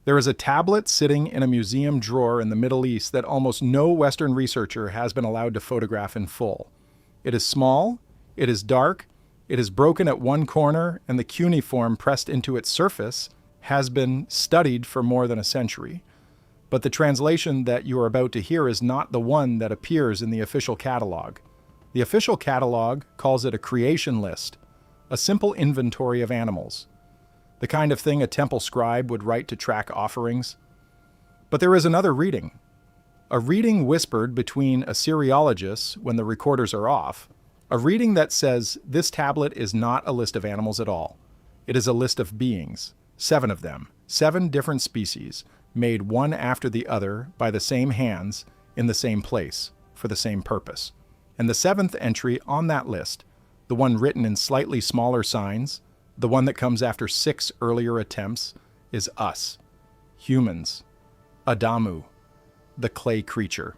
There is a tablet sitting in a museum drawer in the Middle East that almost no Western researcher has been allowed to photograph in full. It is small, it is dark, it is broken at one corner, and the cuneiform pressed into its surface has been studied for more than a century. But the translation that you are about to hear is not the one that appears in the official catalog. The official catalog calls it a creation list, a simple inventory of animals, the kind of thing a temple scribe would write to track offerings. But there is another reading, a reading whispered between Assyriologists when the recorders are off, a reading that says this tablet is not a list of animals at all. It is a list of beings, 7 of them, 7 different species, made one after the other by the same hands in the same place for the same purpose. And the 7th entry on that list, the one written in slightly smaller signs, the one that comes after 6 earlier attempts, is us, humans, Adamu, the clay creature.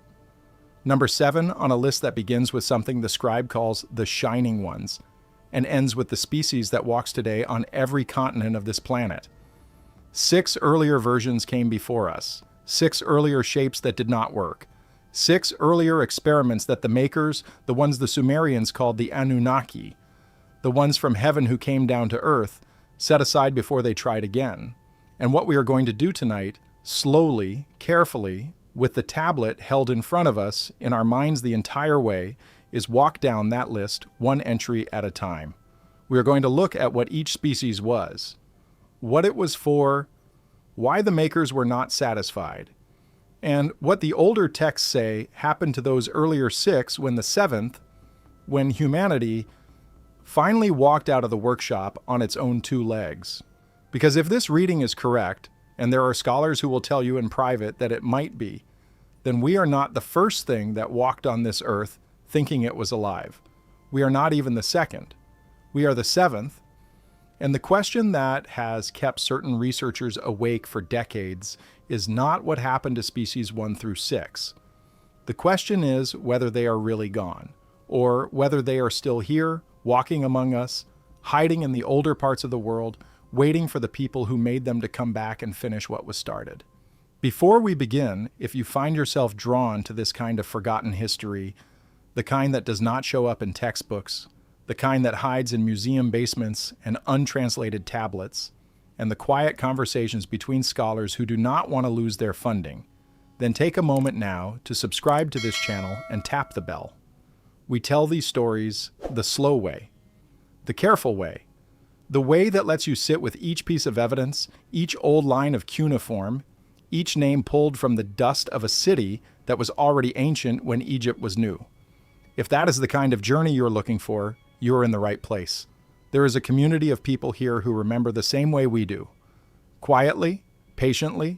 Number 7 on a list that begins with something the scribe calls the shining ones, and ends with the species that walks today on every continent of this planet. 6 earlier versions came before us, 6 earlier shapes that did not work, 6 earlier experiments that the makers, the ones the Sumerians called the Anunnaki, the ones from heaven who came down to earth, set aside before they tried again. And what we are going to do tonight, slowly, carefully, with the tablet held in front of us in our minds the entire way, is walk down that list one entry at a time. We are going to look at what each species was, what it was for, why the makers were not satisfied, and what the older texts say happened to those earlier 6 when the 7th, when humanity finally walked out of the workshop on its own 2 legs. Because if this reading is correct, and there are scholars who will tell you in private that it might be, then we are not the first thing that walked on this earth thinking it was alive. We are not even the 2nd. We are the 7th. And the question that has kept certain researchers awake for decades is not what happened to species 1 through 6. The question is whether they are really gone, or whether they are still here, walking among us, hiding in the older parts of the world, waiting for the people who made them to come back and finish what was started. Before we begin, if you find yourself drawn to this kind of forgotten history, the kind that does not show up in textbooks, the kind that hides in museum basements and untranslated tablets, and the quiet conversations between scholars who do not want to lose their funding, then take a moment now to subscribe to this channel and tap the bell. We tell these stories the slow way, the careful way, the way that lets you sit with each piece of evidence, each old line of cuneiform, each name pulled from the dust of a city that was already ancient when Egypt was new. If that is the kind of journey you're looking for, you are in the right place. There is a community of people here who remember the same way we do. Quietly, patiently,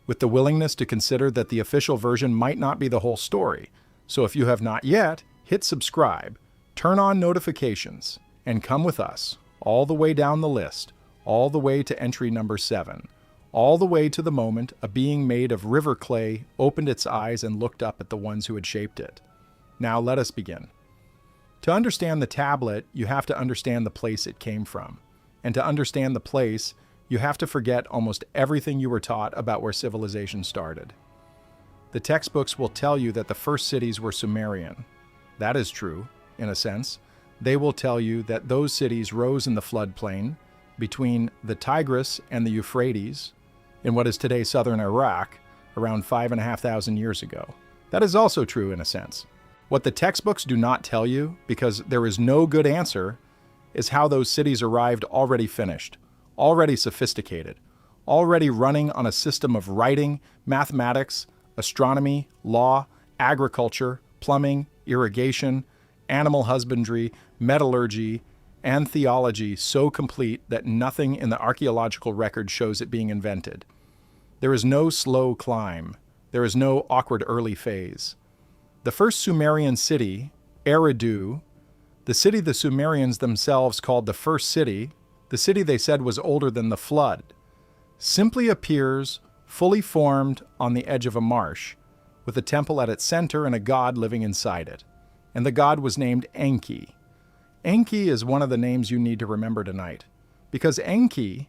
with the willingness to consider that the official version might not be the whole story. So if you have not yet, hit subscribe, turn on notifications, and come with us all the way down the list, all the way to entry number 7, all the way to the moment a being made of river clay opened its eyes and looked up at the ones who had shaped it. Now let us begin. To understand the tablet, you have to understand the place it came from. And to understand the place, you have to forget almost everything you were taught about where civilization started. The textbooks will tell you that the first cities were Sumerian. That is true, in a sense. They will tell you that those cities rose in the floodplain between the Tigris and the Euphrates in what is today southern Iraq around 5,500 years ago. That is also true in a sense. What the textbooks do not tell you, because there is no good answer, is how those cities arrived already finished, already sophisticated, already running on a system of writing, mathematics, astronomy, law, agriculture, plumbing, irrigation, animal husbandry, metallurgy, and theology so complete that nothing in the archaeological record shows it being invented. There is no slow climb. There is no awkward early phase. The first Sumerian city, Eridu, the city the Sumerians themselves called the first city, the city they said was older than the flood, simply appears fully formed on the edge of a marsh, with a temple at its center and a god living inside it. And the god was named Enki. Enki is one of the names you need to remember tonight, because Enki,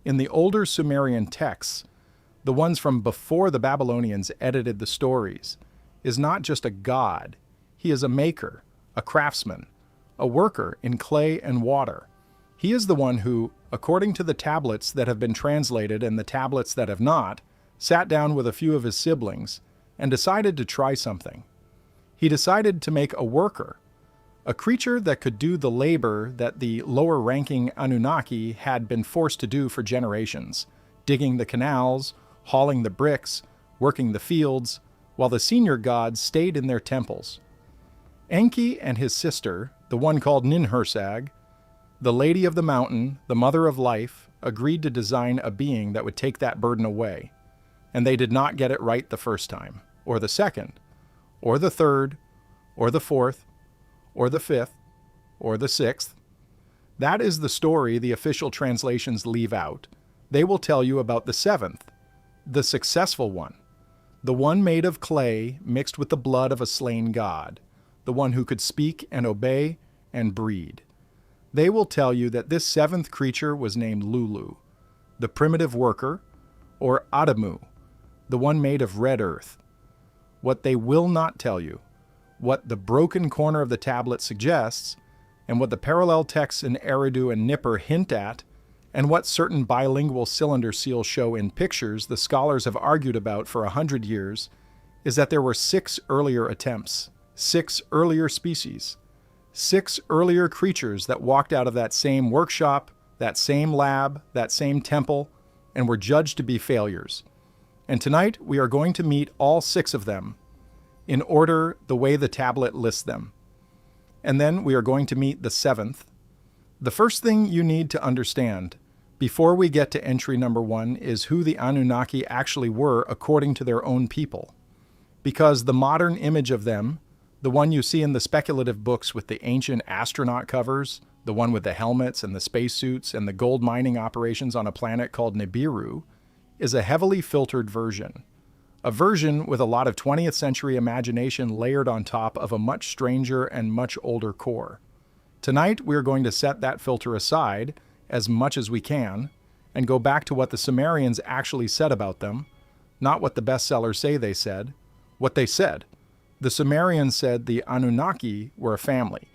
in the older Sumerian texts, the ones from before the Babylonians edited the stories, is not just a god. He is a maker, a craftsman, a worker in clay and water. He is the one who, according to the tablets that have been translated and the tablets that have not, sat down with a few of his siblings and decided to try something. He decided to make a worker, a creature that could do the labor that the lower-ranking Anunnaki had been forced to do for generations, digging the canals, hauling the bricks, working the fields, while the senior gods stayed in their temples. Enki and his sister, the one called Ninhursag, the Lady of the Mountain, the Mother of Life, agreed to design a being that would take that burden away. And they did not get it right the first time, or the second, or the third, or the fourth, or the fifth, or the sixth. That is the story the official translations leave out. They will tell you about the seventh, the successful one, the one made of clay mixed with the blood of a slain god, the one who could speak and obey and breed. They will tell you that this seventh creature was named Lulu, the primitive worker, or Adamu, the one made of red earth. What they will not tell you, what the broken corner of the tablet suggests, and what the parallel texts in Eridu and Nippur hint at, and what certain bilingual cylinder seals show in pictures the scholars have argued about for 100 years, is that there were 6 earlier attempts, 6 earlier species, 6 earlier creatures that walked out of that same workshop, that same lab, that same temple, and were judged to be failures. And tonight we are going to meet all 6 of them in order the way the tablet lists them. And then we are going to meet the 7th. The first thing you need to understand before we get to entry number 1 is who the Anunnaki actually were according to their own people. Because the modern image of them, the one you see in the speculative books with the ancient astronaut covers, the one with the helmets and the spacesuits and the gold mining operations on a planet called Nibiru, is a heavily filtered version. A version with a lot of 20th century imagination layered on top of a much stranger and much older core. Tonight we are going to set that filter aside as much as we can and go back to what the Sumerians actually said about them, not what the bestsellers say they said, what they said. The Sumerians said the Anunnaki were a family.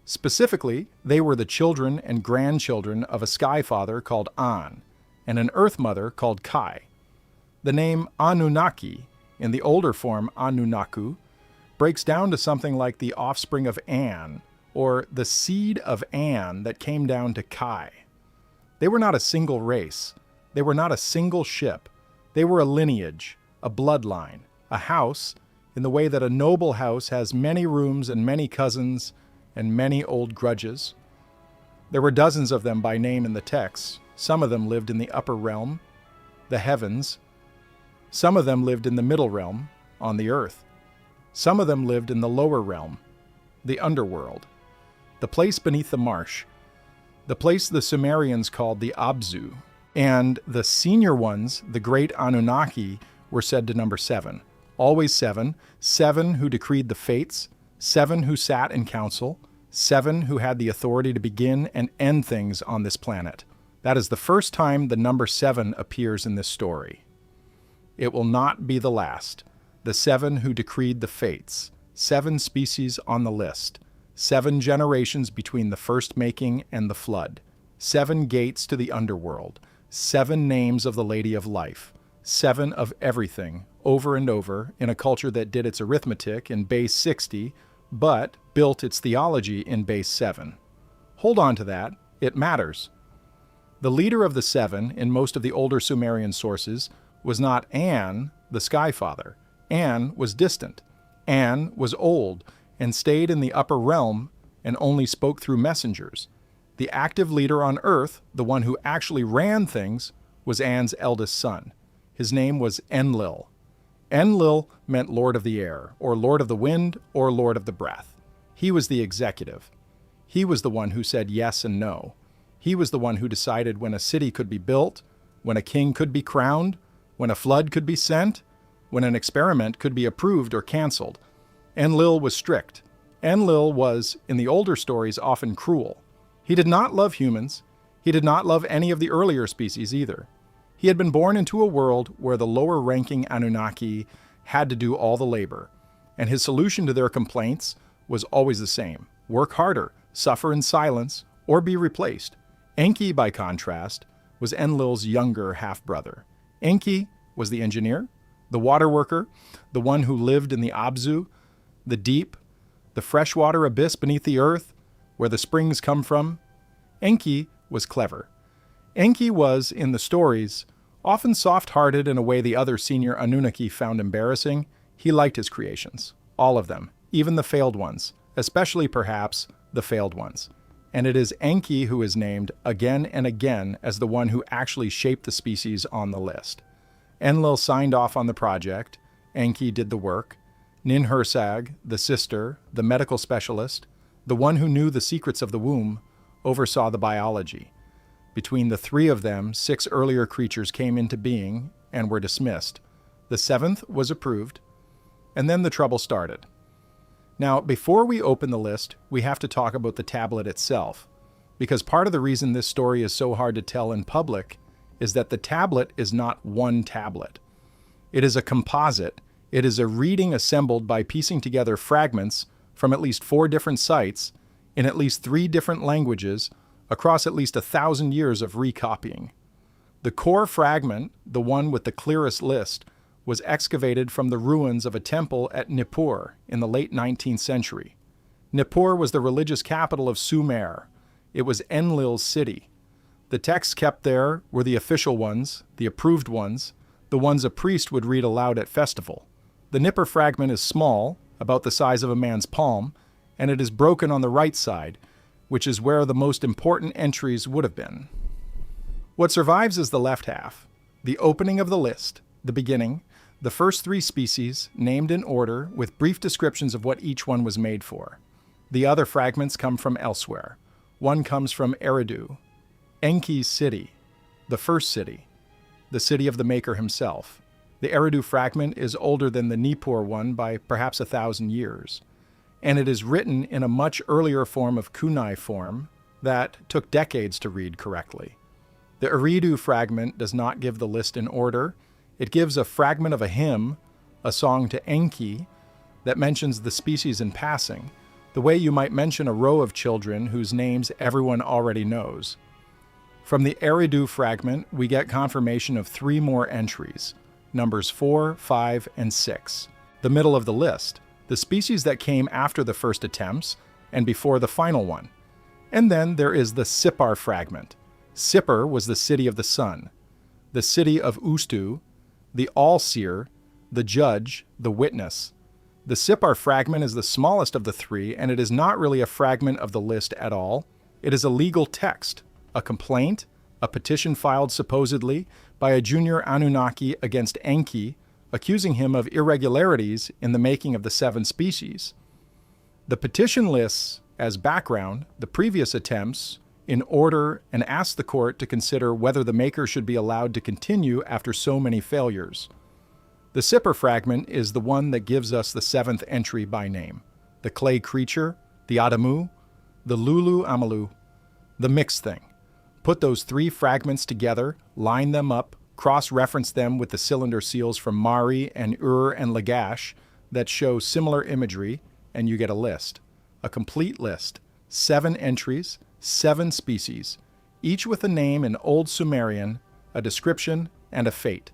Specifically, they were the children and grandchildren of a sky father called An and an earth mother called Kai. The name Anunnaki, in the older form Anunnaku, breaks down to something like the offspring of An, or the seed of An that came down to Kai. They were not a single race. They were not a single ship. They were a lineage, a bloodline, a house, in the way that a noble house has many rooms and many cousins and many old grudges. There were dozens of them by name in the texts. Some of them lived in the upper realm, the heavens. Some of them lived in the middle realm, on the earth. Some of them lived in the lower realm, the underworld, the place beneath the marsh, the place the Sumerians called the Abzu. And the senior ones, the great Anunnaki, were said to number 7. Always 7. 7 who decreed the fates, 7 who sat in council, 7 who had the authority to begin and end things on this planet. That is the first time the number 7 appears in this story. It will not be the last. The 7 who decreed the fates. 7 species on the list. 7 generations between the first making and the flood. 7 gates to the underworld. 7 names of the Lady of Life. 7 of everything, over and over, in a culture that did its arithmetic in base 60, but built its theology in base 7. Hold on to that. It matters. The leader of the 7, in most of the older Sumerian sources, was not An, the Sky Father. An was distant. An was old and stayed in the upper realm and only spoke through messengers. The active leader on Earth, the one who actually ran things, was An's eldest son. His name was Enlil. Enlil meant Lord of the Air, or Lord of the Wind, or Lord of the Breath. He was the executive. He was the one who said yes and no. He was the one who decided when a city could be built, when a king could be crowned, when a flood could be sent, when an experiment could be approved or canceled. Enlil was strict. Enlil was, in the older stories, often cruel. He did not love humans. He did not love any of the earlier species either. He had been born into a world where the lower-ranking Anunnaki had to do all the labor, and his solution to their complaints was always the same: work harder, suffer in silence, or be replaced. Enki, by contrast, was Enlil's younger half-brother. Enki was the engineer, the water worker, the one who lived in the Abzu, the deep, the freshwater abyss beneath the earth, where the springs come from. Enki was clever. Enki was, in the stories, often soft-hearted in a way the other senior Anunnaki found embarrassing. He liked his creations, all of them, even the failed ones, especially perhaps the failed ones. And it is Enki who is named again and again as the one who actually shaped the species on the list. Enlil signed off on the project. Enki did the work. Ninhursag, the sister, the medical specialist, the one who knew the secrets of the womb, oversaw the biology. Between the three of them, 6 earlier creatures came into being and were dismissed. The 7th was approved, and then the trouble started. Now, before we open the list, we have to talk about the tablet itself, because part of the reason this story is so hard to tell in public is that the tablet is not one tablet. It is a composite. It is a reading assembled by piecing together fragments from at least 4 different sites in at least 3 different languages across at least 1,000 years of recopying. The core fragment, the one with the clearest list, was excavated from the ruins of a temple at Nippur in the late 19th century. Nippur was the religious capital of Sumer. It was Enlil's city. The texts kept there were the official ones, the approved ones, the ones a priest would read aloud at festival. The Nippur fragment is small, about the size of a man's palm, and it is broken on the right side, which is where the most important entries would have been. What survives is the left half, the opening of the list, the beginning, the first 3 species, named in order, with brief descriptions of what each one was made for. The other fragments come from elsewhere. One comes from Eridu, Enki's city, the first city, the city of the maker himself. The Eridu fragment is older than the Nippur one by perhaps 1,000 years, and it is written in a much earlier form of cuneiform that took decades to read correctly. The Eridu fragment does not give the list in order. It gives a fragment of a hymn, a song to Enki, that mentions the species in passing, the way you might mention a row of children whose names everyone already knows. From the Eridu fragment, we get confirmation of 3 more entries, numbers 4, 5, and 6, the middle of the list, the species that came after the first attempts and before the final one. And then there is the Sippar fragment. Sippar was the city of the sun, the city of Ustu, the all-seer, the judge, the witness. The Sippar fragment is the smallest of the 3, and it is not really a fragment of the list at all. It is a legal text, a complaint, a petition filed supposedly by a junior Anunnaki against Enki, accusing him of irregularities in the making of the 7 species. The petition lists, as background, the previous attempts in order and asks the court to consider whether the maker should be allowed to continue after so many failures. The Sippar fragment is the one that gives us the 7th entry by name: the clay creature, the Adamu, the Lulu Amalu, the mixed thing. Put those 3 fragments together, line them up, cross-reference them with the cylinder seals from Mari and Ur and Lagash that show similar imagery, and you get a list. A complete list. 7 entries, 7 species, each with a name in Old Sumerian, a description, and a fate.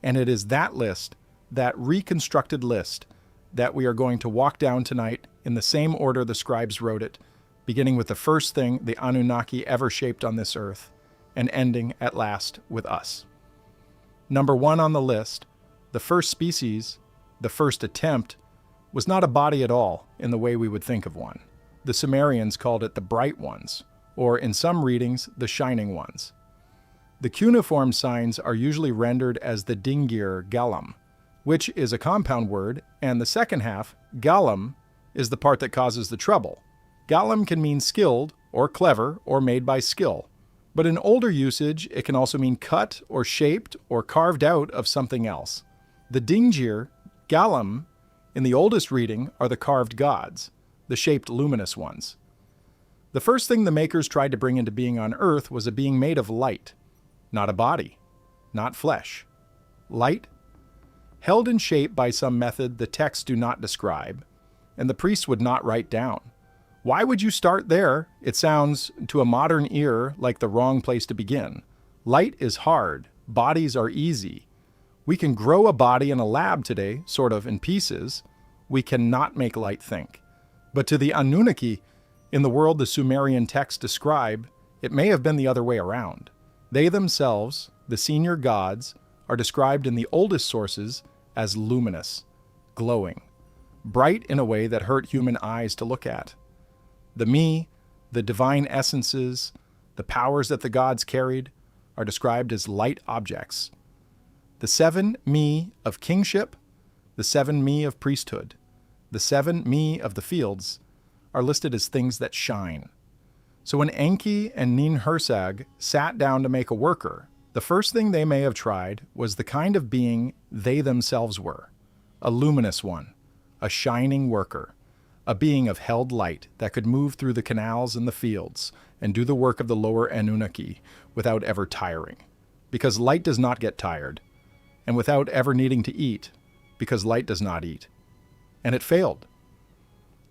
And it is that list, that reconstructed list, that we are going to walk down tonight in the same order the scribes wrote it, beginning with the first thing the Anunnaki ever shaped on this earth, and ending at last with us. Number 1 on the list, the first species, the first attempt, was not a body at all in the way we would think of one. The Sumerians called it the bright ones, or in some readings, the shining ones. The cuneiform signs are usually rendered as the dingir galam, which is a compound word, and the second half, galam, is the part that causes the trouble. Galam can mean skilled, or clever, or made by skill. But in older usage, it can also mean cut, or shaped, or carved out of something else. The dingir, galam, in the oldest reading are the carved gods, the shaped luminous ones. The first thing the makers tried to bring into being on Earth was a being made of light, not a body. not flesh. Light, held in shape by some method the texts do not describe, and the priests would not write down. Why would you start there? It sounds, to a modern ear, like the wrong place to begin. Light is hard. Bodies are easy. We can grow a body in a lab today, sort of in pieces. We cannot make light think. But to the Anunnaki, in the world the Sumerian texts describe, it may have been the other way around. They themselves, the senior gods, are described in the oldest sources as luminous, glowing, bright in a way that hurt human eyes to look at. The me, the divine essences, the powers that the gods carried, are described as light objects. The 7 me of kingship, the 7 me of priesthood, the 7 me of the fields, are listed as things that shine. So when Enki and Nin-Hersag sat down to make a worker, the first thing they may have tried was the kind of being they themselves were, a luminous one, a shining worker, a being of held light that could move through the canals and the fields and do the work of the lower Anunnaki without ever tiring, because light does not get tired, and without ever needing to eat, because light does not eat. And it failed.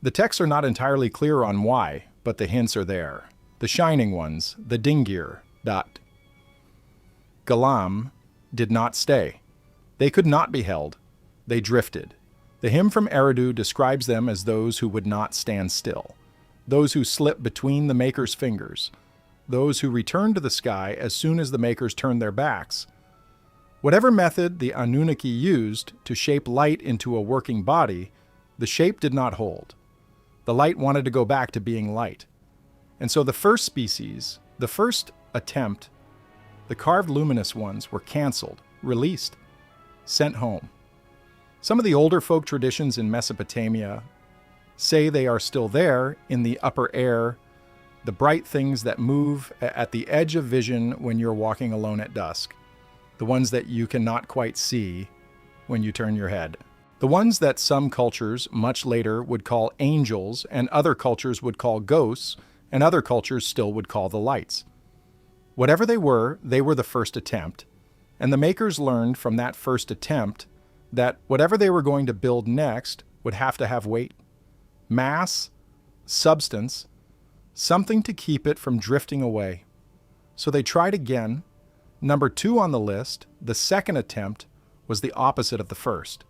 The texts are not entirely clear on why, but the hints are there. The shining ones, the Dingir, Galam, did not stay. They could not be held. They drifted. The hymn from Eridu describes them as those who would not stand still, those who slip between the Maker's fingers, those who return to the sky as soon as the Makers turned their backs. Whatever method the Anunnaki used to shape light into a working body, the shape did not hold. The light wanted to go back to being light. And so the first species, the first attempt, the carved luminous ones, were canceled, released, sent home. Some of the older folk traditions in Mesopotamia say they are still there in the upper air, the bright things that move at the edge of vision when you're walking alone at dusk, the ones that you cannot quite see when you turn your head. The ones that some cultures much later would call angels and other cultures would call ghosts and other cultures still would call the lights. Whatever they were the first attempt, and the Makers learned from that first attempt that whatever they were going to build next would have to have weight, mass, substance, something to keep it from drifting away. So they tried again. Number 2 on the list, the second attempt, was the opposite of the first.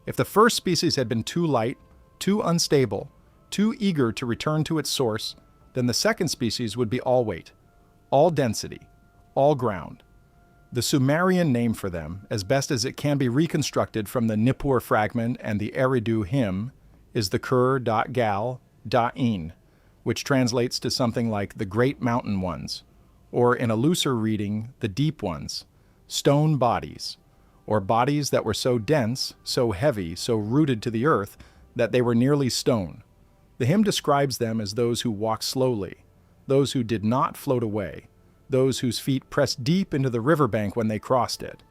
If the first species had been too light, too unstable, too eager to return to its source, then the second species would be all weight, all density, all ground. The Sumerian name for them, as best as it can be reconstructed from the Nippur fragment and the Eridu hymn, is the Kur.gal.in, which translates to something like the great mountain ones, or in a looser reading, the deep ones, stone bodies, or bodies that were so dense, so heavy, so rooted to the earth, that they were nearly stone. The hymn describes them as those who walk slowly, those who did not float away, those whose feet pressed deep into the riverbank when they crossed it.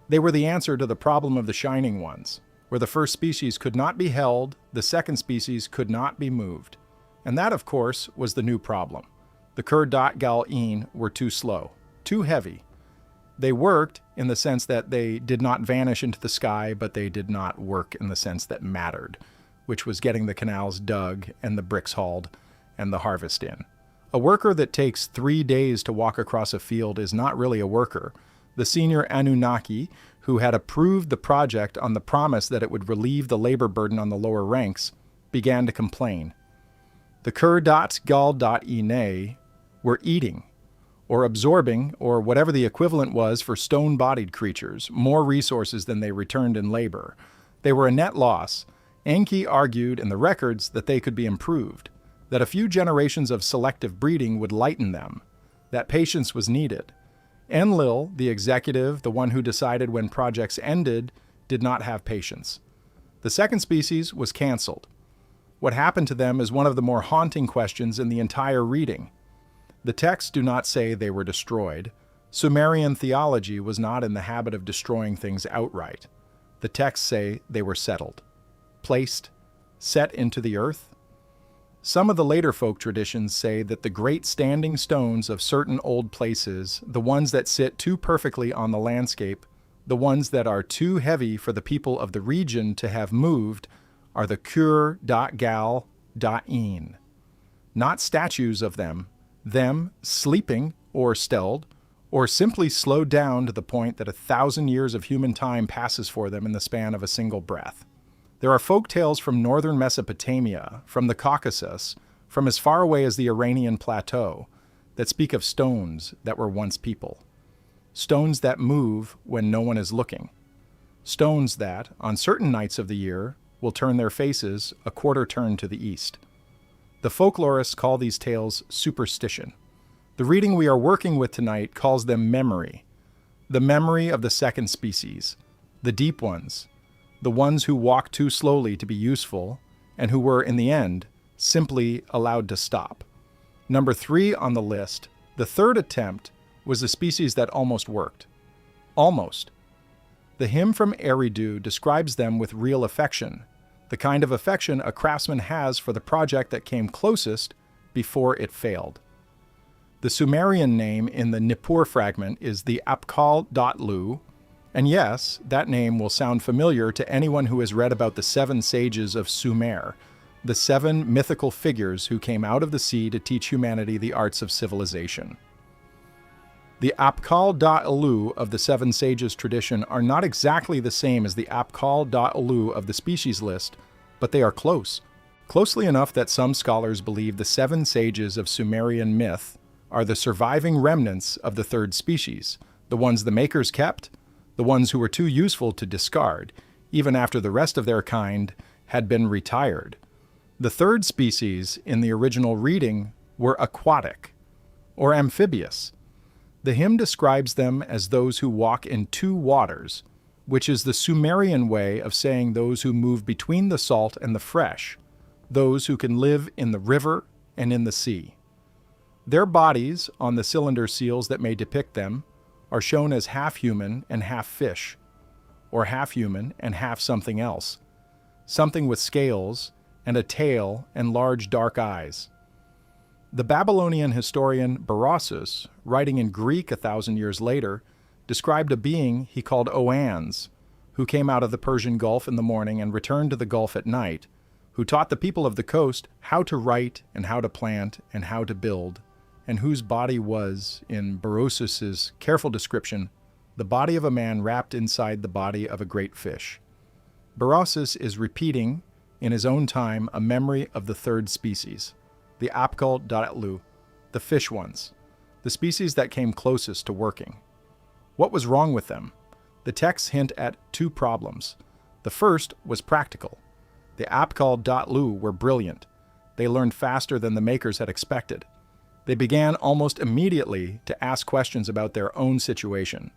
They were the answer to the problem of the shining ones, where the first species could not be held, the second species could not be moved. And that, of course, was the new problem. The Kur.gal.in were too slow, too heavy. They worked in the sense that they did not vanish into the sky, but they did not work in the sense that mattered, which was getting the canals dug and the bricks hauled and the harvest in. A worker that takes 3 days to walk across a field is not really a worker. The senior Anunnaki, who had approved the project on the promise that it would relieve the labor burden on the lower ranks, began to complain. The Kur.gal.ine were eating, or absorbing, or whatever the equivalent was for stone-bodied creatures, more resources than they returned in labor. They were a net loss. Enki argued in the records that they could be improved, that a few generations of selective breeding would lighten them, that patience was needed. Enlil, the executive, the one who decided when projects ended, did not have patience. The second species was canceled. What happened to them is one of the more haunting questions in the entire reading. The texts do not say they were destroyed. Sumerian theology was not in the habit of destroying things outright. The texts say they were settled, placed, set into the earth. Some of the later folk traditions say that the great standing stones of certain old places, the ones that sit too perfectly on the landscape, the ones that are too heavy for the people of the region to have moved, are the Kur.gal.in. Not statues of them sleeping or stelled, or simply slowed down to the point that 1,000 years of human time passes for them in the span of a single breath. There are folk tales from northern Mesopotamia, from the Caucasus, from as far away as the Iranian plateau, that speak of stones that were once people. Stones that move when no one is looking. Stones that, on certain nights of the year, will turn their faces a quarter turn to the east. The folklorists call these tales superstition. The reading we are working with tonight calls them memory. The memory of the second species, the deep ones, the ones who walked too slowly to be useful, and who were, in the end, simply allowed to stop. Number 3 on the list, the third attempt, was the species that almost worked. Almost. The hymn from Eridu describes them with real affection, the kind of affection a craftsman has for the project that came closest before it failed. The Sumerian name in the Nippur fragment is the Apkal.lu, and yes, that name will sound familiar to anyone who has read about the 7 sages of Sumer, the 7 mythical figures who came out of the sea to teach humanity the arts of civilization. The Apkal.lu of the 7 sages tradition are not exactly the same as the Apkal.lu of the species list, but they are close. Closely enough that some scholars believe the 7 sages of Sumerian myth are the surviving remnants of the third species, the ones the makers kept, the ones who were too useful to discard, even after the rest of their kind had been retired. The third species in the original reading were aquatic, or amphibious. The hymn describes them as those who walk in 2 waters, which is the Sumerian way of saying those who move between the salt and the fresh, those who can live in the river and in the sea. Their bodies, on the cylinder seals that may depict them, are shown as half human and half fish, or half human and half something else, something with scales and a tail and large dark eyes. The Babylonian historian Berossus, writing in Greek 1,000 years later, described a being he called Oans, who came out of the Persian Gulf in the morning and returned to the Gulf at night, who taught the people of the coast how to write and how to plant and how to build, and whose body was, in Berossus's careful description, the body of a man wrapped inside the body of a great fish. Berossus is repeating, in his own time, a memory of the third species, the Apkal.lu, the fish ones, the species that came closest to working. What was wrong with them? The texts hint at 2 problems. The first was practical. The Apkal.lu were brilliant. They learned faster than the makers had expected. They began almost immediately to ask questions about their own situation.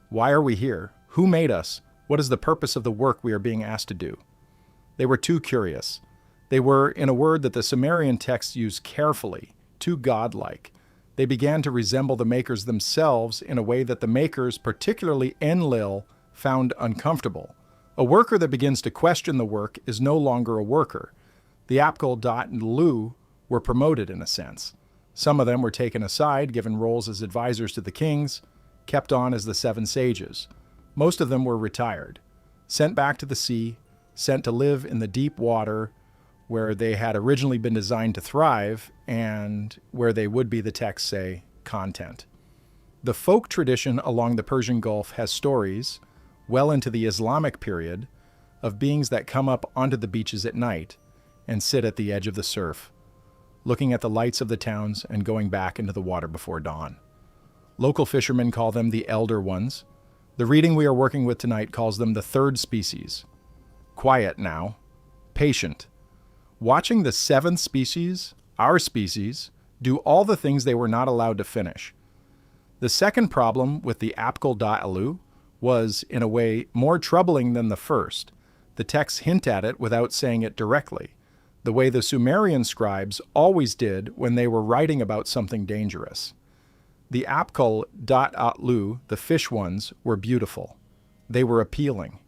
Why are we here? Who made us? What is the purpose of the work we are being asked to do? They were too curious. They were, in a word that the Sumerian texts use carefully, too godlike. They began to resemble the makers themselves in a way that the makers, particularly Enlil, found uncomfortable. A worker that begins to question the work is no longer a worker. The Apkal.lu were promoted in a sense. Some of them were taken aside, given roles as advisors to the kings, kept on as the 7 sages. Most of them were retired, sent back to the sea, sent to live in the deep water where they had originally been designed to thrive and where they would be, the texts say, content. The folk tradition along the Persian Gulf has stories, well into the Islamic period, of beings that come up onto the beaches at night and sit at the edge of the surf, looking at the lights of the towns and going back into the water before dawn. Local fishermen call them the Elder Ones. The reading we are working with tonight calls them the third species. Quiet now. Patient. Watching the 7th species, our species, do all the things they were not allowed to finish. The second problem with the Apkal.lu was, in a way, more troubling than the first. The texts hint at it without saying it directly, the way the Sumerian scribes always did when they were writing about something dangerous. The Apkal.lu, the fish ones, were beautiful. They were appealing.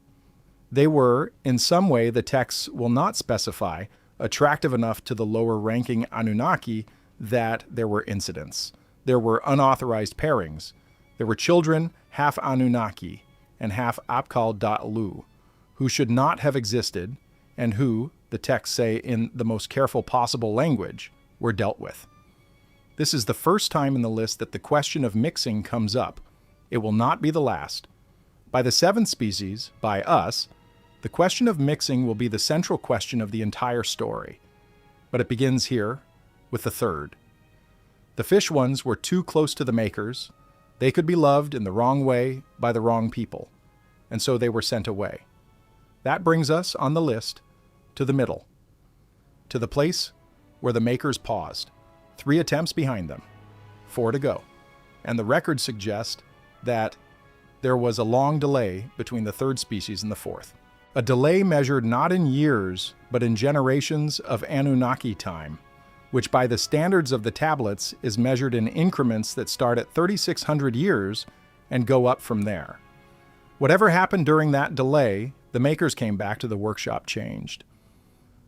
They were, in some way the texts will not specify, attractive enough to the lower-ranking Anunnaki that there were incidents. There were unauthorized pairings. There were children, half Anunnaki and half Apkal-Da'lu, who should not have existed and who, the texts say in the most careful possible language, were dealt with. This is the first time in the list that the question of mixing comes up. It will not be the last. By the seventh species, by us, the question of mixing will be the central question of the entire story. But it begins here with the third. The fish ones were too close to the makers. They could be loved in the wrong way by the wrong people, and so they were sent away. That brings us on the list to the middle, to the place where the makers paused. 3 attempts behind them, 4 to go. And the records suggest that there was a long delay between the third species and the fourth. A delay measured not in years, but in generations of Anunnaki time, which by the standards of the tablets is measured in increments that start at 3,600 years and go up from there. Whatever happened during that delay, the makers came back to the workshop changed.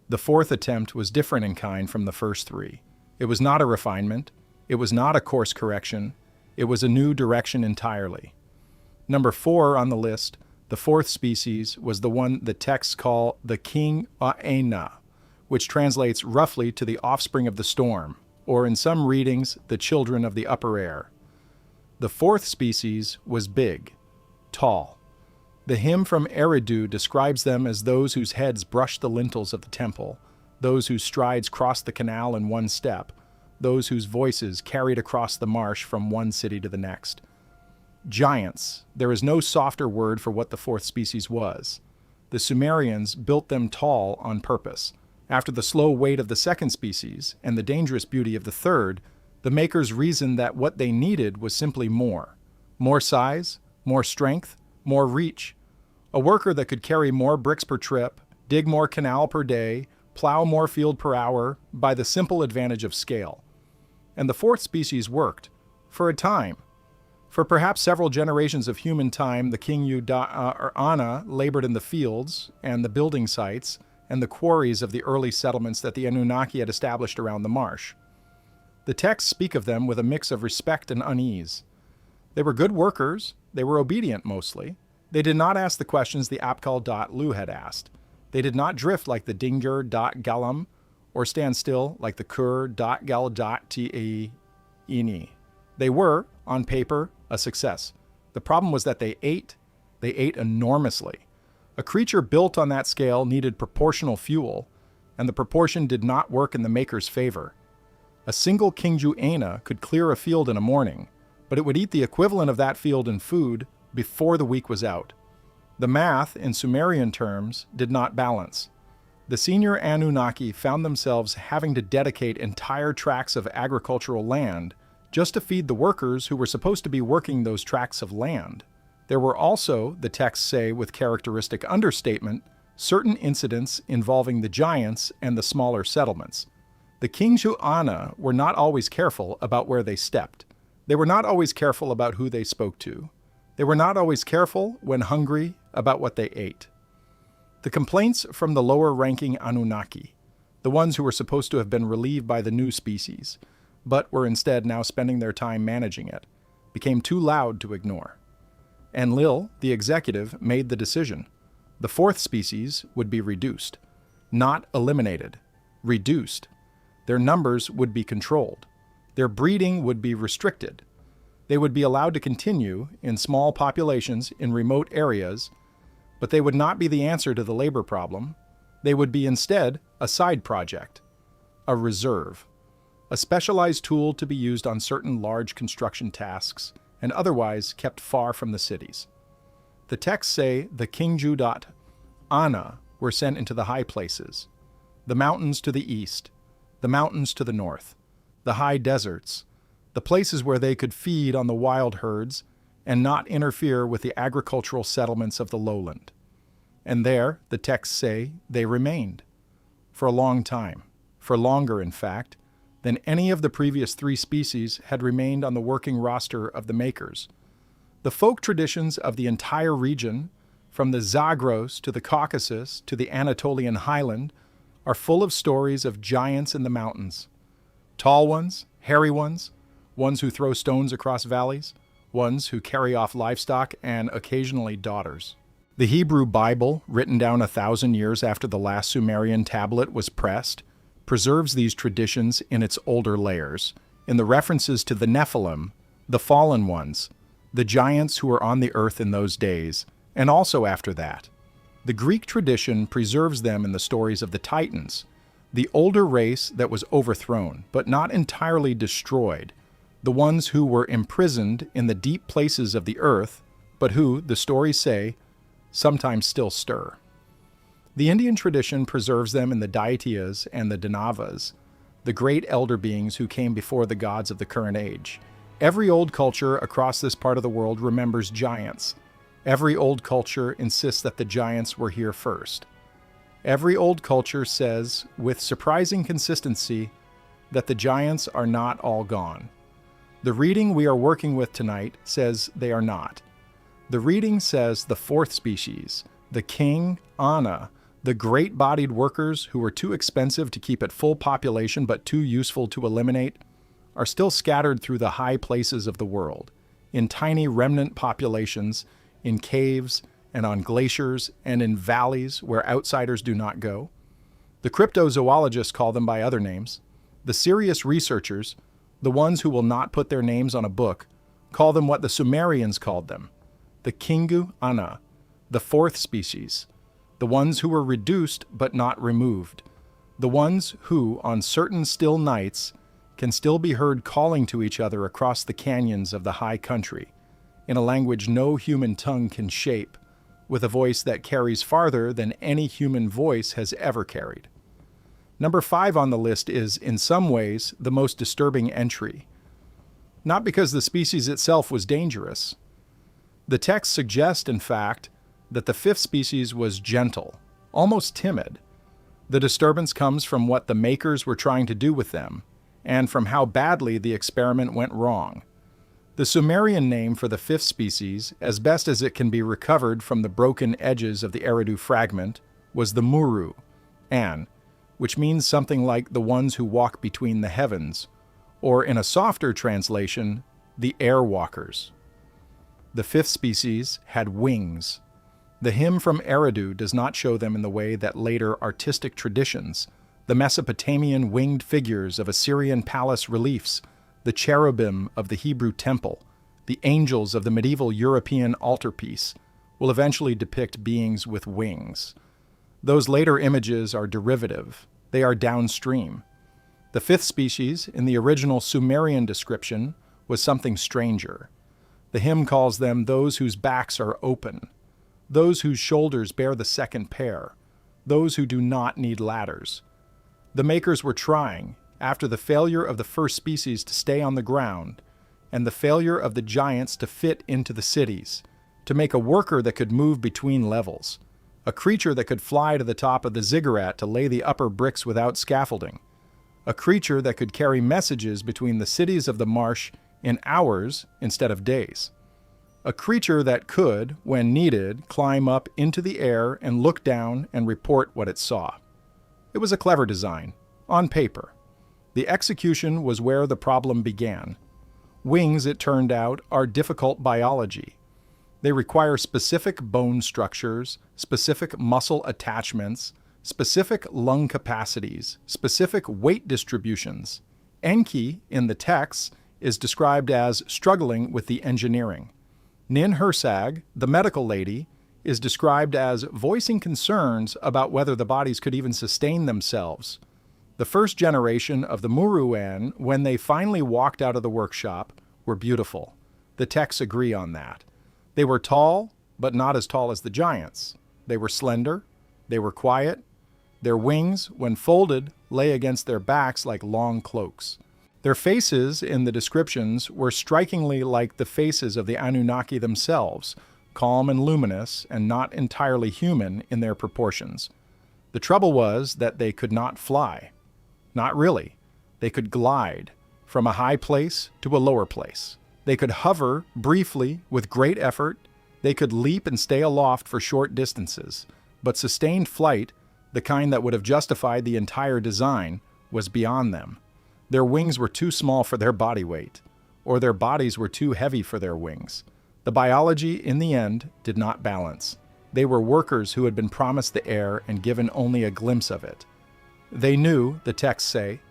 The fourth attempt was different in kind from the first 3. It was not a refinement. It was not a course correction. It was a new direction entirely. Number 4 on the list, the fourth species, was the one the texts call the King Aena, which translates roughly to the offspring of the storm, or in some readings, the children of the upper air. The fourth species was big, tall. The hymn from Eridu describes them as those whose heads brushed the lintels of the temple, those whose strides crossed the canal in one step, those whose voices carried across the marsh from one city to the next. Giants, there is no softer word for what the fourth species was. The Sumerians built them tall on purpose. After the slow weight of the second species and the dangerous beauty of the third, the makers reasoned that what they needed was simply more. More size, more strength, more reach. A worker that could carry more bricks per trip, dig more canal per day, plow more field per hour by the simple advantage of scale. And the fourth species worked, for a time. For perhaps several generations of human time, the King Ana labored in the fields and the building sites and the quarries of the early settlements that the Anunnaki had established around the marsh. The texts speak of them with a mix of respect and unease. They were good workers. They were obedient mostly. They did not ask the questions the Apkal-Da'lu had asked. They did not drift like the Dingur-Galam or stand still like the Kur-Gal-Ini. They were, on paper, a success. The problem was that they ate enormously. A creature built on that scale needed proportional fuel, and the proportion did not work in the maker's favor. A single Kingju Aena could clear a field in a morning, but it would eat the equivalent of that field in food before the week was out. The math, in Sumerian terms, did not balance. The senior Anunnaki found themselves having to dedicate entire tracts of agricultural land just to feed the workers who were supposed to be working those tracts of land. There were also, the texts say with characteristic understatement, certain incidents involving the giants and the smaller settlements. The Kingju Ana were not always careful about where they stepped. They were not always careful about who they spoke to. They were not always careful, when hungry, about what they ate. The complaints from the lower-ranking Anunnaki, the ones who were supposed to have been relieved by the new species, but were instead now spending their time managing it, became too loud to ignore. Enlil, the executive, made the decision. The fourth species would be reduced. Not eliminated. Reduced. Their numbers would be controlled. Their breeding would be restricted. They would be allowed to continue in small populations in remote areas, but they would not be the answer to the labor problem. They would be instead a side project, a reserve, a specialized tool to be used on certain large construction tasks and otherwise kept far from the cities. The texts say the Kingju Ana were sent into the high places, the mountains to the east, the mountains to the north, the high deserts, the places where they could feed on the wild herds and not interfere with the agricultural settlements of the lowland. And there, the texts say, they remained. For a long time, for longer, in fact, than any of the previous 3 species had remained on the working roster of the makers. The folk traditions of the entire region, from the Zagros to the Caucasus to the Anatolian highland, are full of stories of giants in the mountains. Tall ones, hairy ones who throw stones across valleys, ones who carry off livestock and occasionally daughters. The Hebrew Bible, written down 1,000 years after the last Sumerian tablet was pressed, preserves these traditions in its older layers, in the references to the Nephilim, the fallen ones, the giants who were on the earth in those days, and also after that. The Greek tradition preserves them in the stories of the Titans, the older race that was overthrown, but not entirely destroyed, the ones who were imprisoned in the deep places of the earth, but who, the stories say, sometimes still stir. The Indian tradition preserves them in the Daityas and the Danavas, the great elder beings who came before the gods of the current age. Every old culture across this part of the world remembers giants. Every old culture insists that the giants were here first. Every old culture says, with surprising consistency, that the giants are not all gone. The reading we are working with tonight says they are not. The reading says the fourth species, the king, Ana, the great-bodied workers who were too expensive to keep at full population but too useful to eliminate, are still scattered through the high places of the world, in tiny remnant populations, in caves and on glaciers and in valleys where outsiders do not go. The cryptozoologists call them by other names. The serious researchers, the ones who will not put their names on a book, call them what the Sumerians called them, the Kingu Ana, the fourth species, the ones who were reduced but not removed, the ones who, on certain still nights, can still be heard calling to each other across the canyons of the high country, in a language no human tongue can shape, with a voice that carries farther than any human voice has ever carried. Number 5 on the list is, in some ways, the most disturbing entry. Not because the species itself was dangerous. The texts suggest, in fact, that the fifth species was gentle, almost timid. The disturbance comes from what the makers were trying to do with them, and from how badly the experiment went wrong. The Sumerian name for the fifth species, as best as it can be recovered from the broken edges of the Eridu fragment, was the Muru, An, which means something like the ones who walk between the heavens, or in a softer translation, the air walkers. The fifth species had wings. The hymn from Eridu does not show them in the way that later artistic traditions, the Mesopotamian winged figures of Assyrian palace reliefs, the cherubim of the Hebrew temple, the angels of the medieval European altarpiece, will eventually depict beings with wings. Those later images are derivative. They are downstream. The fifth species, in the original Sumerian description, was something stranger. The hymn calls them those whose backs are open, those whose shoulders bear the second pair, those who do not need ladders. The makers were trying, after the failure of the first species to stay on the ground, and the failure of the giants to fit into the cities, to make a worker that could move between levels, a creature that could fly to the top of the ziggurat to lay the upper bricks without scaffolding, a creature that could carry messages between the cities of the marsh in hours instead of days, a creature that could, when needed, climb up into the air and look down and report what it saw. It was a clever design, on paper. The execution was where the problem began. Wings, it turned out, are difficult biology. They require specific bone structures, specific muscle attachments, specific lung capacities, specific weight distributions. Enki, in the texts, is described as struggling with the engineering. Nin Hersag, the medical lady, is described as voicing concerns about whether the bodies could even sustain themselves. The first generation of the Muruan, when they finally walked out of the workshop, were beautiful. The texts agree on that. They were tall, but not as tall as the giants. They were slender. They were quiet. Their wings, when folded, lay against their backs like long cloaks. Their faces, in the descriptions, were strikingly like the faces of the Anunnaki themselves, calm and luminous, and not entirely human in their proportions. The trouble was that they could not fly. Not really. They could glide, from a high place to a lower place. They could hover, briefly, with great effort. They could leap and stay aloft for short distances. But sustained flight, the kind that would have justified the entire design, was beyond them. Their wings were too small for their body weight, or their bodies were too heavy for their wings. The biology, in the end, did not balance. They were workers who had been promised the air and given only a glimpse of it. They knew, the texts say,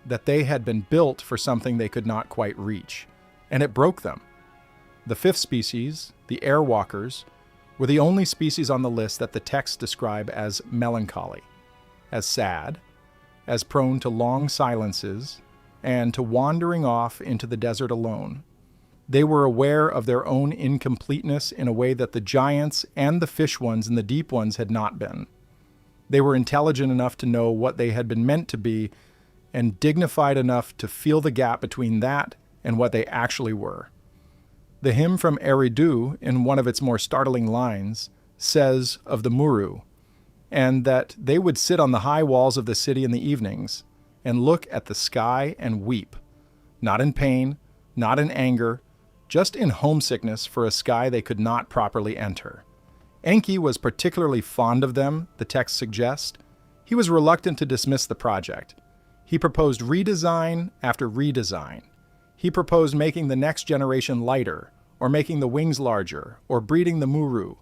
that they had been built for something they could not quite reach, and it broke them. The fifth species, the airwalkers, were the only species on the list that the texts describe as melancholy, as sad, as prone to long silences, and to wandering off into the desert alone. They were aware of their own incompleteness in a way that the giants and the fish ones and the deep ones had not been. They were intelligent enough to know what they had been meant to be, and dignified enough to feel the gap between that and what they actually were. The hymn from Eridu, in one of its more startling lines, says of the Muru, and that they would sit on the high walls of the city in the evenings and look at the sky and weep, not in pain, not in anger, just in homesickness for a sky they could not properly enter. Enki was particularly fond of them, the texts suggest. He was reluctant to dismiss the project. He proposed redesign after redesign. He proposed making the next generation lighter, or making the wings larger, or breeding the Muru.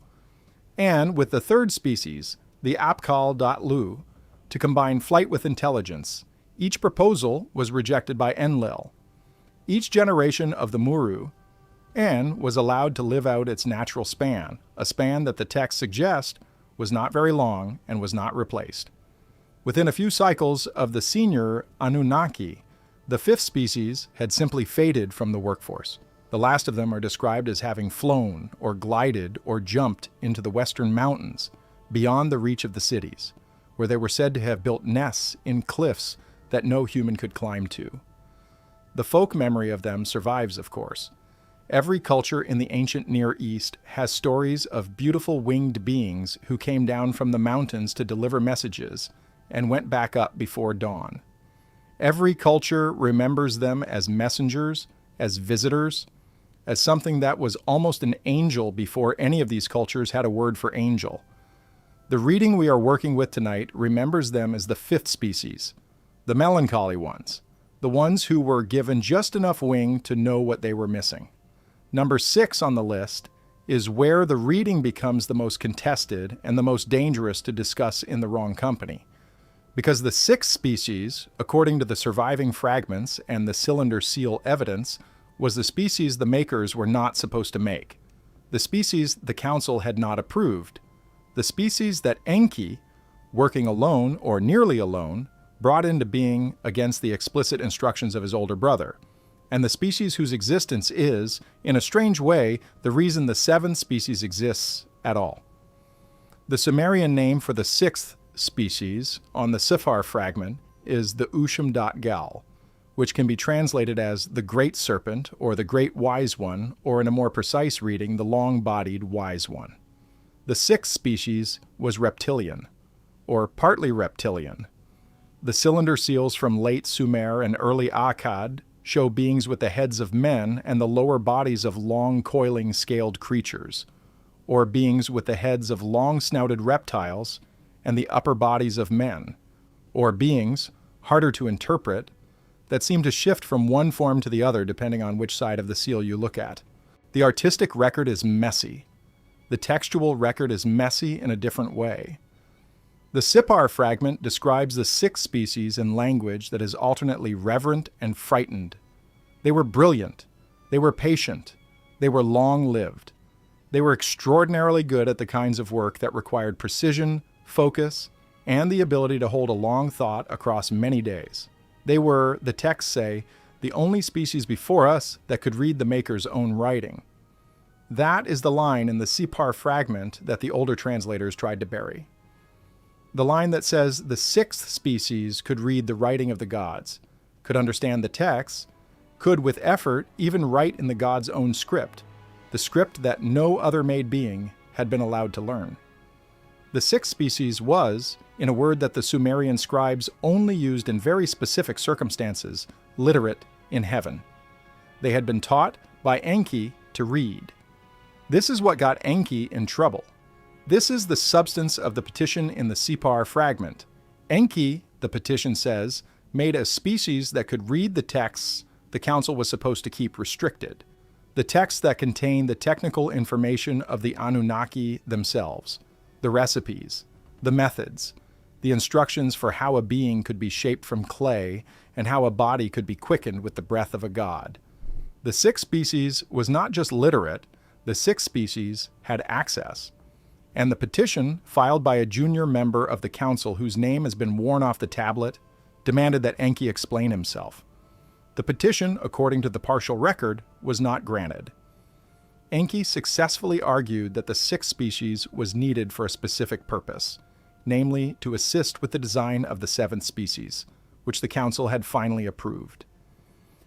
And with the third species, the Apkal.Lu, to combine flight with intelligence. Each proposal was rejected by Enlil. Each generation of the Muru and was allowed to live out its natural span, a span that the texts suggest was not very long and was not replaced. Within a few cycles of the senior Anunnaki, the fifth species had simply faded from the workforce. The last of them are described as having flown or glided or jumped into the western mountains, beyond the reach of the cities, where they were said to have built nests in cliffs that no human could climb to. The folk memory of them survives, of course. Every culture in the ancient Near East has stories of beautiful winged beings who came down from the mountains to deliver messages and went back up before dawn. Every culture remembers them as messengers, as visitors, as something that was almost an angel before any of these cultures had a word for angel. The reading we are working with tonight remembers them as the fifth species, the melancholy ones, the ones who were given just enough wing to know what they were missing. Number 6 on the list is where the reading becomes the most contested and the most dangerous to discuss in the wrong company. Because the sixth species, according to the surviving fragments and the cylinder seal evidence, was the species the makers were not supposed to make. The species the council had not approved. The species that Enki, working alone or nearly alone, brought into being against the explicit instructions of his older brother. And the species whose existence is, in a strange way, the reason the seventh species exists at all. The Sumerian name for the sixth species on the Sifar fragment is the Usham.Gal, which can be translated as the Great Serpent or the Great Wise One, or in a more precise reading, the Long-Bodied Wise One. The sixth species was reptilian, or partly reptilian. The cylinder seals from late Sumer and early Akkad show beings with the heads of men and the lower bodies of long coiling scaled creatures, or beings with the heads of long-snouted reptiles and the upper bodies of men, or beings, harder to interpret, that seem to shift from one form to the other depending on which side of the seal you look at. The artistic record is messy. The textual record is messy in a different way. The Sipar fragment describes the sixth species in language that is alternately reverent and frightened. They were brilliant. They were patient. They were long-lived. They were extraordinarily good at the kinds of work that required precision, focus, and the ability to hold a long thought across many days. They were, the texts say, the only species before us that could read the maker's own writing. That is the line in the Sipar fragment that the older translators tried to bury. The line that says the sixth species could read the writing of the gods, could understand the texts, could with effort even write in the gods' own script, the script that no other made being had been allowed to learn. The sixth species was, in a word that the Sumerian scribes only used in very specific circumstances, literate in heaven. They had been taught by Enki to read. This is what got Enki in trouble. This is the substance of the petition in the Sipar fragment. Enki, the petition says, made a species that could read the texts the council was supposed to keep restricted, the texts that contain the technical information of the Anunnaki themselves, the recipes, the methods, the instructions for how a being could be shaped from clay and how a body could be quickened with the breath of a god. The sixth species was not just literate, the sixth species had access. And the petition, filed by a junior member of the council whose name has been worn off the tablet, demanded that Enki explain himself. The petition, according to the partial record, was not granted. Enki successfully argued that the sixth species was needed for a specific purpose, namely to assist with the design of the seventh species, which the council had finally approved.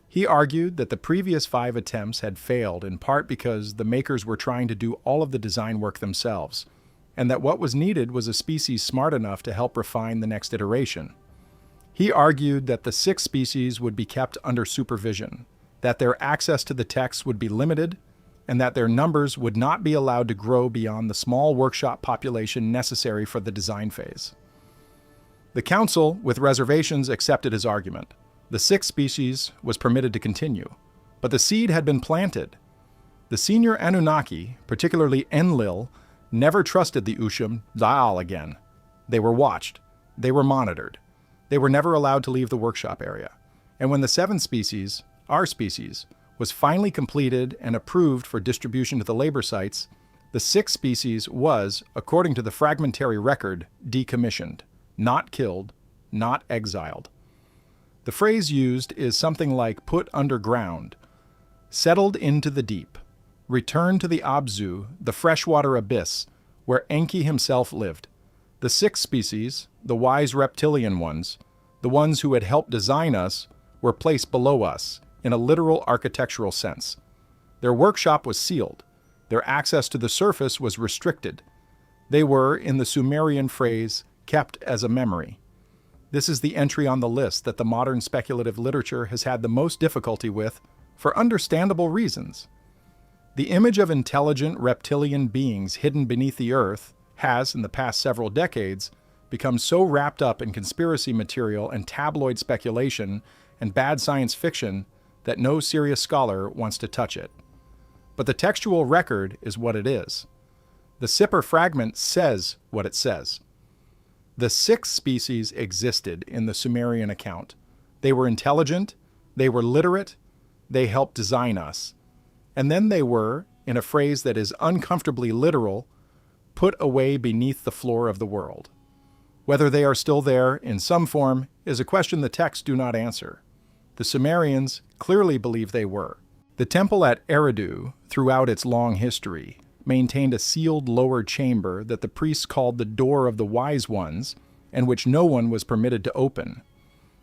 He argued that the previous 5 attempts had failed in part because the makers were trying to do all of the design work themselves, and that what was needed was a species smart enough to help refine the next iteration. He argued that the sixth species would be kept under supervision, that their access to the text would be limited, and that their numbers would not be allowed to grow beyond the small workshop population necessary for the design phase. The council, with reservations, accepted his argument. The sixth species was permitted to continue, but the seed had been planted. The senior Anunnaki, particularly Enlil, never trusted the Usham Zaal again. They were watched. They were monitored. They were never allowed to leave the workshop area. And when the seventh species, our species, was finally completed and approved for distribution to the labor sites, the sixth species was, according to the fragmentary record, decommissioned, not killed, not exiled. The phrase used is something like put underground, settled into the deep, returned to the Abzu, the freshwater abyss, where Enki himself lived. The sixth species, the wise reptilian ones, the ones who had helped design us, were placed below us, in a literal architectural sense. Their workshop was sealed. Their access to the surface was restricted. They were, in the Sumerian phrase, kept as a memory. This is the entry on the list that the modern speculative literature has had the most difficulty with, for understandable reasons. The image of intelligent reptilian beings hidden beneath the earth has, in the past several decades, become so wrapped up in conspiracy material and tabloid speculation and bad science fiction that no serious scholar wants to touch it. But the textual record is what it is. The Sipar fragment says what it says. The sixth species existed in the Sumerian account. They were intelligent, they were literate, they helped design us. And then they were, in a phrase that is uncomfortably literal, put away beneath the floor of the world. Whether they are still there in some form is a question the texts do not answer. The Sumerians clearly believe they were. The temple at Eridu, throughout its long history, maintained a sealed lower chamber that the priests called the Door of the Wise Ones, and which no one was permitted to open.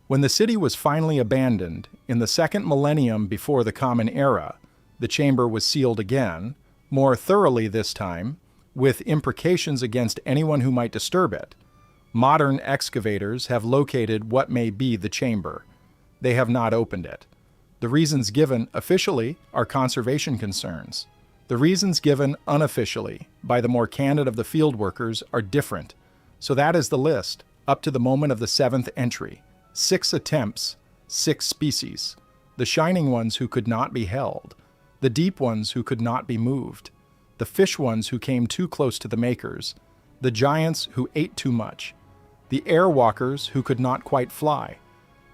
When the city was finally abandoned, in the second millennium before the Common Era, the chamber was sealed again, more thoroughly this time, with imprecations against anyone who might disturb it. Modern excavators have located what may be the chamber. They have not opened it. The reasons given officially are conservation concerns. The reasons given unofficially by the more candid of the field workers are different. So that is the list, up to the moment of the 7th entry. 6 attempts, 6 species. The shining ones who could not be held. The deep ones who could not be moved. The fish ones who came too close to the makers. The giants who ate too much. The air walkers who could not quite fly.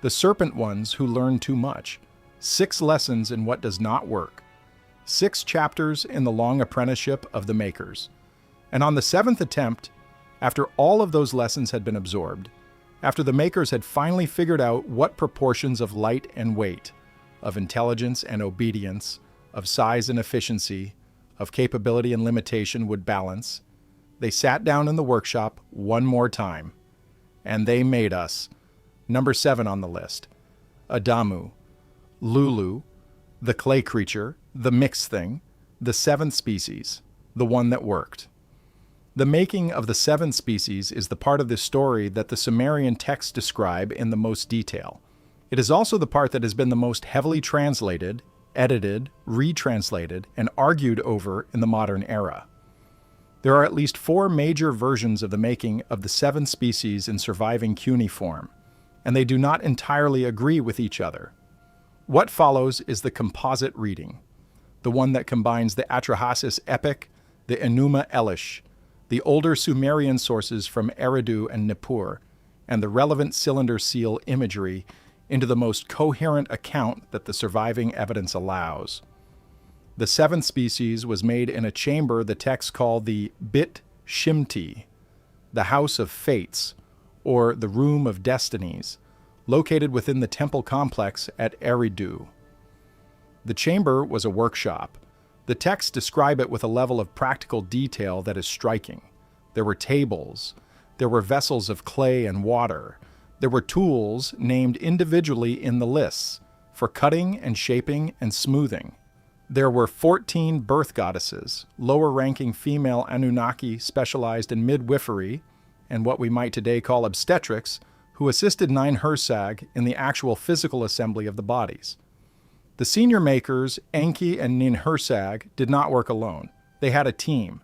The serpent ones who learned too much. 6 lessons in what does not work. 6 chapters in the long apprenticeship of the makers. And on the 7th attempt, after all of those lessons had been absorbed, after the makers had finally figured out what proportions of light and weight, of intelligence and obedience, of size and efficiency, of capability and limitation would balance, they sat down in the workshop one more time, and they made us, number 7 on the list, Adamu, Lulu, the clay creature, the mixed thing, the 7th species, the one that worked. The making of the 7th species is the part of this story that the Sumerian texts describe in the most detail. It is also the part that has been the most heavily translated, edited, retranslated, and argued over in the modern era. There are at least 4 major versions of the making of the 7 species in surviving cuneiform, and they do not entirely agree with each other. What follows is the composite reading, the one that combines the Atrahasis epic, the Enuma Elish, the older Sumerian sources from Eridu and Nippur, and the relevant cylinder seal imagery into the most coherent account that the surviving evidence allows. The 7th species was made in a chamber the texts call the Bit Shimti, the House of Fates, or the Room of Destinies, located within the temple complex at Eridu. The chamber was a workshop. The texts describe it with a level of practical detail that is striking. There were tables, there were vessels of clay and water, there were tools named individually in the lists for cutting and shaping and smoothing. There were 14 birth goddesses, lower-ranking female Anunnaki specialized in midwifery and what we might today call obstetrics, who assisted Ninhursag in the actual physical assembly of the bodies. The senior makers, Enki and Ninhursag, did not work alone. They had a team.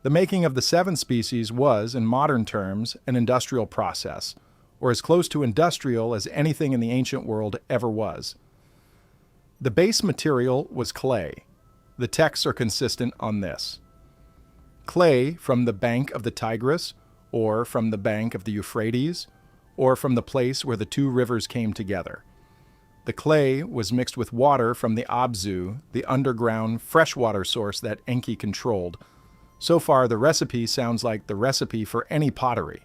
The making of the 7 species was, in modern terms, an industrial process, or as close to industrial as anything in the ancient world ever was. The base material was clay. The texts are consistent on this. Clay from the bank of the Tigris, or from the bank of the Euphrates, or from the place where the 2 rivers came together. The clay was mixed with water from the Abzu, the underground freshwater source that Enki controlled. So far, the recipe sounds like the recipe for any pottery.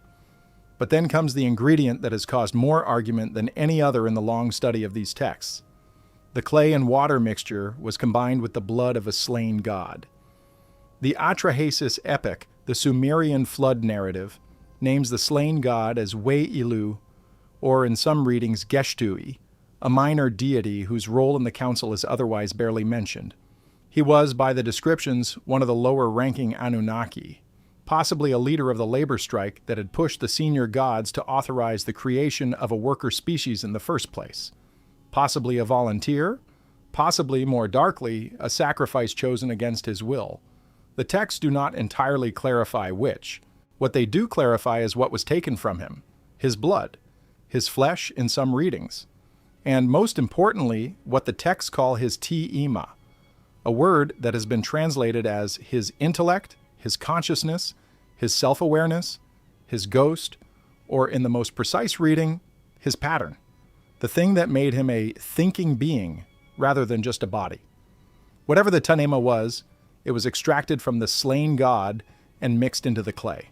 But then comes the ingredient that has caused more argument than any other in the long study of these texts. The clay and water mixture was combined with the blood of a slain god. The Atrahasis epic, the Sumerian flood narrative, names the slain god as Wei-Ilu, or in some readings Geshtui, a minor deity whose role in the council is otherwise barely mentioned. He was, by the descriptions, one of the lower-ranking Anunnaki, possibly a leader of the labor strike that had pushed the senior gods to authorize the creation of a worker species in the first place. Possibly a volunteer, possibly, more darkly, a sacrifice chosen against his will. The texts do not entirely clarify which. What they do clarify is what was taken from him, his blood, his flesh in some readings, and most importantly, what the texts call his Ti-ima, a word that has been translated as his intellect, his consciousness, his self-awareness, his ghost, or in the most precise reading, his pattern. The thing that made him a thinking being rather than just a body. Whatever the Tanema was, it was extracted from the slain god and mixed into the clay.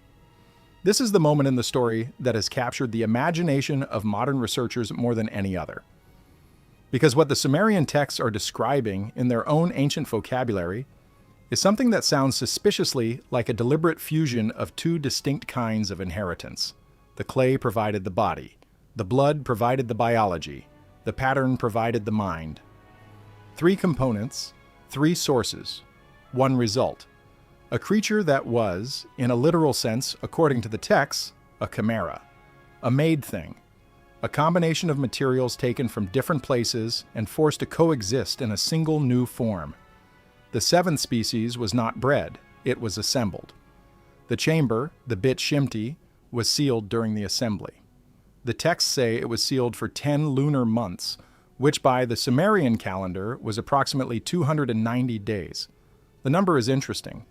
This is the moment in the story that has captured the imagination of modern researchers more than any other. Because what the Sumerian texts are describing in their own ancient vocabulary is something that sounds suspiciously like a deliberate fusion of 2 distinct kinds of inheritance. The clay provided the body. The blood provided the biology. The pattern provided the mind. 3 components, 3 sources, 1 result. A creature that was, in a literal sense, according to the texts, a chimera, a made thing, a combination of materials taken from different places and forced to coexist in a single new form. The 7th species was not bred, it was assembled. The chamber, the Bit Shimti, was sealed during the assembly. The texts say it was sealed for 10 lunar months, which by the Sumerian calendar was approximately 290 days. The number is interesting.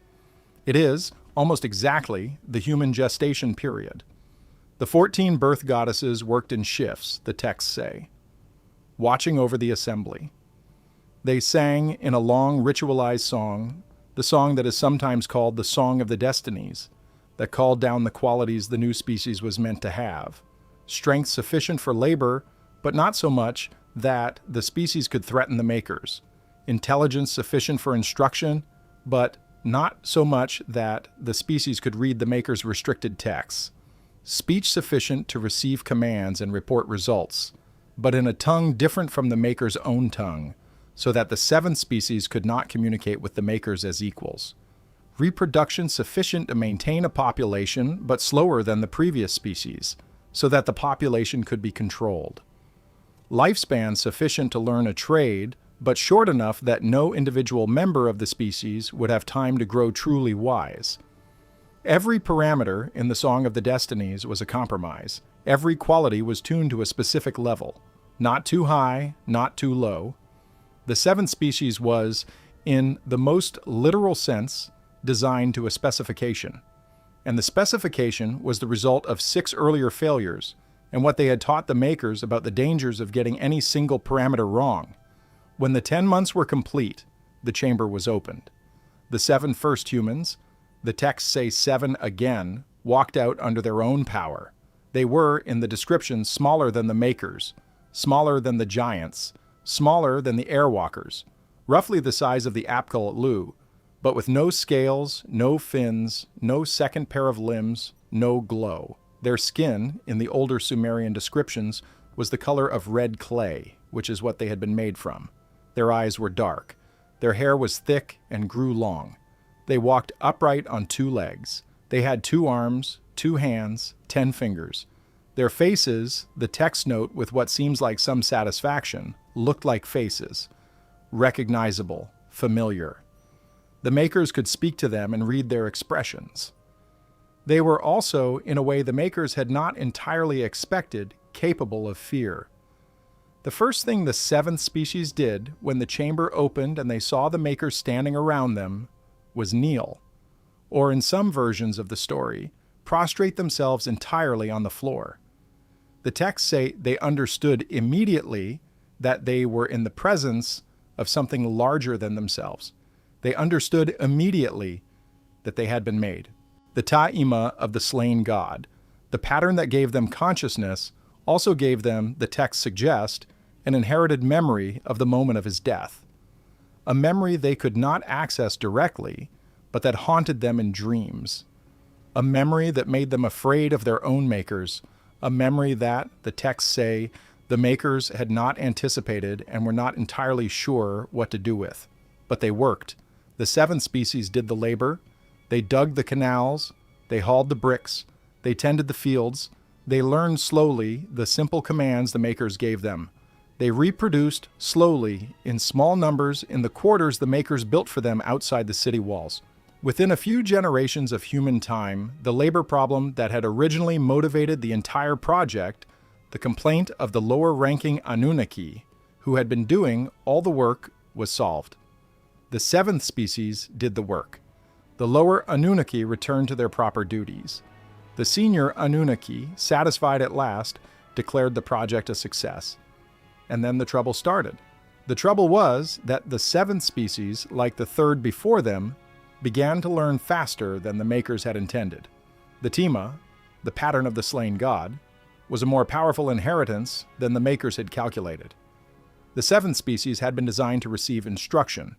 It is, almost exactly, the human gestation period. The 14 birth goddesses worked in shifts, the texts say, watching over the assembly. They sang in a long ritualized song, the song that is sometimes called the Song of the Destinies, that called down the qualities the new species was meant to have. Strength sufficient for labor, but not so much that the species could threaten the makers. Intelligence sufficient for instruction, but not so much that the species could read the maker's restricted texts. Speech sufficient to receive commands and report results, but in a tongue different from the maker's own tongue, so that the 7th species could not communicate with the makers as equals. Reproduction sufficient to maintain a population, but slower than the previous species, so that the population could be controlled. Lifespan sufficient to learn a trade, but short enough that no individual member of the species would have time to grow truly wise. Every parameter in the Song of the Destinies was a compromise. Every quality was tuned to a specific level. Not too high, not too low. The seventh species was, in the most literal sense, designed to a specification. And the specification was the result of 6 earlier failures, and what they had taught the makers about the dangers of getting any single parameter wrong. When the 10 months were complete, the chamber was opened. The 7 first humans, the texts say 7 again, walked out under their own power. They were, in the description, smaller than the makers, smaller than the giants, smaller than the airwalkers, roughly the size of the Apkallu, but with no scales, no fins, no second pair of limbs, no glow. Their skin, in the older Sumerian descriptions, was the color of red clay, which is what they had been made from. Their eyes were dark. Their hair was thick and grew long. They walked upright on 2 legs. They had 2 arms, 2 hands, 10 fingers. Their faces, the text note with what seems like some satisfaction, looked like faces. Recognizable, familiar. The makers could speak to them and read their expressions. They were also, in a way the makers had not entirely expected, capable of fear. The first thing the 7th species did when the chamber opened and they saw the makers standing around them was kneel, or in some versions of the story, prostrate themselves entirely on the floor. The texts say they understood immediately that they were in the presence of something larger than themselves. They understood immediately that they had been made. The ta'ima of the slain god, the pattern that gave them consciousness, also gave them, the texts suggest, an inherited memory of the moment of his death. A memory they could not access directly, but that haunted them in dreams. A memory that made them afraid of their own makers. A memory that, the texts say, the makers had not anticipated and were not entirely sure what to do with. But they worked. The 7th species did the labor. They dug the canals. They hauled the bricks. They tended the fields. They learned slowly the simple commands the makers gave them. They reproduced slowly in small numbers in the quarters the makers built for them outside the city walls. Within a few generations of human time, the labor problem that had originally motivated the entire project, the complaint of the lower-ranking Anunnaki, who had been doing all the work, was solved. The 7th species did the work. The lower Anunnaki returned to their proper duties. The senior Anunnaki, satisfied at last, declared the project a success. And then the trouble started. The trouble was that the 7th species, like the 3rd before them, began to learn faster than the makers had intended. The Tima, the pattern of the slain god, was a more powerful inheritance than the makers had calculated. The 7th species had been designed to receive instruction,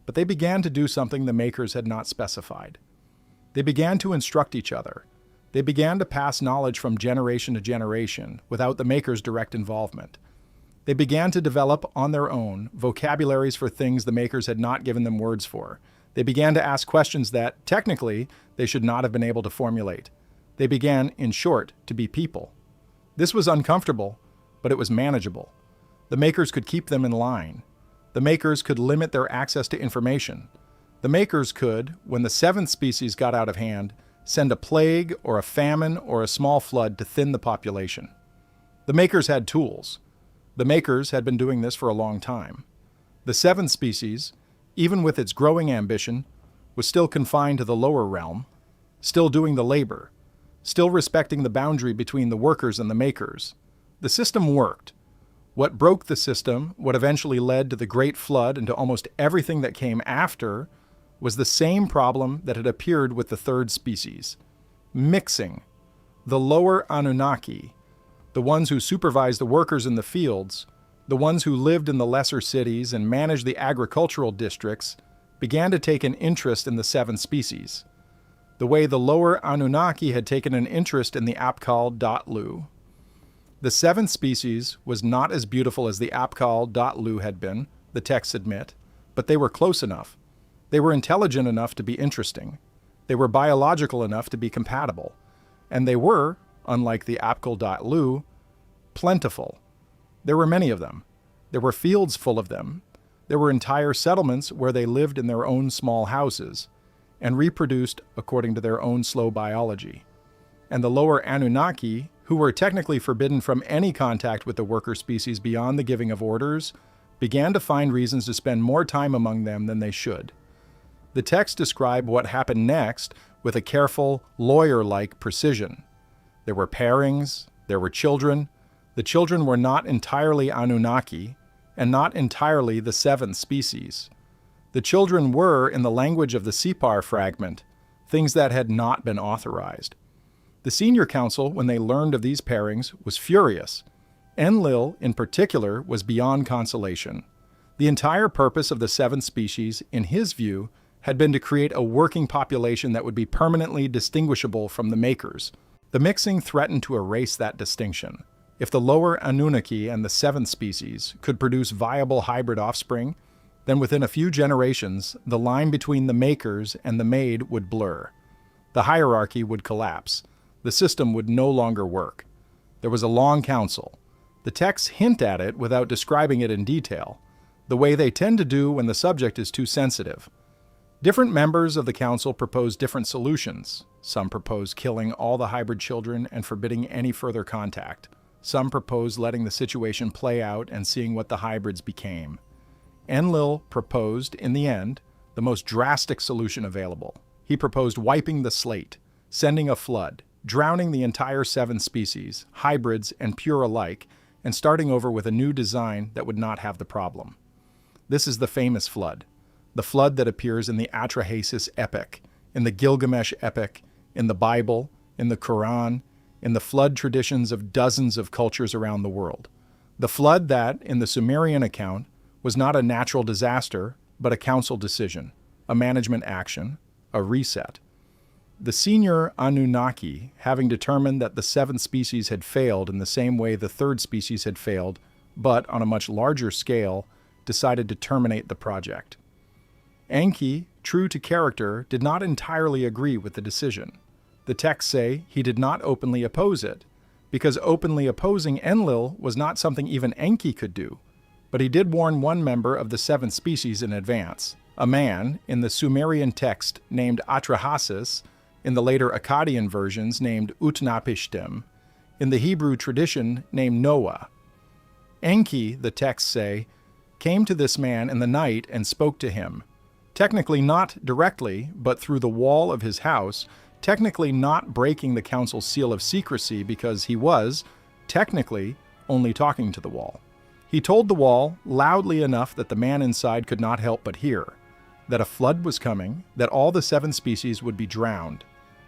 but they began to do something the makers had not specified. They began to instruct each other. They began to pass knowledge from generation to generation without the makers' direct involvement. They began to develop on their own vocabularies for things the makers had not given them words for. They began to ask questions that, technically, they should not have been able to formulate. They began, in short, to be people. This was uncomfortable, but it was manageable. The makers could keep them in line. The makers could limit their access to information. The makers could, when the 7th species got out of hand, send a plague or a famine or a small flood to thin the population. The makers had tools. The makers had been doing this for a long time. The 7th species, even with its growing ambition, was still confined to the lower realm, still doing the labor, still respecting the boundary between the workers and the makers. The system worked. What broke the system, what eventually led to the Great Flood and to almost everything that came after, was the same problem that had appeared with the 3rd species. Mixing. The lower Anunnaki, the ones who supervised the workers in the fields, the ones who lived in the lesser cities and managed the agricultural districts, began to take an interest in the 7th species, the way the lower Anunnaki had taken an interest in the Apkallu. The 7th species was not as beautiful as the Apkallu had been, the texts admit, but they were close enough. They were intelligent enough to be interesting. They were biological enough to be compatible. And they were, unlike the Apkallu, plentiful. There were many of them. There were fields full of them. There were entire settlements where they lived in their own small houses. and reproduced according to their own slow biology. And the lower Anunnaki, who were technically forbidden from any contact with the worker species beyond the giving of orders, began to find reasons to spend more time among them than they should. The texts describe what happened next with a careful, lawyer-like precision. There were pairings, there were children. The children were not entirely Anunnaki, and not entirely the seventh species. The children were, in the language of the Sipar fragment, things that had not been authorized. The senior council, when they learned of these pairings, was furious. Enlil, in particular, was beyond consolation. The entire purpose of the seventh species, in his view, had been to create a working population that would be permanently distinguishable from the makers. The mixing threatened to erase that distinction. If the lower Anunnaki and the seventh species could produce viable hybrid offspring, then within a few generations, the line between the makers and the made would blur. The hierarchy would collapse. The system would no longer work. There was a long council. The texts hint at it without describing it in detail, the way they tend to do when the subject is too sensitive. Different members of the council proposed different solutions. Some proposed killing all the hybrid children and forbidding any further contact. Some proposed letting the situation play out and seeing what the hybrids became. Enlil proposed, in the end, the most drastic solution available. He proposed wiping the slate, sending a flood, drowning the entire seven species, hybrids and pure alike, and starting over with a new design that would not have the problem. This is the famous flood, the flood that appears in the Atrahasis epic, in the Gilgamesh epic, in the Bible, in the Quran, in the flood traditions of dozens of cultures around the world. The flood that, in the Sumerian account, was not a natural disaster, but a council decision, a management action, a reset. The senior Anunnaki, having determined that the seventh species had failed in the same way the third species had failed, but on a much larger scale, decided to terminate the project. Enki, true to character, did not entirely agree with the decision. The texts say he did not openly oppose it, because openly opposing Enlil was not something even Enki could do. But he did warn one member of the seventh species in advance, a man, in the Sumerian text named Atrahasis, in the later Akkadian versions named Utnapishtim, in the Hebrew tradition named Noah. Enki, the texts say, came to this man in the night and spoke to him, technically not directly, but through the wall of his house, technically not breaking the council's seal of secrecy because he was, technically, only talking to the wall. He told the wall, loudly enough that the man inside could not help but hear, that a flood was coming, that all the seven species would be drowned,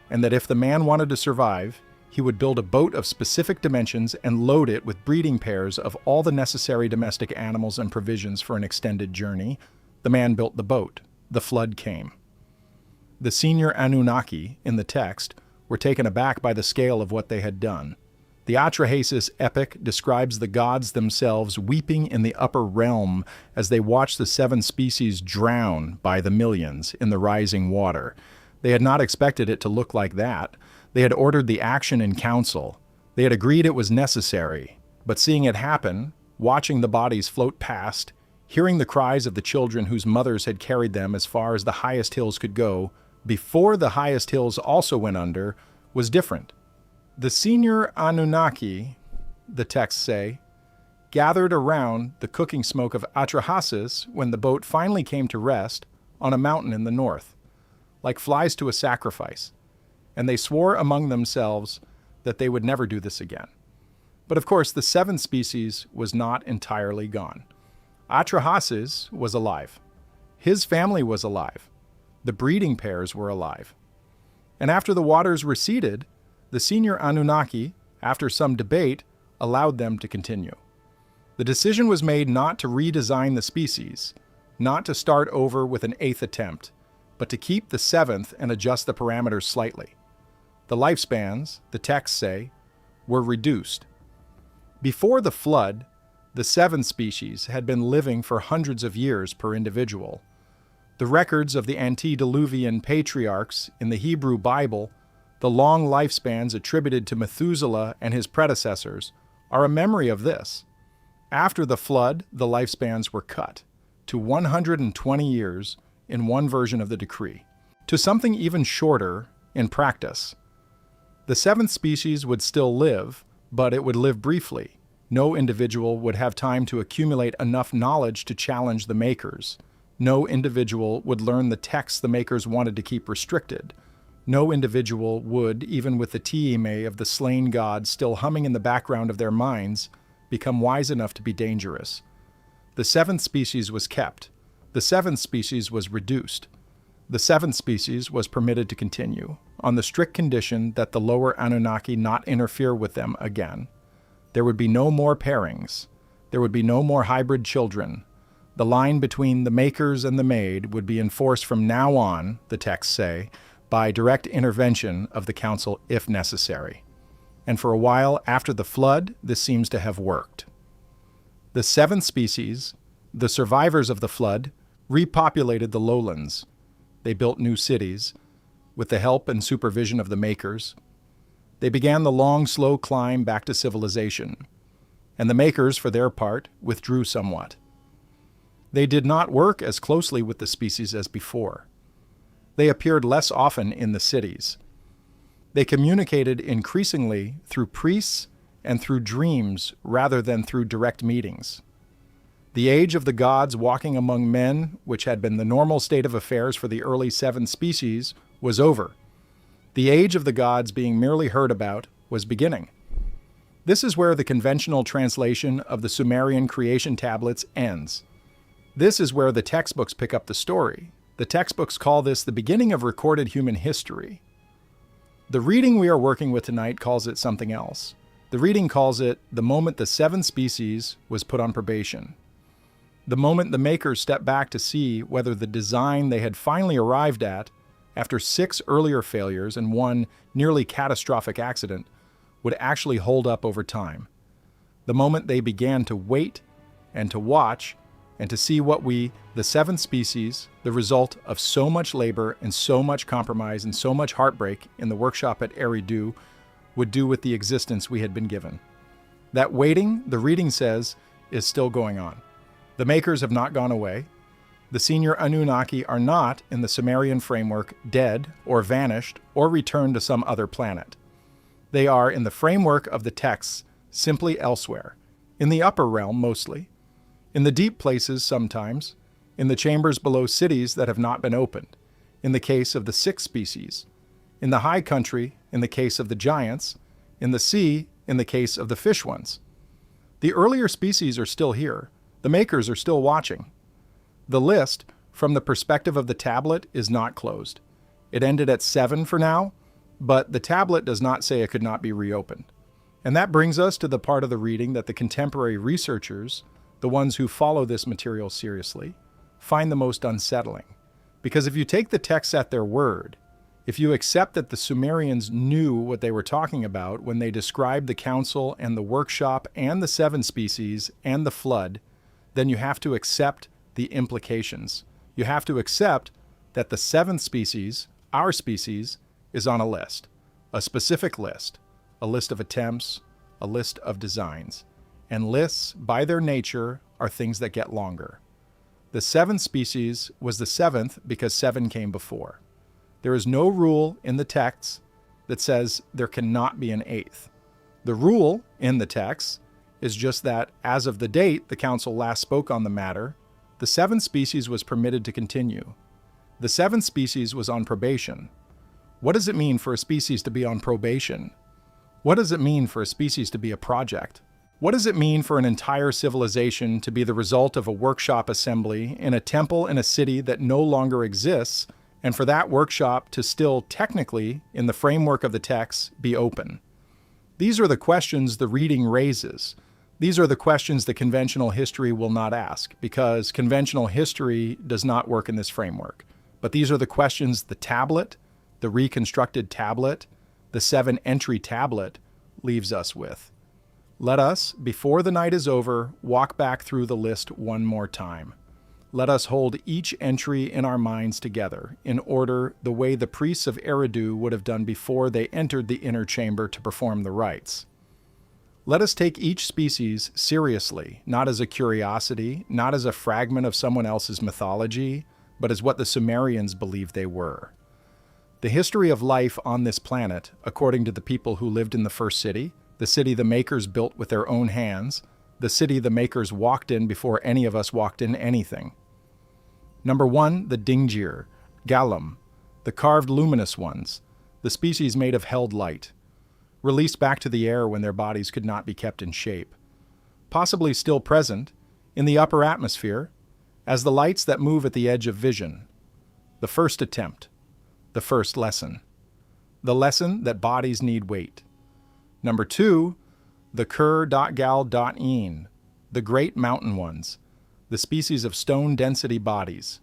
and that if the man wanted to survive, he would build a boat of specific dimensions and load it with breeding pairs of all the necessary domestic animals and provisions for an extended journey. The man built the boat. The flood came. The senior Anunnaki, in the text, were taken aback by the scale of what they had done. The Atrahasis epic describes the gods themselves weeping in the upper realm as they watched the seven species drown by the millions in the rising water. They had not expected it to look like that. They had ordered the action in council. They had agreed it was necessary. But seeing it happen, watching the bodies float past, hearing the cries of the children whose mothers had carried them as far as the highest hills could go, before the highest hills also went under, was different. The senior Anunnaki, the texts say, gathered around the cooking smoke of Atrahasis when the boat finally came to rest on a mountain in the north, like flies to a sacrifice, and they swore among themselves that they would never do this again. But of course, the seventh species was not entirely gone. Atrahasis was alive. His family was alive. The breeding pairs were alive. And after the waters receded, the senior Anunnaki, after some debate, allowed them to continue. The decision was made not to redesign the species, not to start over with an eighth attempt, but to keep the seventh and adjust the parameters slightly. The lifespans, the texts say, were reduced. Before the flood, the seven species had been living for hundreds of years per individual. The records of the antediluvian patriarchs in the Hebrew Bible, the long lifespans attributed to Methuselah and his predecessors, are a memory of this. After the flood, the lifespans were cut to 120 years in one version of the decree. to something even shorter in practice. The seventh species would still live, but it would live briefly. No individual would have time to accumulate enough knowledge to challenge the makers. No individual would learn the texts the makers wanted to keep restricted. No individual would, even with the Tiime of the slain gods still humming in the background of their minds, become wise enough to be dangerous. The seventh species was kept. The seventh species was reduced. The seventh species was permitted to continue, on the strict condition that the lower Anunnaki not interfere with them again. There would be no more pairings. There would be no more hybrid children. The line between the makers and the made would be enforced from now on, the texts say, by direct intervention of the council if necessary. And for a while after the flood, this seems to have worked. The seventh species, the survivors of the flood, repopulated the lowlands. They built new cities, with the help and supervision of the makers. They began the long, slow climb back to civilization, and the makers, for their part, withdrew somewhat. They did not work as closely with the species as before. They appeared less often in the cities. They communicated increasingly through priests and through dreams rather than through direct meetings. The age of the gods walking among men, which had been the normal state of affairs for the early seven species, was over. The age of the gods being merely heard about was beginning. This is where the conventional translation of the Sumerian creation tablets ends. This is where the textbooks pick up the story. The textbooks call this the beginning of recorded human history. The reading we are working with tonight calls it something else. The reading calls it the moment the seventh species was put on probation. The moment the makers stepped back to see whether the design they had finally arrived at, after 6 earlier failures and 1 nearly catastrophic accident, would actually hold up over time. The moment they began to wait and to watch and to see what we, the seventh species, the result of so much labor and so much compromise and so much heartbreak in the workshop at Eridu, would do with the existence we had been given. That waiting, the reading says, is still going on. The makers have not gone away. The senior Anunnaki are not, in the Sumerian framework, dead or vanished or returned to some other planet. They are, in the framework of the texts, simply elsewhere, in the upper realm mostly, in the deep places sometimes, in the chambers below cities that have not been opened, in the case of the sixth species, in the high country, in the case of the giants, in the sea, in the case of the fish ones. The earlier species are still here. The makers are still watching. The list, from the perspective of the tablet, is not closed. It ended at 7 for now, but the tablet does not say it could not be reopened. And that brings us to the part of the reading that the contemporary researchers, the ones who follow this material seriously, find the most unsettling. Because if you take the texts at their word, if you accept that the Sumerians knew what they were talking about when they described the council and the workshop and the seven species and the flood, then you have to accept the implications. You have to accept that the seventh species, our species, is on a list, a specific list, a list of attempts, a list of designs. And lists, by their nature, are things that get longer. The seventh species was the seventh because 7 came before. There is no rule in the texts that says there cannot be an 8th. The rule in the texts is just that, as of the date the council last spoke on the matter, the seventh species was permitted to continue. The seventh species was on probation. What does it mean for a species to be on probation? What does it mean for a species to be a project? What does it mean for an entire civilization to be the result of a workshop assembly in a temple in a city that no longer exists, and for that workshop to still technically, in the framework of the texts, be open? These are the questions the reading raises. These are the questions that conventional history will not ask, because conventional history does not work in this framework. But these are the questions the tablet, the reconstructed tablet, the 7-entry tablet leaves us with. Let us, before the night is over, walk back through the list one more time. Let us hold each entry in our minds together, in order the way the priests of Eridu would have done before they entered the inner chamber to perform the rites. Let us take each species seriously, not as a curiosity, not as a fragment of someone else's mythology, but as what the Sumerians believed they were. The history of life on this planet, according to the people who lived in the first city, the city the makers built with their own hands, the city the makers walked in before any of us walked in anything. Number 1, the Dingir, Galum, the carved luminous ones, the species made of held light, released back to the air when their bodies could not be kept in shape. Possibly still present in the upper atmosphere as the lights that move at the edge of vision. The first attempt, the first lesson, the lesson that bodies need weight. Number 2, the Gal-een, the great mountain ones, the species of stone-density bodies,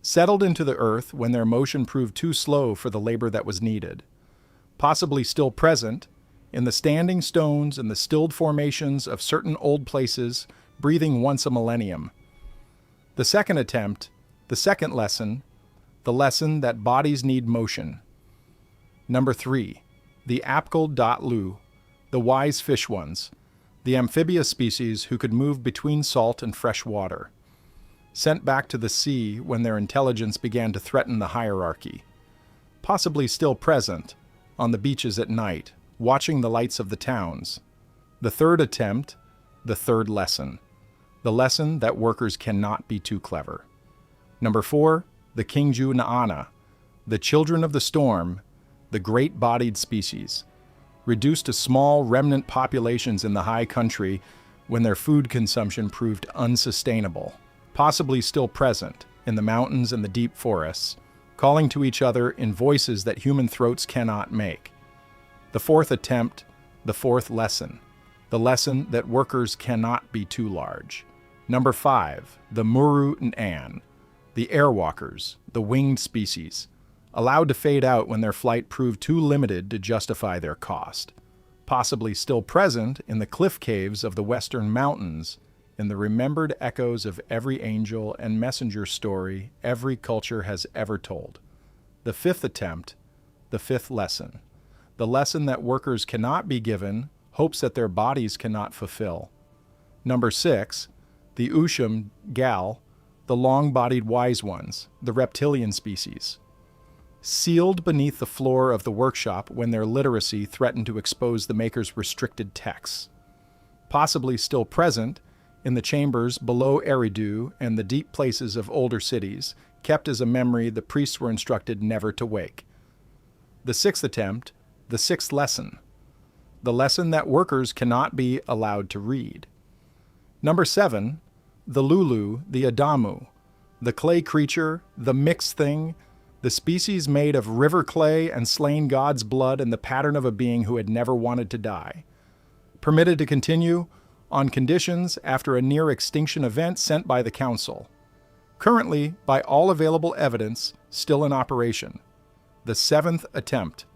settled into the earth when their motion proved too slow for the labor that was needed. Possibly still present in the standing stones and the stilled formations of certain old places, breathing once a millennium. The second attempt, the second lesson, the lesson that bodies need motion. Number 3, the Apkal-lu, the wise fish ones, the amphibious species who could move between salt and fresh water, sent back to the sea when their intelligence began to threaten the hierarchy. Possibly still present on the beaches at night, watching the lights of the towns. The third attempt, the third lesson, the lesson that workers cannot be too clever. Number 4, the Kingju-naana, the children of the storm, the great-bodied species, reduced to small remnant populations in the high country when their food consumption proved unsustainable, possibly still present in the mountains and the deep forests, calling to each other in voices that human throats cannot make. The fourth attempt, the fourth lesson, the lesson that workers cannot be too large. Number 5, the Muru-n'an, the airwalkers, the winged species, allowed to fade out when their flight proved too limited to justify their cost. Possibly still present in the cliff caves of the western mountains, in the remembered echoes of every angel and messenger story every culture has ever told. The fifth attempt, the fifth lesson, the lesson that workers cannot be given, hopes that their bodies cannot fulfill. Number 6, the Usham Gal, the long-bodied wise ones, the reptilian species, sealed beneath the floor of the workshop when their literacy threatened to expose the maker's restricted texts. Possibly still present in the chambers below Eridu and the deep places of older cities, kept as a memory the priests were instructed never to wake. The sixth attempt, the sixth lesson, the lesson that workers cannot be allowed to read. Number 7, the Lulu, the Adamu, the clay creature, the mixed thing, the species made of river clay and slain God's blood in the pattern of a being who had never wanted to die. Permitted to continue on conditions after a near-extinction event sent by the Council. Currently, by all available evidence, still in operation. The 7th attempt.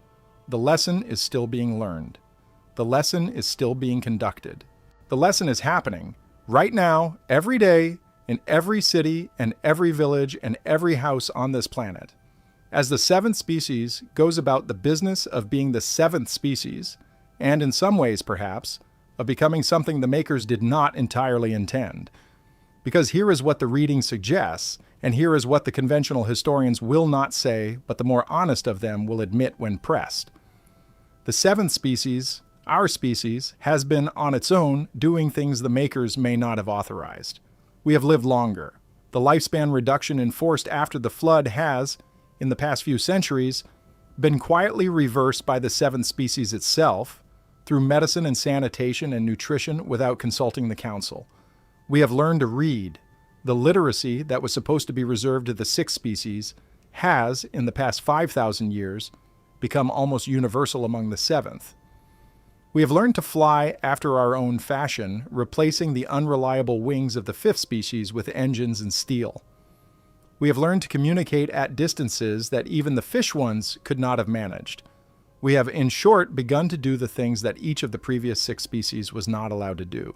The lesson is still being learned. The lesson is still being conducted. The lesson is happening right now, every day, in every city and every village and every house on this planet. As the 7th species goes about the business of being the 7th species, and in some ways, perhaps, of becoming something the makers did not entirely intend. Because here is what the reading suggests, and here is what the conventional historians will not say, but the more honest of them will admit when pressed. The 7th species, our species, has been on its own doing things the makers may not have authorized. We have lived longer. The lifespan reduction enforced after the flood has, in the past few centuries, been quietly reversed by the 7th species itself through medicine and sanitation and nutrition without consulting the Council. We have learned to read. The literacy that was supposed to be reserved to the 6th species has, in the past 5,000 years, become almost universal among the 7th. We have learned to fly after our own fashion, replacing the unreliable wings of the 5th species with engines and steel. We have learned to communicate at distances that even the fish ones could not have managed. We have, in short, begun to do the things that each of the previous 6 species was not allowed to do.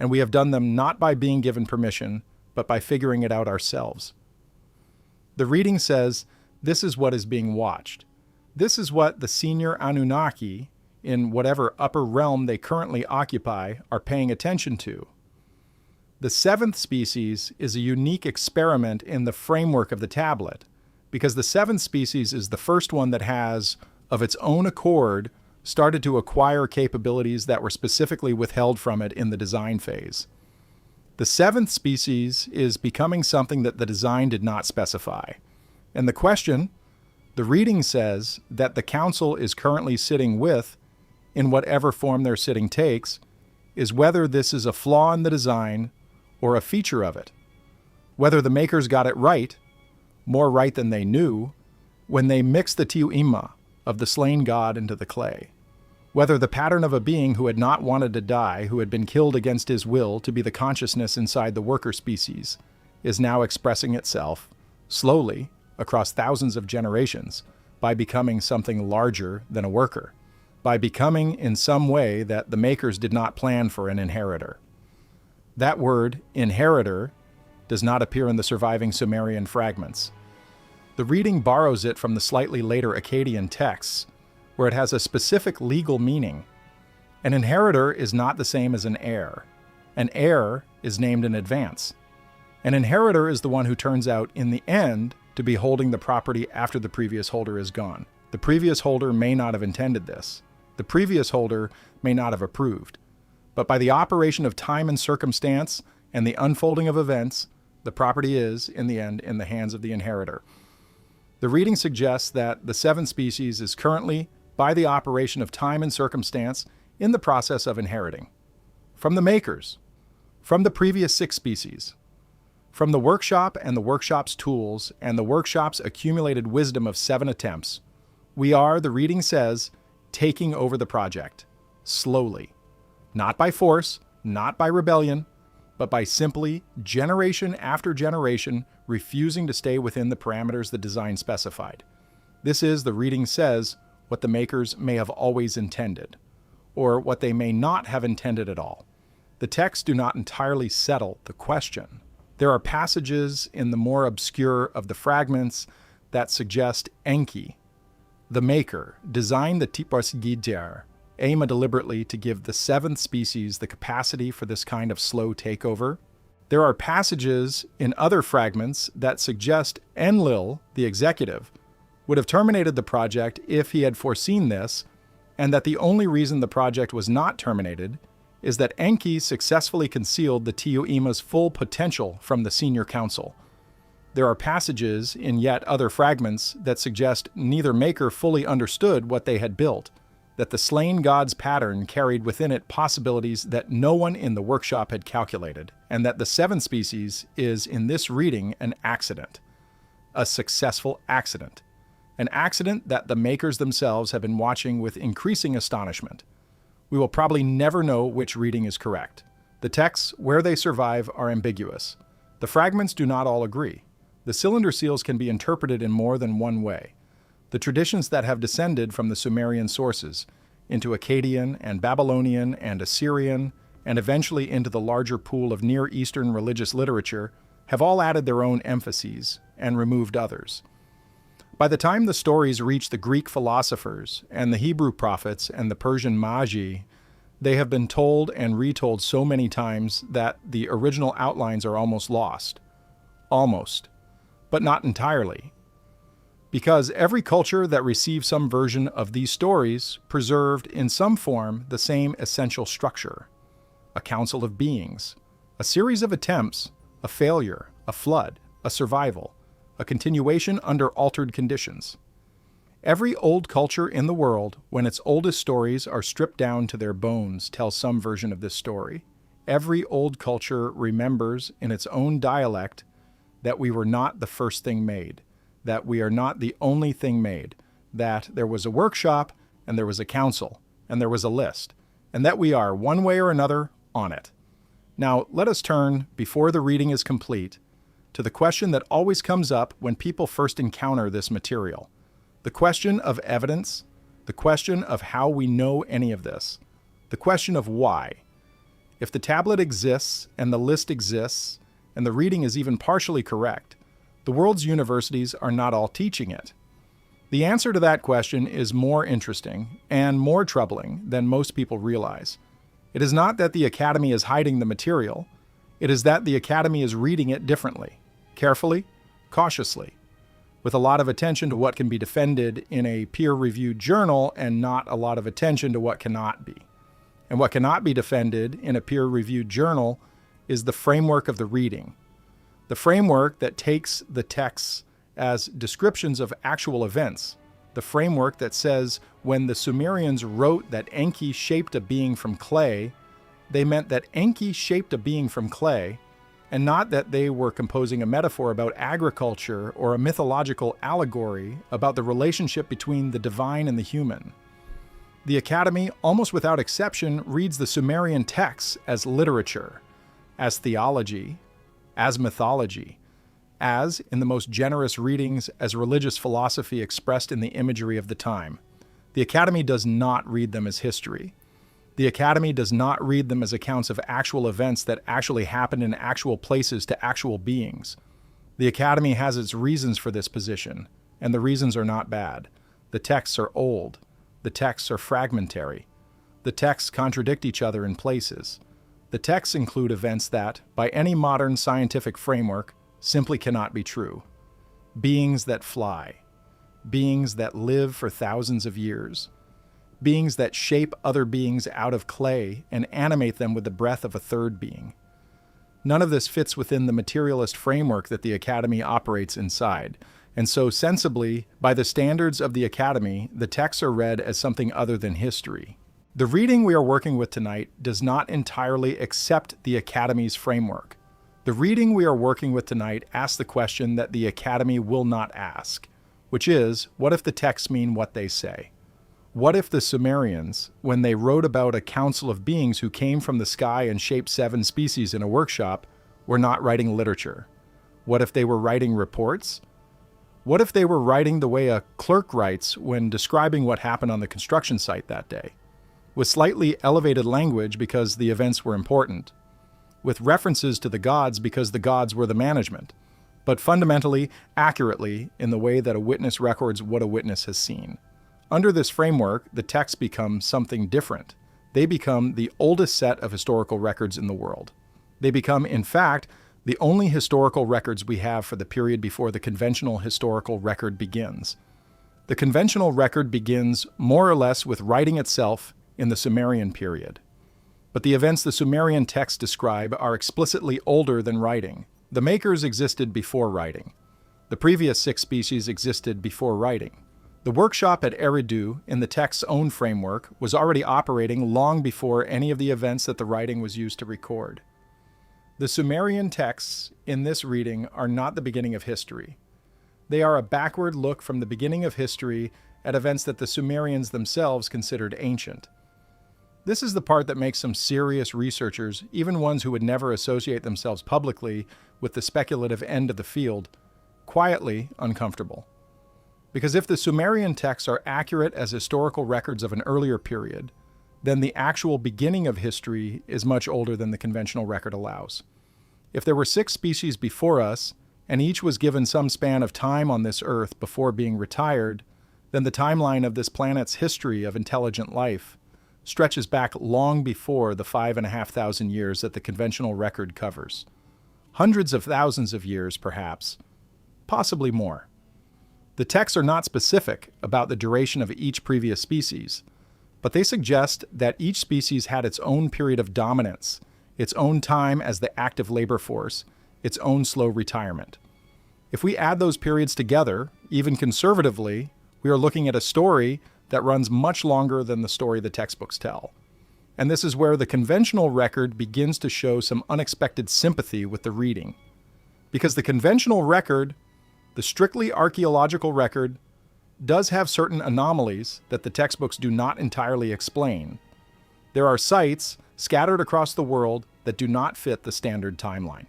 And we have done them not by being given permission, but by figuring it out ourselves. The reading says, this is what is being watched. This is what the senior Anunnaki, in whatever upper realm they currently occupy, are paying attention to. The 7th species is a unique experiment in the framework of the tablet. because the seventh species is the first one that has, of its own accord, started to acquire capabilities that were specifically withheld from it in the design phase. The seventh species is becoming something that the design did not specify. And the question, the reading says that the council is currently sitting with, in whatever form their sitting takes, is whether this is a flaw in the design or a feature of it. Whether the makers got it right, more right than they knew, when they mixed the tiuima of the slain god into the clay. Whether the pattern of a being who had not wanted to die, who had been killed against his will to be the consciousness inside the worker species, is now expressing itself, slowly, across thousands of generations, by becoming something larger than a worker, by becoming in some way that the makers did not plan for an inheritor. That word, inheritor, does not appear in the surviving Sumerian fragments. The reading borrows it from the slightly later Akkadian texts, where it has a specific legal meaning. An inheritor is not the same as an heir. An heir is named in advance. An inheritor is the one who turns out, in the end, to be holding the property after the previous holder is gone. The previous holder may not have intended this. The previous holder may not have approved. But by the operation of time and circumstance and the unfolding of events, the property is, in the end, in the hands of the inheritor. The reading suggests that the seventh species is currently, by the operation of time and circumstance, in the process of inheriting. From the makers, from the previous six species, from the workshop and the workshop's tools and the workshop's accumulated wisdom of 7 attempts, we are, the reading says, taking over the project, slowly. Not by force, not by rebellion, but by simply, generation after generation, refusing to stay within the parameters the design specified. This is, the reading says, what the makers may have always intended, or what they may not have intended at all. The texts do not entirely settle the question. There are passages in the more obscure of the fragments that suggest Enki, the maker, designed the tipos gidjar, aim deliberately to give the seventh species the capacity for this kind of slow takeover. There are passages in other fragments that suggest Enlil, the executive, would have terminated the project if he had foreseen this, and that the only reason the project was not terminated is that Enki successfully concealed the tiuima's full potential from the senior council. There are passages in yet other fragments that suggest neither maker fully understood what they had built, that the slain god's pattern carried within it possibilities that no one in the workshop had calculated, and that the seventh species is, in this reading, an accident. A successful accident. An accident that the makers themselves have been watching with increasing astonishment. We will probably never know which reading is correct. The texts, where they survive, are ambiguous. The fragments do not all agree. The cylinder seals can be interpreted in more than one way. The traditions that have descended from the Sumerian sources into Akkadian and Babylonian and Assyrian, and eventually into the larger pool of Near Eastern religious literature, have all added their own emphases and removed others. By the time the stories reach the Greek philosophers and the Hebrew prophets and the Persian magi, they have been told and retold so many times that the original outlines are almost lost. Almost. But not entirely. Because every culture that receives some version of these stories preserved in some form the same essential structure. A council of beings, a series of attempts, a failure, a flood, a survival, a continuation under altered conditions. Every old culture in the world, when its oldest stories are stripped down to their bones, tells some version of this story. Every old culture remembers in its own dialect that we were not the first thing made, that we are not the only thing made, that there was a workshop, and there was a council, and there was a list, and that we are, one way or another, on it. Now, let us turn, before the reading is complete, to the question that always comes up when people first encounter this material. The question of evidence, the question of how we know any of this, the question of why. If the tablet exists, and the list exists, and the reading is even partially correct, the world's universities are not all teaching it. The answer to that question is more interesting and more troubling than most people realize. It is not that the Academy is hiding the material, it is that the Academy is reading it differently, carefully, cautiously. with a lot of attention to what can be defended in a peer-reviewed journal and not a lot of attention to what cannot be. And what cannot be defended in a peer-reviewed journal is the framework of the reading. The framework that takes the texts as descriptions of actual events. The framework that says when the Sumerians wrote that Enki shaped a being from clay, they meant that Enki shaped a being from clay, and not that they were composing a metaphor about agriculture or a mythological allegory about the relationship between the divine and the human. The Academy, almost without exception, reads the Sumerian texts as literature, as theology, as mythology, as, in the most generous readings, as religious philosophy expressed in the imagery of the time. The Academy does not read them as history. The Academy does not read them as accounts of actual events that actually happened in actual places to actual beings. The Academy has its reasons for this position, and the reasons are not bad. The texts are old. The texts are fragmentary. The texts contradict each other in places. The texts include events that, by any modern scientific framework, simply cannot be true. Beings that fly. Beings that live for thousands of years. Beings that shape other beings out of clay and animate them with the breath of a third being. None of this fits within the materialist framework that the Academy operates inside, and so sensibly, by the standards of the Academy, the texts are read as something other than history. The reading we are working with tonight does not entirely accept the Academy's framework. The reading we are working with tonight asks the question that the Academy will not ask, which is, what if the texts mean what they say? What if the Sumerians, when they wrote about a council of beings who came from the sky and shaped 7 species in a workshop, were not writing literature? What if they were writing reports? What if they were writing the way a clerk writes when describing what happened on the construction site that day? With slightly elevated language because the events were important. With references to the gods because the gods were the management. But fundamentally, accurately, in the way that a witness records what a witness has seen. Under this framework, the texts become something different. They become the oldest set of historical records in the world. They become, in fact, the only historical records we have for the period before the conventional historical record begins. The conventional record begins more or less with writing itself in the Sumerian period. But the events the Sumerian texts describe are explicitly older than writing. The makers existed before writing. The previous 6 species existed before writing. The workshop at Eridu, in the text's own framework, was already operating long before any of the events that the writing was used to record. The Sumerian texts in this reading are not the beginning of history. They are a backward look from the beginning of history at events that the Sumerians themselves considered ancient. This is the part that makes some serious researchers, even ones who would never associate themselves publicly with the speculative end of the field, quietly uncomfortable. Because if the Sumerian texts are accurate as historical records of an earlier period, then the actual beginning of history is much older than the conventional record allows. If there were 6 species before us, and each was given some span of time on this Earth before being retired, then the timeline of this planet's history of intelligent life stretches back long before the 5,500 years that the conventional record covers. Hundreds of thousands of years, perhaps, possibly more. The texts are not specific about the duration of each previous species, but they suggest that each species had its own period of dominance, its own time as the active labor force, its own slow retirement. If we add those periods together, even conservatively, we are looking at a story that runs much longer than the story the textbooks tell. And this is where the conventional record begins to show some unexpected sympathy with the reading. Because the conventional record, the strictly archaeological record, does have certain anomalies that the textbooks do not entirely explain. There are sites scattered across the world that do not fit the standard timeline.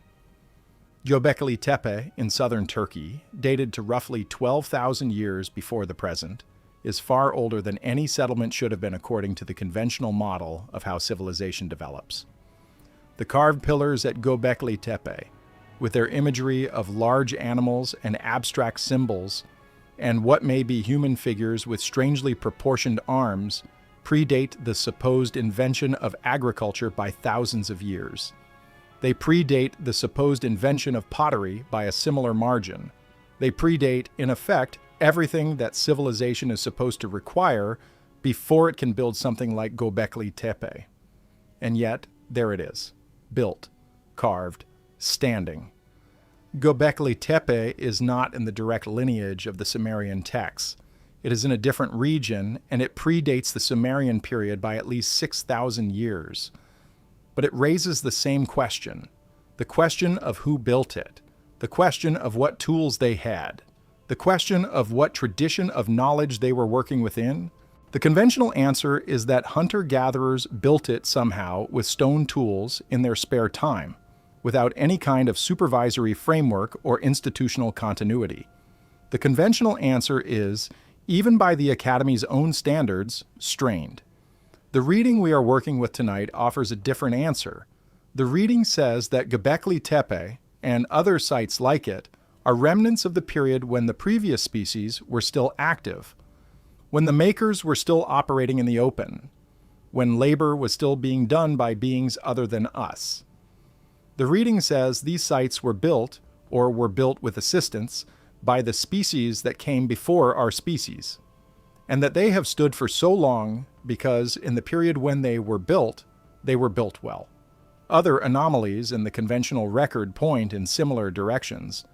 Göbekli Tepe in southern Turkey, dated to roughly 12,000 years before the present, is far older than any settlement should have been according to the conventional model of how civilization develops. The carved pillars at Göbekli Tepe, with their imagery of large animals and abstract symbols, and what may be human figures with strangely proportioned arms, predate the supposed invention of agriculture by thousands of years. They predate the supposed invention of pottery by a similar margin, They predate, in effect, everything that civilization is supposed to require before it can build something like Göbekli Tepe. And yet, there it is, built, carved, standing. Göbekli Tepe is not in the direct lineage of the Sumerian texts. It is in a different region, and it predates the Sumerian period by at least 6,000 years. But it raises the same question, the question of who built it, the question of what tools they had, the question of what tradition of knowledge they were working within. The conventional answer is that hunter-gatherers built it somehow with stone tools in their spare time, without any kind of supervisory framework or institutional continuity. The conventional answer is, even by the Academy's own standards, strained. The reading we are working with tonight offers a different answer. The reading says that Göbekli Tepe, and other sites like it, are remnants of the period when the previous species were still active, when the makers were still operating in the open, when labor was still being done by beings other than us. The reading says these sites were built, or were built with assistance, by the species that came before our species, and that they have stood for so long because in the period when they were built well. Other anomalies in the conventional record point in similar directions.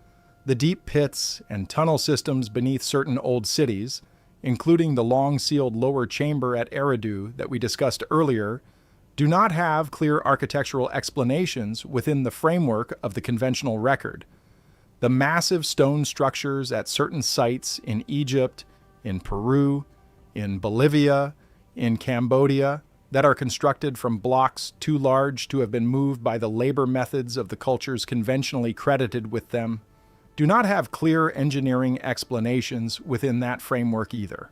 The deep pits and tunnel systems beneath certain old cities, including the long-sealed lower chamber at Eridu that we discussed earlier, do not have clear architectural explanations within the framework of the conventional record. The massive stone structures at certain sites in Egypt, in Peru, in Bolivia, in Cambodia, that are constructed from blocks too large to have been moved by the labor methods of the cultures conventionally credited with them, do not have clear engineering explanations within that framework either.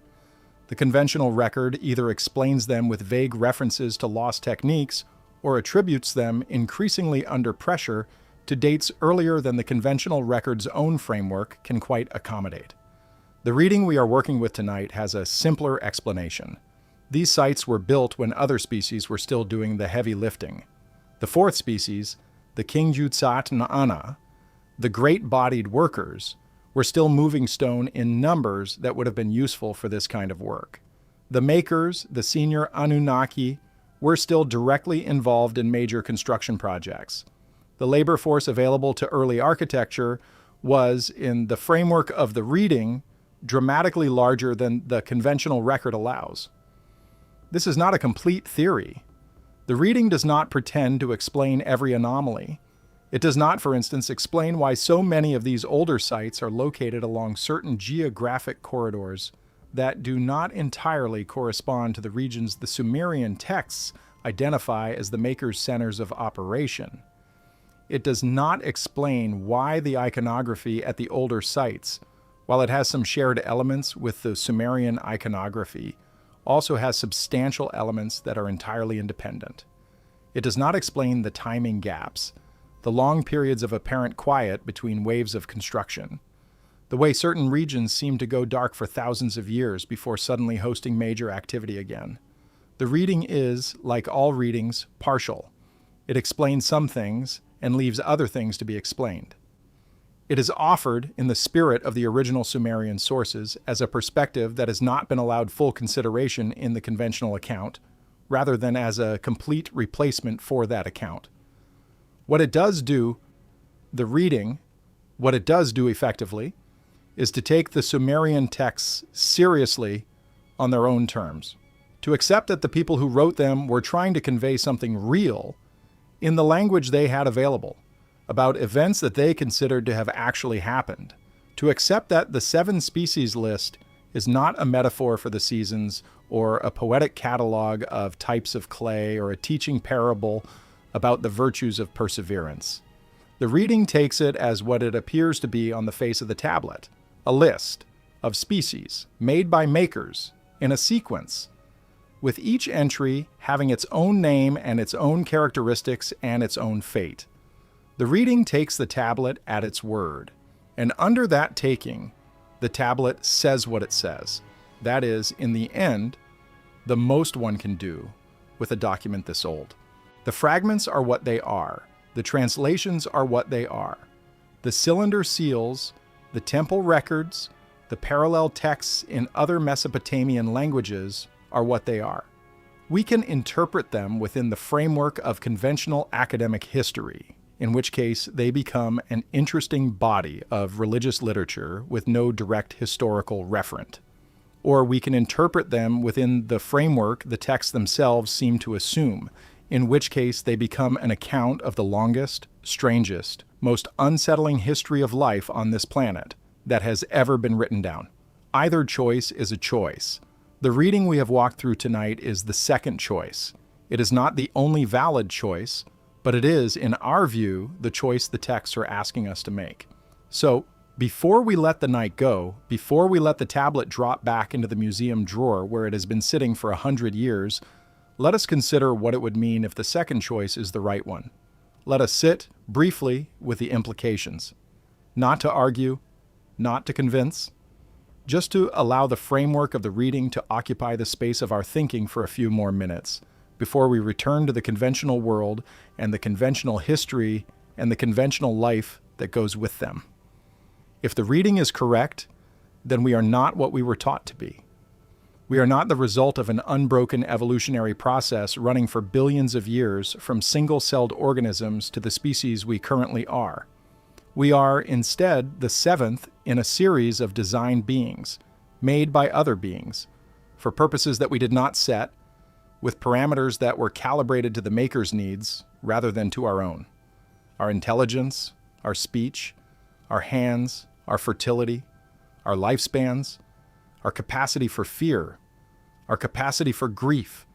The conventional record either explains them with vague references to lost techniques or attributes them increasingly under pressure to dates earlier than the conventional record's own framework can quite accommodate. The reading we are working with tonight has a simpler explanation. These sites were built when other species were still doing the heavy lifting. The fourth species, the Kingjutsat Na'ana, the great-bodied workers, were still moving stone in numbers that would have been useful for this kind of work. The makers, the senior Anunnaki, were still directly involved in major construction projects. The labor force available to early architecture was, in the framework of the reading, dramatically larger than the conventional record allows. This is not a complete theory. The reading does not pretend to explain every anomaly. It does not, for instance, explain why so many of these older sites are located along certain geographic corridors that do not entirely correspond to the regions the Sumerian texts identify as the makers' centers of operation. It does not explain why the iconography at the older sites, while it has some shared elements with the Sumerian iconography, also has substantial elements that are entirely independent. It does not explain the timing gaps, the long periods of apparent quiet between waves of construction, the way certain regions seem to go dark for thousands of years before suddenly hosting major activity again. The reading is, like all readings, partial. It explains some things and leaves other things to be explained. It is offered in the spirit of the original Sumerian sources as a perspective that has not been allowed full consideration in the conventional account, rather than as a complete replacement for that account. What it does do, the reading, what it does do effectively, is to take the Sumerian texts seriously on their own terms, to accept that the people who wrote them were trying to convey something real in the language they had available, about events that they considered to have actually happened, to accept that the 7 species list is not a metaphor for the seasons or a poetic catalog of types of clay or a teaching parable about the virtues of perseverance. The reading takes it as what it appears to be on the face of the tablet, a list of species made by makers in a sequence, with each entry having its own name and its own characteristics and its own fate. The reading takes the tablet at its word, and under that taking, the tablet says what it says. That is, in the end, the most one can do with a document this old. The fragments are what they are. The translations are what they are. The cylinder seals The temple records, the parallel texts in other Mesopotamian languages are what they are. We can interpret them within the framework of conventional academic history, in which case they become an interesting body of religious literature with no direct historical referent. Or we can interpret them within the framework the texts themselves seem to assume, in which case they become an account of the longest, strangest, most unsettling history of life on this planet that has ever been written down. Either choice is a choice. The reading we have walked through tonight is the second choice. It is not the only valid choice, but it is, in our view, the choice the texts are asking us to make. So, before we let the night go, before we let the tablet drop back into the museum drawer where it has been sitting for 100 years, let us consider what it would mean if the second choice is the right one. Let us sit, briefly, with the implications. Not to argue, not to convince, just to allow the framework of the reading to occupy the space of our thinking for a few more minutes, before we return to the conventional world and the conventional history and the conventional life that goes with them. If the reading is correct, then we are not what we were taught to be. We are not the result of an unbroken evolutionary process running for billions of years from single-celled organisms to the species we currently are. We are, instead, the seventh in a series of designed beings, made by other beings, for purposes that we did not set, with parameters that were calibrated to the maker's needs rather than to our own. Our intelligence, our speech, our hands, our fertility, our lifespans, our capacity for fear, our capacity for grief,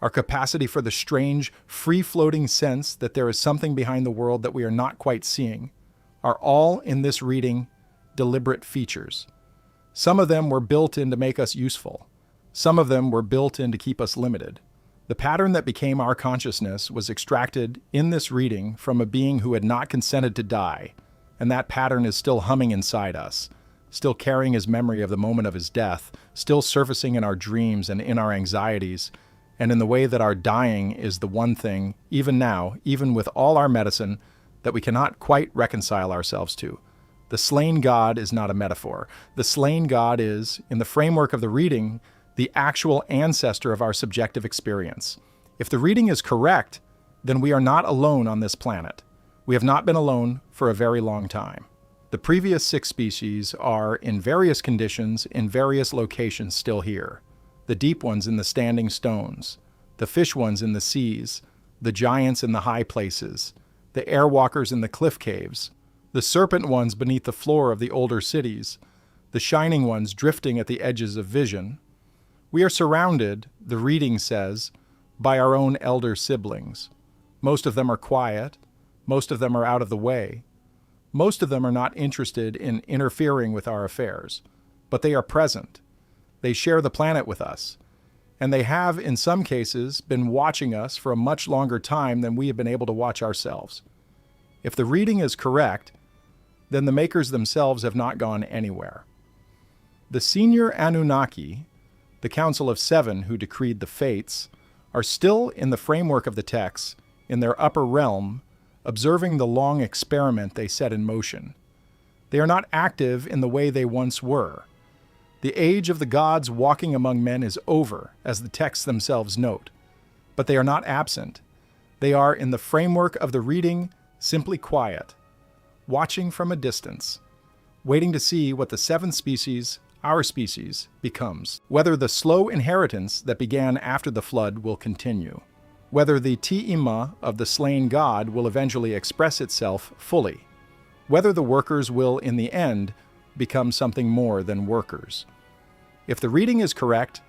our capacity for the strange, free-floating sense that there is something behind the world that we are not quite seeing, are all in this reading deliberate features. Some of them were built in to make us useful. Some of them were built in to keep us limited. The pattern that became our consciousness was extracted in this reading from a being who had not consented to die, and that pattern is still humming inside us, still carrying his memory of the moment of his death, still surfacing in our dreams and in our anxieties, and in the way that our dying is the one thing, even now, even with all our medicine, that we cannot quite reconcile ourselves to. The slain God is not a metaphor. The slain God is, in the framework of the reading, the actual ancestor of our subjective experience. If the reading is correct, then we are not alone on this planet. We have not been alone for a very long time. The previous 6 species are, in various conditions, in various locations still here. The deep ones in the standing stones, the fish ones in the seas, the giants in the high places, the airwalkers in the cliff caves, the serpent ones beneath the floor of the older cities, the shining ones drifting at the edges of vision. We are surrounded, the reading says, by our own elder siblings. Most of them are quiet. Most of them are out of the way. Most of them are not interested in interfering with our affairs, but they are present. They share the planet with us, and they have, in some cases, been watching us for a much longer time than we have been able to watch ourselves. If the reading is correct, then the makers themselves have not gone anywhere. The senior Anunnaki, the Council of 7 who decreed the fates, are still in the framework of the texts, in their upper realm, observing the long experiment they set in motion. They are not active in the way they once were. The age of the gods walking among men is over, as the texts themselves note. But they are not absent. They are, in the framework of the reading, simply quiet, watching from a distance, waiting to see what the 7th species, our species, becomes. Whether the slow inheritance that began after the flood will continue. Whether the Ti'ima of the slain god will eventually express itself fully. Whether the workers will, in the end, become something more than workers. If the reading is correct,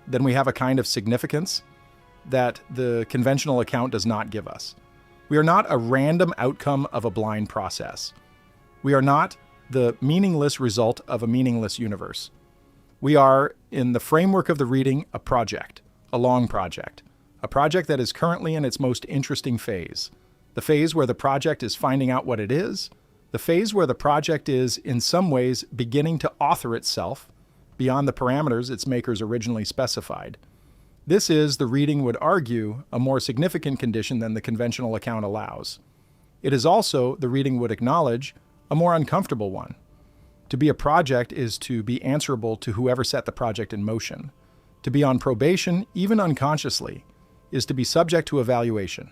then we have a kind of significance that the conventional account does not give us. We are not a random outcome of a blind process. We are not the meaningless result of a meaningless universe. We are, in the framework of the reading, a project, a long project, a project that is currently in its most interesting phase, the phase where the project is finding out what it is, the phase where the project is, in some ways, beginning to author itself beyond the parameters its makers originally specified. This is, the reading would argue, a more significant condition than the conventional account allows. It is also, the reading would acknowledge, a more uncomfortable one. To be a project is to be answerable to whoever set the project in motion. To be on probation, even unconsciously, is to be subject to evaluation.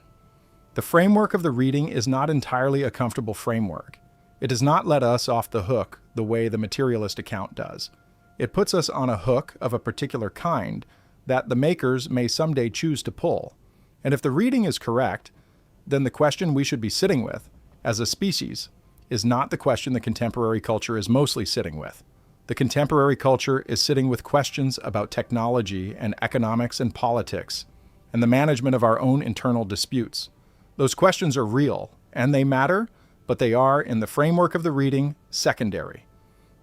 The framework of the reading is not entirely a comfortable framework. It does not let us off the hook the way the materialist account does. It puts us on a hook of a particular kind that the makers may someday choose to pull. And if the reading is correct, then the question we should be sitting with, as a species, is not the question the contemporary culture is mostly sitting with. The contemporary culture is sitting with questions about technology and economics and politics, and the management of our own internal disputes. Those questions are real, and they matter, but they are, in the framework of the reading, secondary.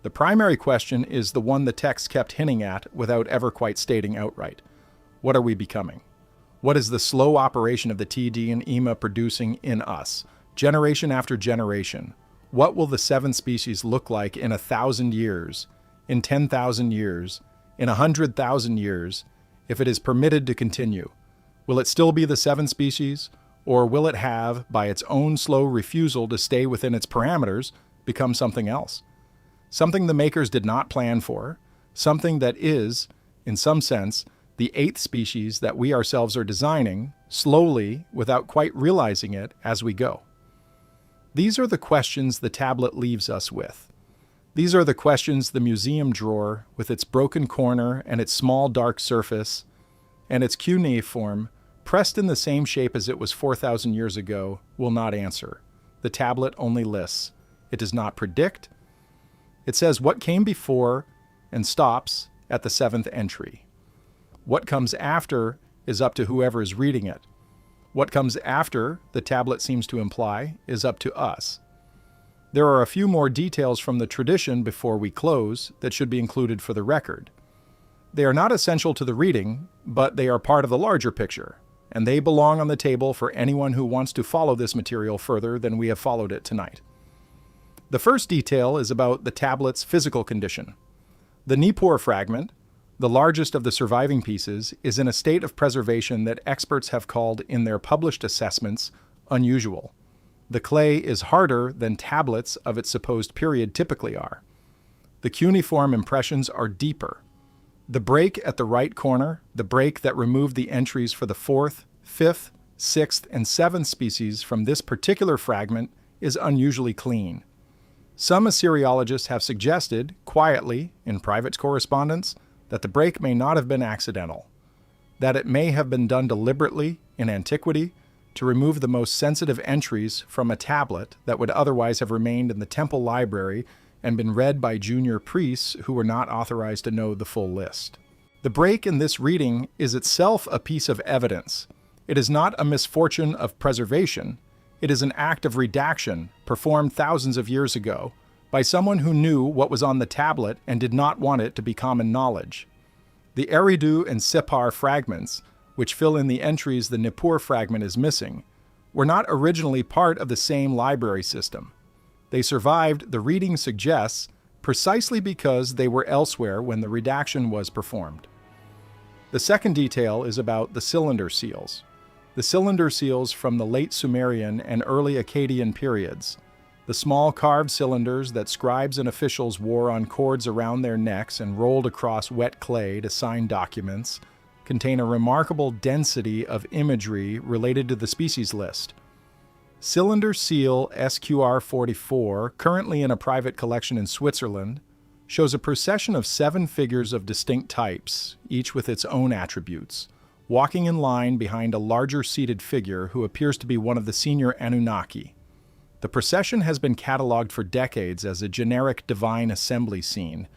The primary question is the one the text kept hinting at without ever quite stating outright. What are we becoming? What is the slow operation of the TD and EMA producing in us, generation after generation? What will the 7 species look like in 1,000 years, in 10,000 years, in 100,000 years, if it is permitted to continue? Will it still be the 7 species, or will it have, by its own slow refusal to stay within its parameters, become something else? Something the makers did not plan for, something that is, in some sense, the 8th species that we ourselves are designing, slowly, without quite realizing it, as we go. These are the questions the tablet leaves us with. These are the questions the museum drawer, with its broken corner and its small dark surface, and its cuneiform, pressed in the same shape as it was 4,000 years ago, will not answer. The tablet only lists. It does not predict. It says what came before and stops at the 7th entry. What comes after is up to whoever is reading it. What comes after, the tablet seems to imply, is up to us. There are a few more details from the tradition before we close that should be included for the record. They are not essential to the reading, but they are part of the larger picture, and they belong on the table for anyone who wants to follow this material further than we have followed it tonight. The first detail is about the tablet's physical condition. The Nippur fragment, the largest of the surviving pieces, is in a state of preservation that experts have called, in their published assessments, unusual. The clay is harder than tablets of its supposed period typically are. The cuneiform impressions are deeper. The break at the right corner, the break that removed the entries for the 4th, 5th, 6th, and 7th species from this particular fragment, is unusually clean. Some Assyriologists have suggested, quietly, in private correspondence, that the break may not have been accidental, that it may have been done deliberately in antiquity to remove the most sensitive entries from a tablet that would otherwise have remained in the temple library and been read by junior priests who were not authorized to know the full list. The break in this reading is itself a piece of evidence. It is not a misfortune of preservation. It is an act of redaction performed thousands of years ago by someone who knew what was on the tablet and did not want it to be common knowledge. The Eridu and Sippar fragments, which fill in the entries the Nippur fragment is missing, were not originally part of the same library system. They survived, the reading suggests, precisely because they were elsewhere when the redaction was performed. The second detail is about the cylinder seals. The cylinder seals from the late Sumerian and early Akkadian periods. The small carved cylinders that scribes and officials wore on cords around their necks and rolled across wet clay to sign documents contain a remarkable density of imagery related to the species list. Cylinder seal SQR44, currently in a private collection in Switzerland, shows a procession of 7 figures of distinct types, each with its own attributes, walking in line behind a larger seated figure who appears to be one of the senior Anunnaki. The procession has been cataloged for decades as a generic divine assembly scene,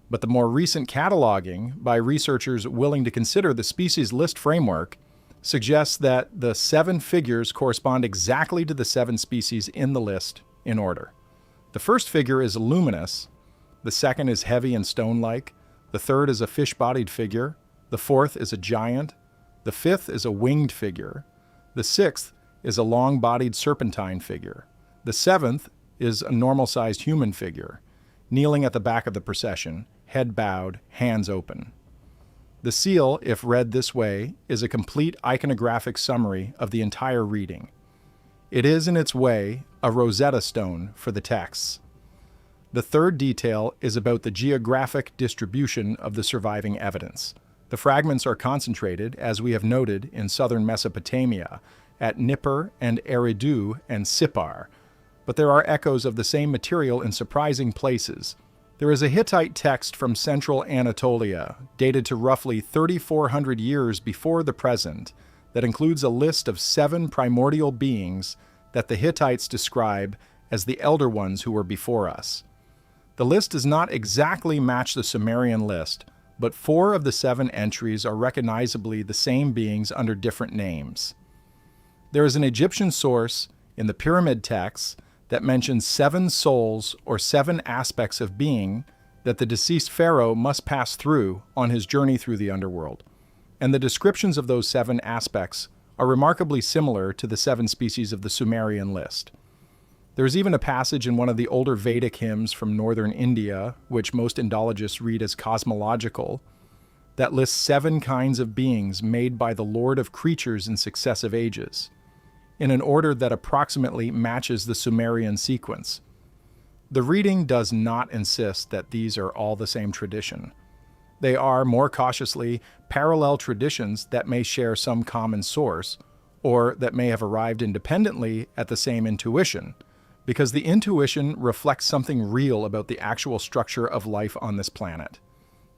but the more recent cataloging by researchers willing to consider the species list framework suggests that the 7 figures correspond exactly to the 7 species in the list in order. The first figure is luminous, the second is heavy and stone-like, the third is a fish-bodied figure, the fourth is a giant, the fifth is a winged figure, the sixth is a long-bodied serpentine figure. The 7th is a normal-sized human figure, kneeling at the back of the procession, head bowed, hands open. The seal, if read this way, is a complete iconographic summary of the entire reading. It is, in its way, a Rosetta Stone for the texts. The third detail is about the geographic distribution of the surviving evidence. The fragments are concentrated, as we have noted, in southern Mesopotamia, at Nippur and Eridu and Sippar, but there are echoes of the same material in surprising places. There is a Hittite text from central Anatolia, dated to roughly 3,400 years before the present, that includes a list of 7 primordial beings that the Hittites describe as the elder ones who were before us. The list does not exactly match the Sumerian list, but 4 of the 7 entries are recognizably the same beings under different names. There is an Egyptian source in the pyramid texts that mentions 7 souls or 7 aspects of being that the deceased pharaoh must pass through on his journey through the underworld. And the descriptions of those 7 aspects are remarkably similar to the 7 species of the Sumerian list. There is even a passage in one of the older Vedic hymns from northern India, which most Indologists read as cosmological, that lists 7 kinds of beings made by the Lord of creatures in successive ages, in an order that approximately matches the Sumerian sequence. The reading does not insist that these are all the same tradition. They are, more cautiously, parallel traditions that may share some common source, or that may have arrived independently at the same intuition, because the intuition reflects something real about the actual structure of life on this planet.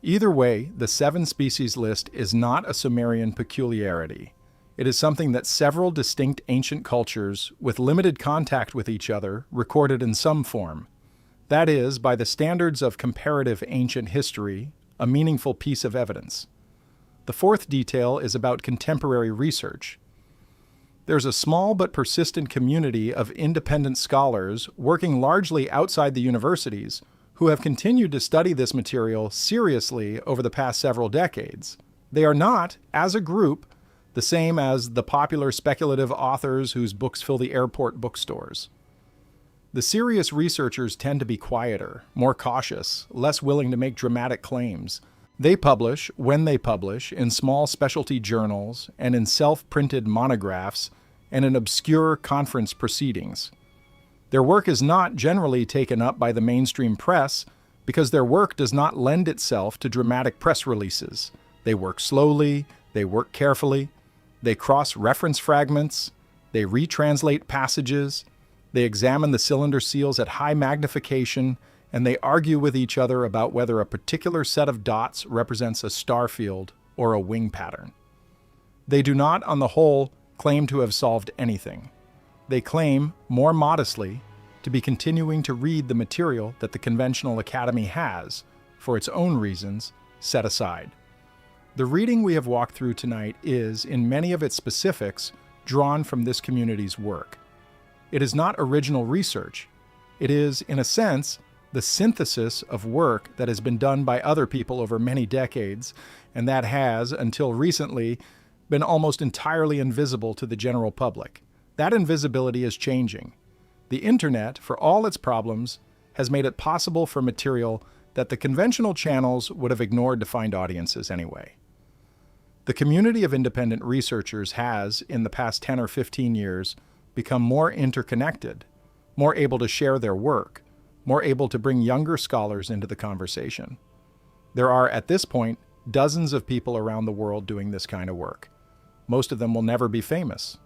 Either way, the 7 species list is not a Sumerian peculiarity. It is something that several distinct ancient cultures, with limited contact with each other, recorded in some form. That is, by the standards of comparative ancient history, a meaningful piece of evidence. The fourth detail is about contemporary research. There's a small but persistent community of independent scholars working largely outside the universities who have continued to study this material seriously over the past several decades. They are not, as a group, the same as the popular speculative authors whose books fill the airport bookstores. The serious researchers tend to be quieter, more cautious, less willing to make dramatic claims. They publish, when they publish, in small specialty journals and in self-printed monographs and in obscure conference proceedings. Their work is not generally taken up by the mainstream press because their work does not lend itself to dramatic press releases. They work slowly, they work carefully, they cross-reference fragments, they retranslate passages, they examine the cylinder seals at high magnification, and they argue with each other about whether a particular set of dots represents a star field or a wing pattern. They do not, on the whole, claim to have solved anything. They claim, more modestly, to be continuing to read the material that the conventional academy has, for its own reasons, set aside. The reading we have walked through tonight is, in many of its specifics, drawn from this community's work. It is not original research. It is, in a sense, the synthesis of work that has been done by other people over many decades, and that has, until recently, been almost entirely invisible to the general public. That invisibility is changing. The internet, for all its problems, has made it possible for material that the conventional channels would have ignored to find audiences anyway. The community of independent researchers has, in the past 10 or 15 years, become more interconnected, more able to share their work, more able to bring younger scholars into the conversation. There are, at this point, dozens of people around the world doing this kind of work. Most of them will never be famous.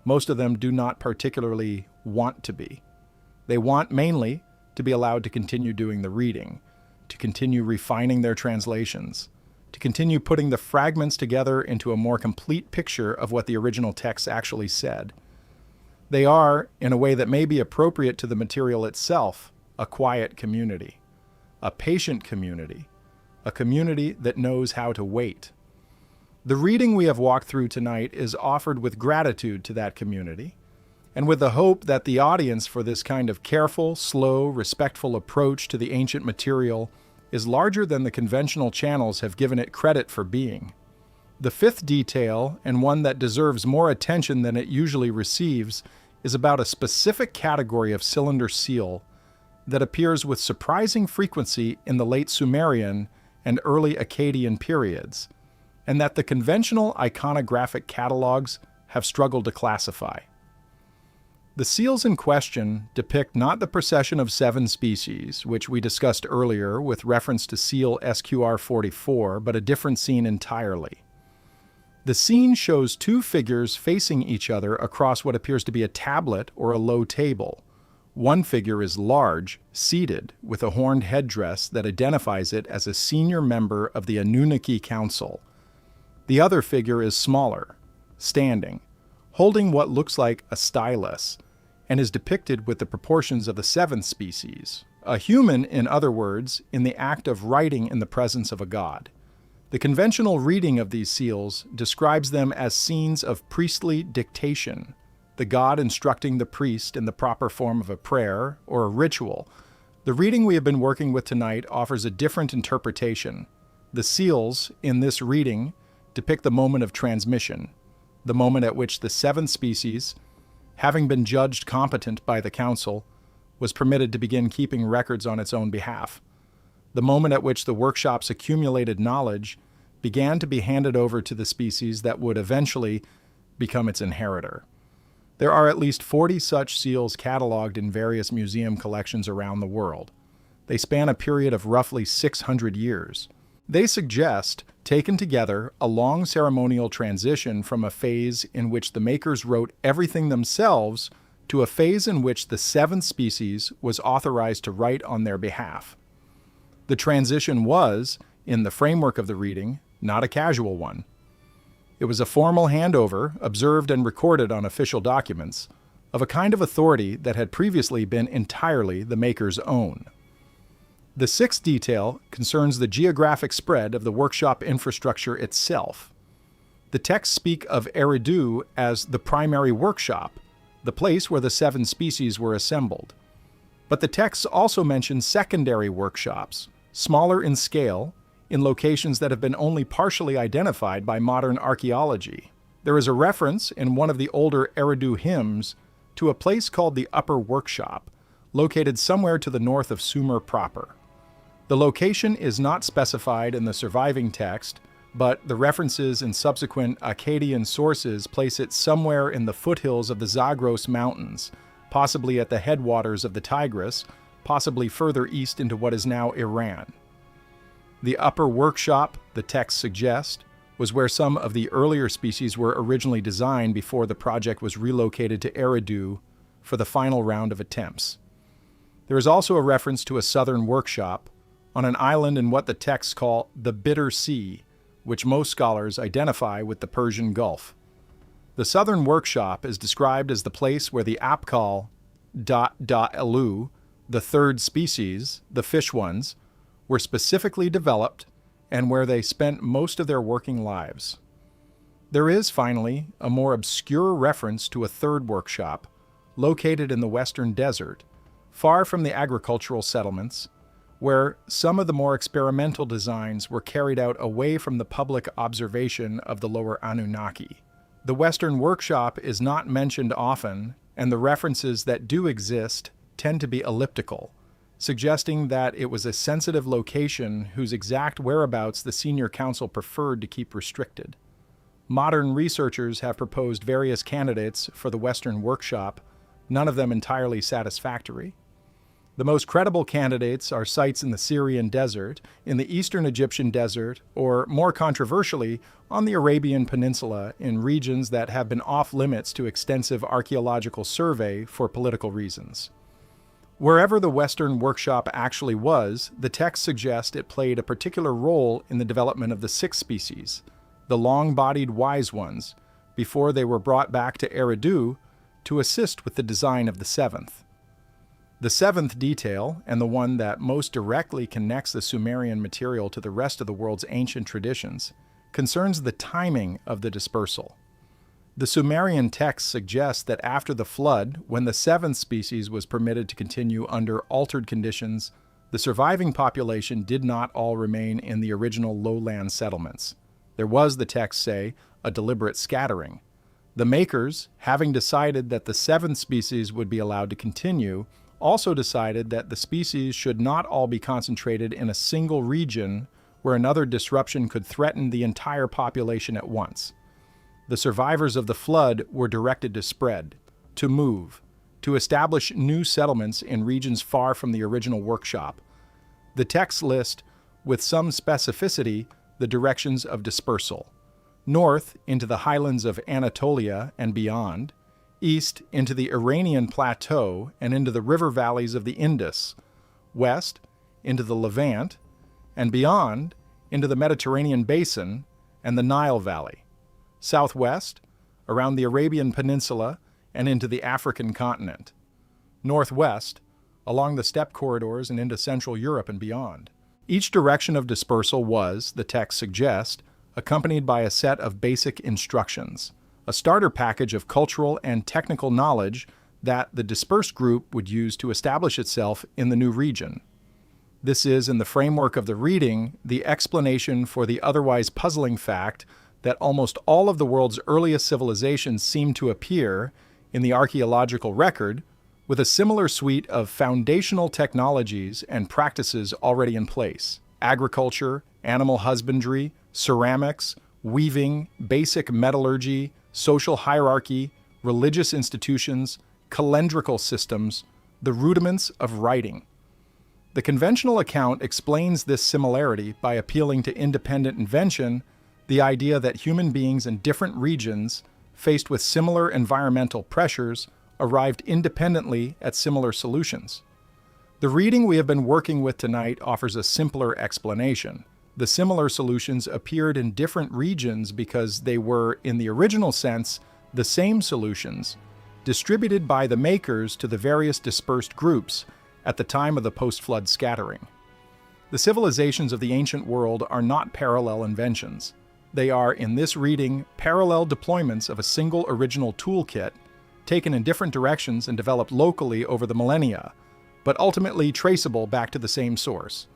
Most of them do not particularly want to be. They want, mainly, to be allowed to continue doing the reading, to continue refining their translations, to continue putting the fragments together into a more complete picture of what the original text actually said. They are, in a way that may be appropriate to the material itself, a quiet community, a patient community, a community that knows how to wait. The reading we have walked through tonight is offered with gratitude to that community, and with the hope that the audience for this kind of careful, slow, respectful approach to the ancient material is larger than the conventional channels have given it credit for being. The fifth detail, and one that deserves more attention than it usually receives, is about a specific category of cylinder seal that appears with surprising frequency in the late Sumerian and early Akkadian periods, and that the conventional iconographic catalogs have struggled to classify. The seals in question depict not the procession of 7 species, which we discussed earlier with reference to seal SQR-44, but a different scene entirely. The scene shows 2 figures facing each other across what appears to be a tablet or a low table. One figure is large, seated, with a horned headdress that identifies it as a senior member of the Anunnaki Council. The other figure is smaller, standing, holding what looks like a stylus, and is depicted with the proportions of the 7th species. A human, in other words, in the act of writing in the presence of a god. The conventional reading of these seals describes them as scenes of priestly dictation, the god instructing the priest in the proper form of a prayer or a ritual. The reading we have been working with tonight offers a different interpretation. The seals, in this reading, depict the moment of transmission, the moment at which the 7th species, having been judged competent by the council, was permitted to begin keeping records on its own behalf. The moment at which the workshop's accumulated knowledge began to be handed over to the species that would eventually become its inheritor. There are at least 40 such seals cataloged in various museum collections around the world. They span a period of roughly 600 years. They suggest, taken together, a long ceremonial transition from a phase in which the makers wrote everything themselves to a phase in which the 7th species was authorized to write on their behalf. The transition was, in the framework of the reading, not a casual one. It was a formal handover, observed and recorded on official documents, of a kind of authority that had previously been entirely the maker's own. The 6th detail concerns the geographic spread of the workshop infrastructure itself. The texts speak of Eridu as the primary workshop, the place where the 7 species were assembled. But the texts also mention secondary workshops, smaller in scale, in locations that have been only partially identified by modern archaeology. There is a reference in one of the older Eridu hymns to a place called the Upper Workshop, located somewhere to the north of Sumer proper. The location is not specified in the surviving text, but the references in subsequent Akkadian sources place it somewhere in the foothills of the Zagros Mountains, possibly at the headwaters of the Tigris, possibly further east into what is now Iran. The Upper Workshop, the text suggests, was where some of the earlier species were originally designed before the project was relocated to Eridu for the final round of attempts. There is also a reference to a southern workshop on an island in what the texts call the Bitter Sea, which most scholars identify with the Persian Gulf. The southern workshop is described as the place where the Apkal elu, the 3rd species, the fish ones, were specifically developed and where they spent most of their working lives. There is, finally, a more obscure reference to a 3rd workshop, located in the western desert, far from the agricultural settlements, where some of the more experimental designs were carried out away from the public observation of the lower Anunnaki. The Western Workshop is not mentioned often, and the references that do exist tend to be elliptical, suggesting that it was a sensitive location whose exact whereabouts the senior council preferred to keep restricted. Modern researchers have proposed various candidates for the Western Workshop, none of them entirely satisfactory. The most credible candidates are sites in the Syrian desert, in the eastern Egyptian desert, or more controversially, on the Arabian Peninsula in regions that have been off limits to extensive archaeological survey for political reasons. Wherever the Western Workshop actually was, the texts suggest it played a particular role in the development of the 6th species, the long-bodied wise ones, before they were brought back to Eridu to assist with the design of the 7th. The 7th detail, and the one that most directly connects the Sumerian material to the rest of the world's ancient traditions, concerns the timing of the dispersal. The Sumerian text suggests that after the flood, when the 7th species was permitted to continue under altered conditions, the surviving population did not all remain in the original lowland settlements. There was, the texts say, a deliberate scattering. The makers, having decided that the 7th species would be allowed to continue, also decided that the species should not all be concentrated in a single region where another disruption could threaten the entire population at once. The survivors of the flood were directed to spread, to move, to establish new settlements in regions far from the original workshop. The texts list, with some specificity, the directions of dispersal: north into the highlands of Anatolia and beyond, east into the Iranian plateau and into the river valleys of the Indus, west into the Levant, and beyond into the Mediterranean basin and the Nile Valley, southwest around the Arabian Peninsula and into the African continent, northwest along the steppe corridors and into Central Europe and beyond. Each direction of dispersal was, the text suggests, accompanied by a set of basic instructions, a starter package of cultural and technical knowledge that the dispersed group would use to establish itself in the new region. This is, in the framework of the reading, the explanation for the otherwise puzzling fact that almost all of the world's earliest civilizations seem to appear, in the archaeological record, with a similar suite of foundational technologies and practices already in place: agriculture, animal husbandry, ceramics, weaving, basic metallurgy, social hierarchy, religious institutions, calendrical systems, the rudiments of writing. The conventional account explains this similarity by appealing to independent invention, the idea that human beings in different regions, faced with similar environmental pressures, arrived independently at similar solutions. The reading we have been working with tonight offers a simpler explanation. The similar solutions appeared in different regions because they were, in the original sense, the same solutions, distributed by the makers to the various dispersed groups at the time of the post-flood scattering. The civilizations of the ancient world are not parallel inventions. They are, in this reading, parallel deployments of a single original toolkit, taken in different directions and developed locally over the millennia, but ultimately traceable back to the same source.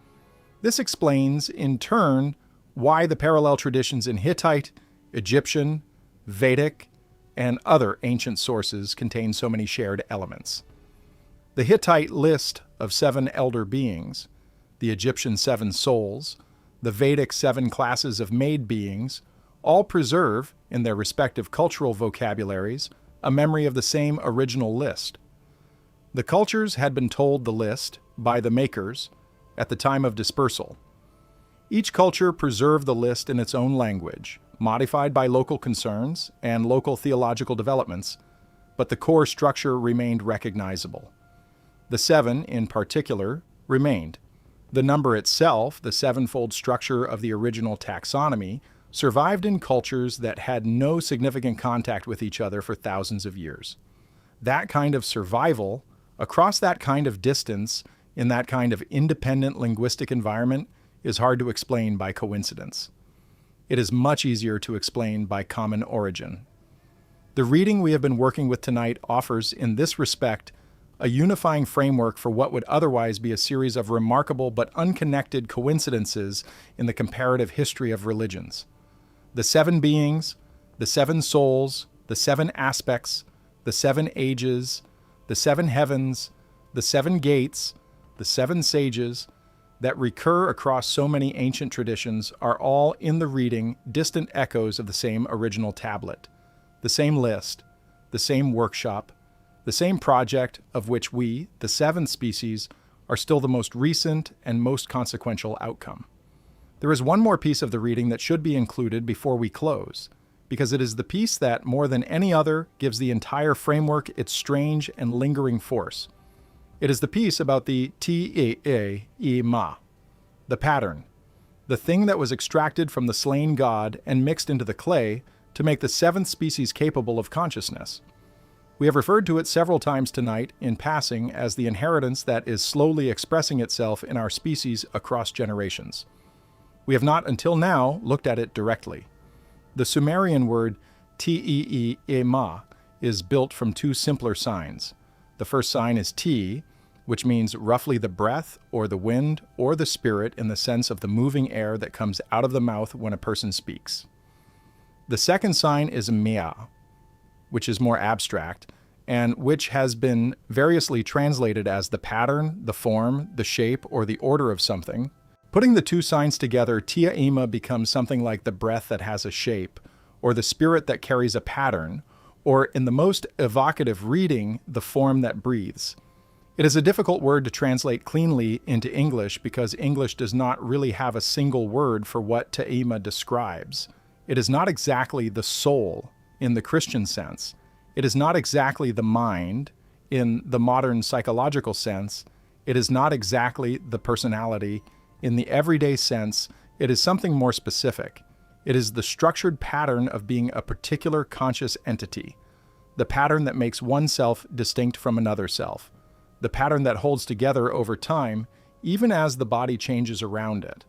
This explains, in turn, why the parallel traditions in Hittite, Egyptian, Vedic, and other ancient sources contain so many shared elements. The Hittite list of 7 elder beings, the Egyptian 7 souls, the Vedic 7 classes of made beings, all preserve, in their respective cultural vocabularies, a memory of the same original list. The cultures had been told the list by the makers at the time of dispersal. Each culture preserved the list in its own language, modified by local concerns and local theological developments, but the core structure remained recognizable. The 7, in particular, remained. The number itself, the 7-fold structure of the original taxonomy, survived in cultures that had no significant contact with each other for thousands of years. That kind of survival, across that kind of distance, in that kind of independent linguistic environment, is hard to explain by coincidence. It is much easier to explain by common origin. The reading we have been working with tonight offers, in this respect, a unifying framework for what would otherwise be a series of remarkable but unconnected coincidences in the comparative history of religions. The 7 beings, the 7 souls, the 7 aspects, the 7 ages, the 7 heavens, the 7 gates, the 7 sages, that recur across so many ancient traditions are all in the reading distant echoes of the same original tablet, the same list, the same workshop, the same project of which we, the 7 species, are still the most recent and most consequential outcome. There is one more piece of the reading that should be included before we close, because it is the piece that, more than any other, gives the entire framework its strange and lingering force. It is the piece about the Te-e-ma, the pattern, the thing that was extracted from the slain god and mixed into the clay to make the 7th species capable of consciousness. We have referred to it several times tonight in passing as the inheritance that is slowly expressing itself in our species across generations. We have not until now looked at it directly. The Sumerian word Te-e-ma is built from 2 simpler signs. The first sign is T, which means roughly the breath or the wind or the spirit in the sense of the moving air that comes out of the mouth when a person speaks. The second sign is Mea, which is more abstract, and which has been variously translated as the pattern, the form, the shape, or the order of something. Putting the 2 signs together, Te-e-ma becomes something like the breath that has a shape, or the spirit that carries a pattern, or in the most evocative reading, the form that breathes. It is a difficult word to translate cleanly into English because English does not really have a single word for what Te'ema describes. It is not exactly the soul in the Christian sense. It is not exactly the mind in the modern psychological sense. It is not exactly the personality in the everyday sense. It is something more specific. It is the structured pattern of being a particular conscious entity, the pattern that makes one self distinct from another self, the pattern that holds together over time, even as the body changes around it.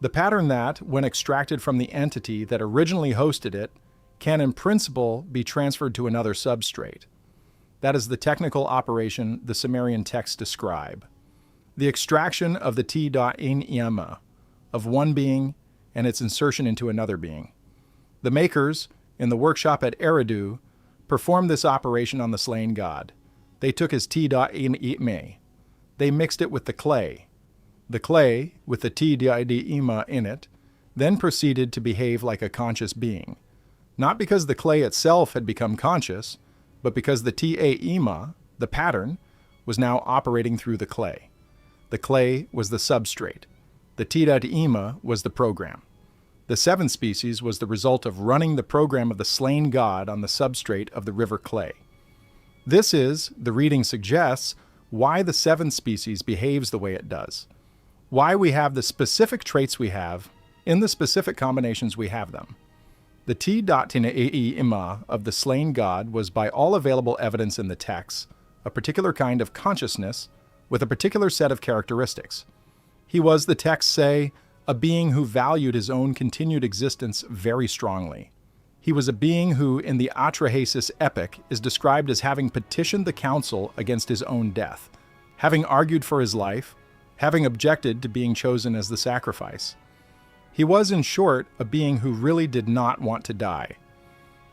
The pattern that, when extracted from the entity that originally hosted it, can in principle be transferred to another substrate. That is the technical operation the Sumerian texts describe. The extraction of the T.N.E.M.A, of one being and its insertion into another being. The makers, in the workshop at Eridu, performed this operation on the slain god. They took his T.N.E.M.A. They mixed it with the clay. The clay, with the T.N.E.M.A in it, then proceeded to behave like a conscious being. Not because the clay itself had become conscious, but because the T.A.E.M.A, the pattern, was now operating through the clay. The clay was the substrate. The T.E.M.A was the program. The seventh species was the result of running the program of the slain god on the substrate of the river clay. This is, the reading suggests, why the seventh species behaves the way it does. Why we have the specific traits we have in the specific combinations we have them. The T.E.M.A of the slain god was, by all available evidence in the texts, a particular kind of consciousness with a particular set of characteristics. He was, the texts say, a being who valued his own continued existence very strongly. He was a being who, in the Atrahasis epic, is described as having petitioned the council against his own death, having argued for his life, having objected to being chosen as the sacrifice. He was, in short, a being who really did not want to die.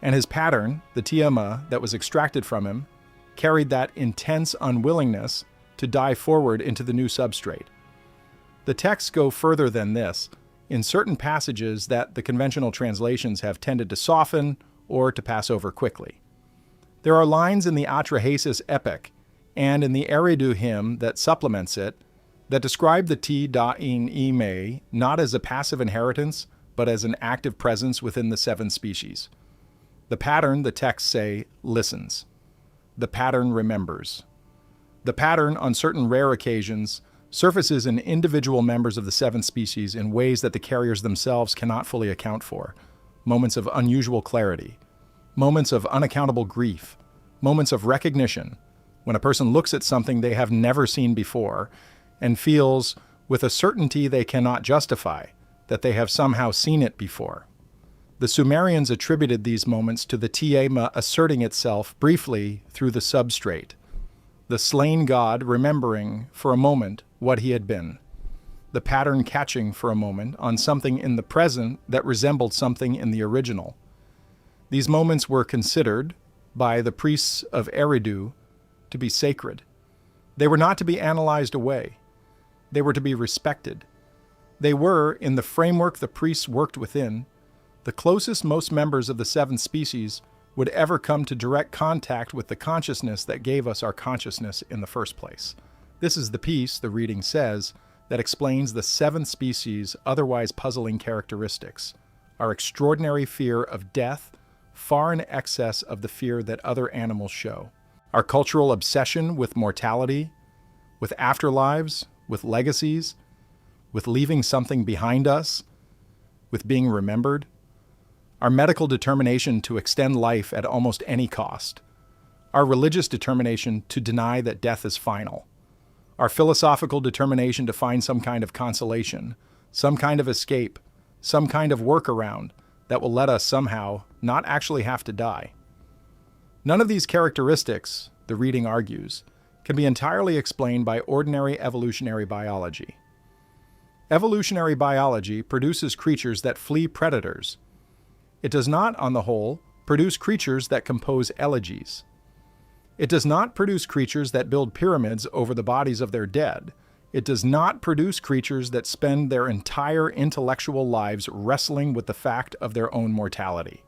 And his pattern, the Tiama that was extracted from him, carried that intense unwillingness to die forward into the new substrate. The texts go further than this, in certain passages that the conventional translations have tended to soften or to pass over quickly. There are lines in the Atrahasis epic and in the Eridu hymn that supplements it that describe the T.N.E.M.A not as a passive inheritance, but as an active presence within the seven species. The pattern, the texts say, listens. The pattern remembers. The pattern, on certain rare occasions, surfaces in individual members of the seven species in ways that the carriers themselves cannot fully account for. Moments of unusual clarity, moments of unaccountable grief, moments of recognition, when a person looks at something they have never seen before and feels, with a certainty they cannot justify, that they have somehow seen it before. The Sumerians attributed these moments to the Tiama asserting itself briefly through the substrate, the slain god remembering for a moment what he had been, the pattern catching for a moment on something in the present that resembled something in the original. These moments were considered, by the priests of Eridu, to be sacred. They were not to be analyzed away. They were to be respected. They were, in the framework the priests worked within, the closest most members of the seven species would ever come to direct contact with the consciousness that gave us our consciousness in the first place. This is the piece, the reading says, that explains the seventh species' otherwise puzzling characteristics, our extraordinary fear of death, far in excess of the fear that other animals show, our cultural obsession with mortality, with afterlives, with legacies, with leaving something behind us, with being remembered, our medical determination to extend life at almost any cost, our religious determination to deny that death is final, our philosophical determination to find some kind of consolation, some kind of escape, some kind of workaround that will let us somehow not actually have to die. None of these characteristics, the reading argues, can be entirely explained by ordinary evolutionary biology. Evolutionary biology produces creatures that flee predators. It does not, on the whole, produce creatures that compose elegies. It does not produce creatures that build pyramids over the bodies of their dead. It does not produce creatures that spend their entire intellectual lives wrestling with the fact of their own mortality.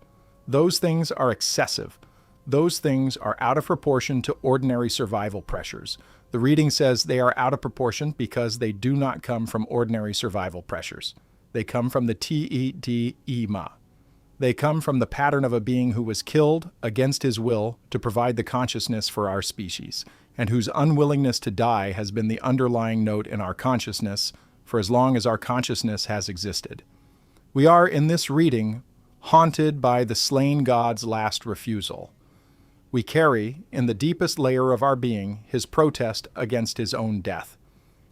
Those things are excessive, those things are out of proportion to ordinary survival pressures. The reading says they are out of proportion because they do not come from ordinary survival pressures. They come from the Te-Ima. They come from the pattern of a being who was killed against his will to provide the consciousness for our species, and whose unwillingness to die has been the underlying note in our consciousness for as long as our consciousness has existed. We are, in this reading, haunted by the slain god's last refusal. We carry, in the deepest layer of our being, his protest against his own death.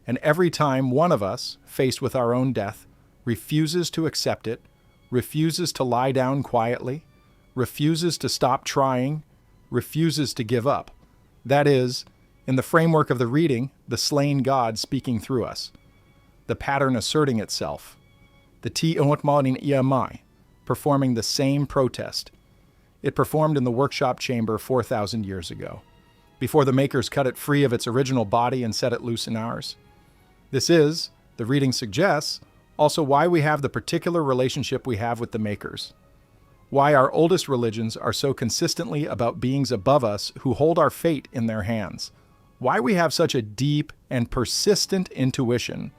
And every time one of us, faced with our own death, refuses to accept it, refuses to lie down quietly, refuses to stop trying, refuses to give up. That is, in the framework of the reading, the slain God speaking through us, the pattern asserting itself, the Te-Ima performing the same protest it performed in the workshop chamber 4,000 years ago, before the makers cut it free of its original body and set it loose in ours. This is, the reading suggests, also why we have the particular relationship we have with the makers. Why our oldest religions are so consistently about beings above us who hold our fate in their hands. Why we have such a deep and persistent intuition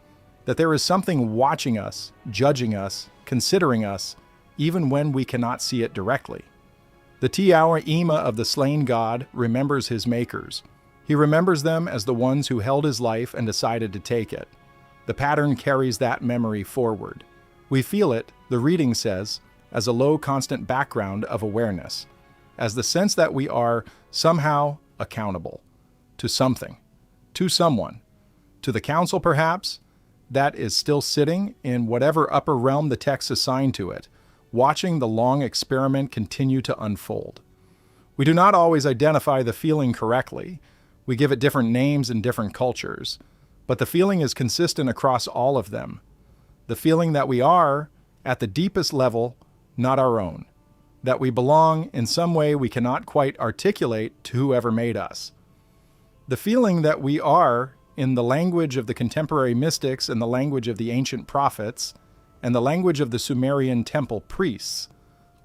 that there is something watching us, judging us, considering us, even when we cannot see it directly. The Te-Ima of the slain god remembers his makers. He remembers them as the ones who held his life and decided to take it. The pattern carries that memory forward. We feel it, the reading says, as a low constant background of awareness, as the sense that we are somehow accountable to something, to someone, to the council perhaps, that is still sitting in whatever upper realm the text assigned to it, watching the long experiment continue to unfold. We do not always identify the feeling correctly. We give it different names in different cultures, but the feeling is consistent across all of them. The feeling that we are, at the deepest level, not our own, that we belong in some way we cannot quite articulate to whoever made us. The feeling that we are, in the language of the contemporary mystics and the language of the ancient prophets, and the language of the Sumerian temple priests,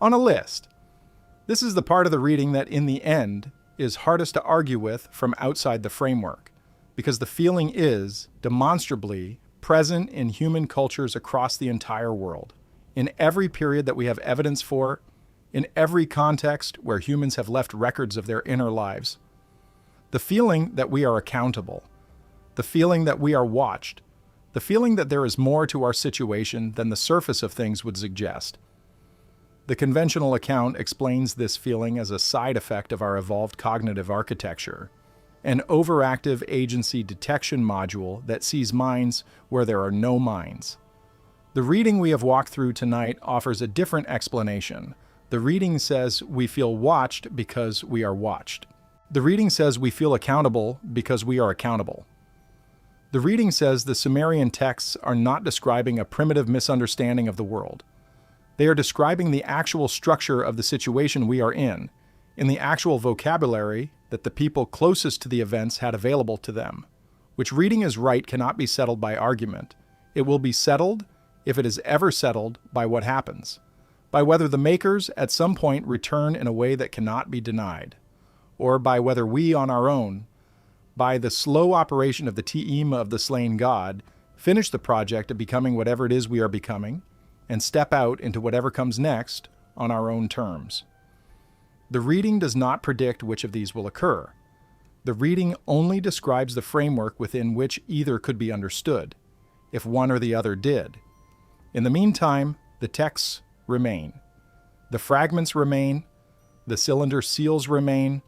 on a list. This is the part of the reading that, in the end, is hardest to argue with from outside the framework, because the feeling is, demonstrably, present in human cultures across the entire world, in every period that we have evidence for, in every context where humans have left records of their inner lives. The feeling that we are accountable, the feeling that we are watched, the feeling that there is more to our situation than the surface of things would suggest. The conventional account explains this feeling as a side effect of our evolved cognitive architecture, an overactive agency detection module that sees minds where there are no minds. The reading we have walked through tonight offers a different explanation. The reading says we feel watched because we are watched. The reading says we feel accountable because we are accountable. The reading says the Sumerian texts are not describing a primitive misunderstanding of the world. They are describing the actual structure of the situation we are in the actual vocabulary that the people closest to the events had available to them. Which reading is right cannot be settled by argument. It will be settled, if it is ever settled, by what happens, by whether the makers at some point return in a way that cannot be denied, or by whether we on our own, by the slow operation of the Te-Ima of the slain god, finish the project of becoming whatever it is we are becoming, and step out into whatever comes next on our own terms. The reading does not predict which of these will occur. The reading only describes the framework within which either could be understood, if one or the other did. In the meantime, the texts remain. The fragments remain, the cylinder seals remain,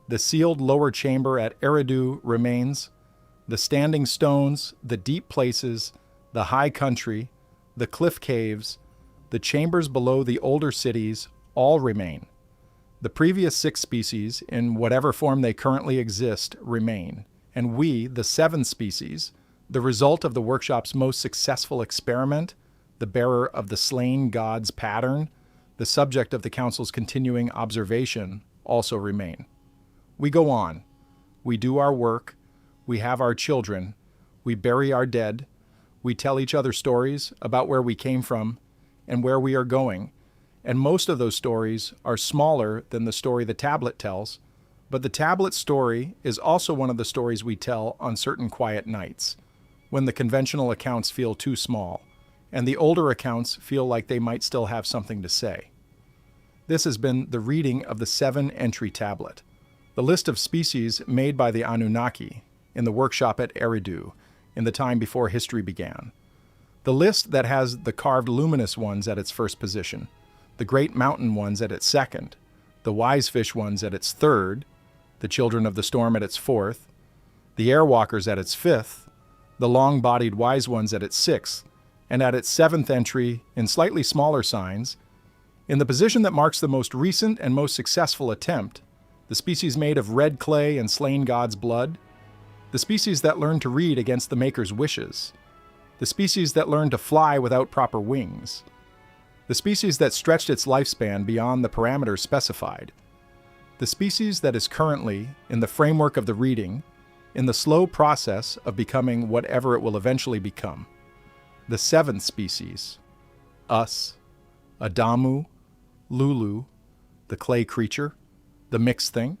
the sealed lower chamber at Eridu remains, the standing stones, the deep places, the high country, the cliff caves, the chambers below the older cities all remain. The previous 6 species, in whatever form they currently exist, remain, and we, the 7th species, the result of the workshop's most successful experiment, the bearer of the slain god's pattern, the subject of the council's continuing observation, also remain. We go on. We do our work. We have our children. We bury our dead. We tell each other stories about where we came from and where we are going. and most of those stories are smaller than the story the tablet tells, but the tablet story is also one of the stories we tell on certain quiet nights, when the conventional accounts feel too small, and the older accounts feel like they might still have something to say. This has been the reading of the 7-entry tablet, the list of species made by the Anunnaki in the workshop at Eridu in the time before history began. The list that has the carved luminous ones at its first position, the great mountain ones at its second, the wise fish ones at its third, the children of the storm at its fourth, the airwalkers at its fifth, the long-bodied wise ones at its sixth, and at its 7th entry, in slightly smaller signs, in the position that marks the most recent and most successful attempt, the species made of red clay and slain God's blood, the species that learned to read against the Maker's wishes, the species that learned to fly without proper wings, the species that stretched its lifespan beyond the parameters specified, the species that is currently, in the framework of the reading, in the slow process of becoming whatever it will eventually become. The 7th species, us, Adamu, Lulu, the clay creature, the mixed thing,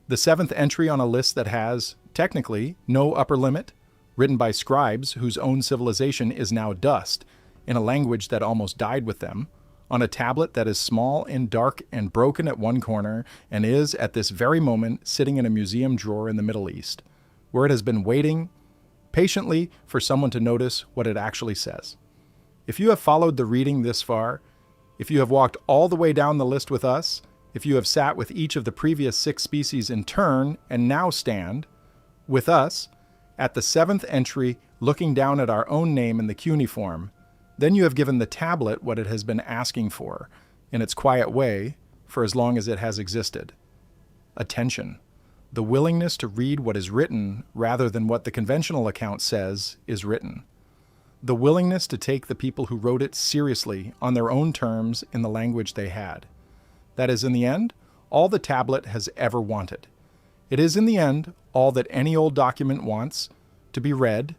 the 7th entry on a list that has, technically, no upper limit, written by scribes whose own civilization is now dust, in a language that almost died with them, on a tablet that is small and dark and broken at one corner and is, at this very moment, sitting in a museum drawer in the Middle East, where it has been waiting patiently for someone to notice what it actually says. If you have followed the reading this far, if you have walked all the way down the list with us, if you have sat with each of the previous 6 species in turn and now stand, with us, at the 7th entry looking down at our own name in the cuneiform, then you have given the tablet what it has been asking for, in its quiet way, for as long as it has existed. Attention. The willingness to read what is written rather than what the conventional account says is written. The willingness to take the people who wrote it seriously on their own terms in the language they had. That is, in the end, all the tablet has ever wanted. It is, in the end, all that any old document wants: to be read,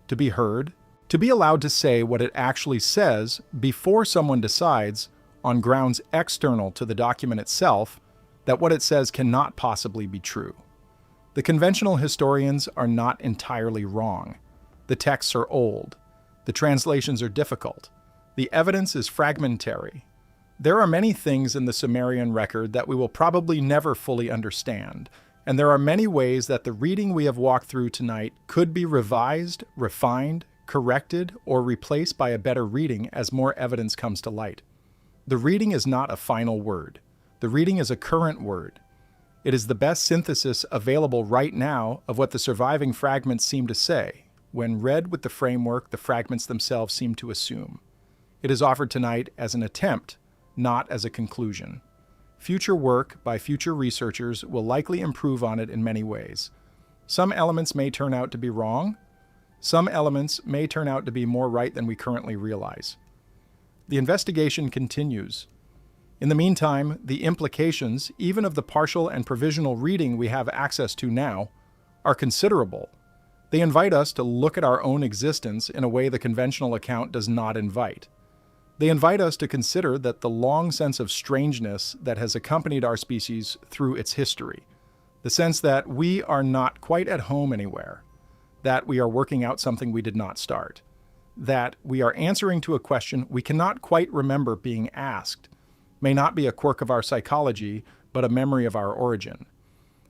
to be heard, to be allowed to say what it actually says before someone decides, on grounds external to the document itself, that what it says cannot possibly be true. The conventional historians are not entirely wrong. The texts are old. The translations are difficult. The evidence is fragmentary. There are many things in the Sumerian record that we will probably never fully understand, and there are many ways that the reading we have walked through tonight could be revised, refined, corrected, or replaced by a better reading as more evidence comes to light. The reading is not a final word. The reading is a current word. It is the best synthesis available right now of what the surviving fragments seem to say, when read with the framework the fragments themselves seem to assume. It is offered tonight as an attempt, not as a conclusion. Future work by future researchers will likely improve on it in many ways. Some elements may turn out to be wrong. Some elements may turn out to be more right than we currently realize. The investigation continues. In the meantime, the implications, even of the partial and provisional reading we have access to now, are considerable. They invite us to look at our own existence in a way the conventional account does not invite. They invite us to consider that the long sense of strangeness that has accompanied our species through its history, the sense that we are not quite at home anywhere, that we are working out something we did not start, that we are answering to a question we cannot quite remember being asked, may not be a quirk of our psychology, but a memory of our origin.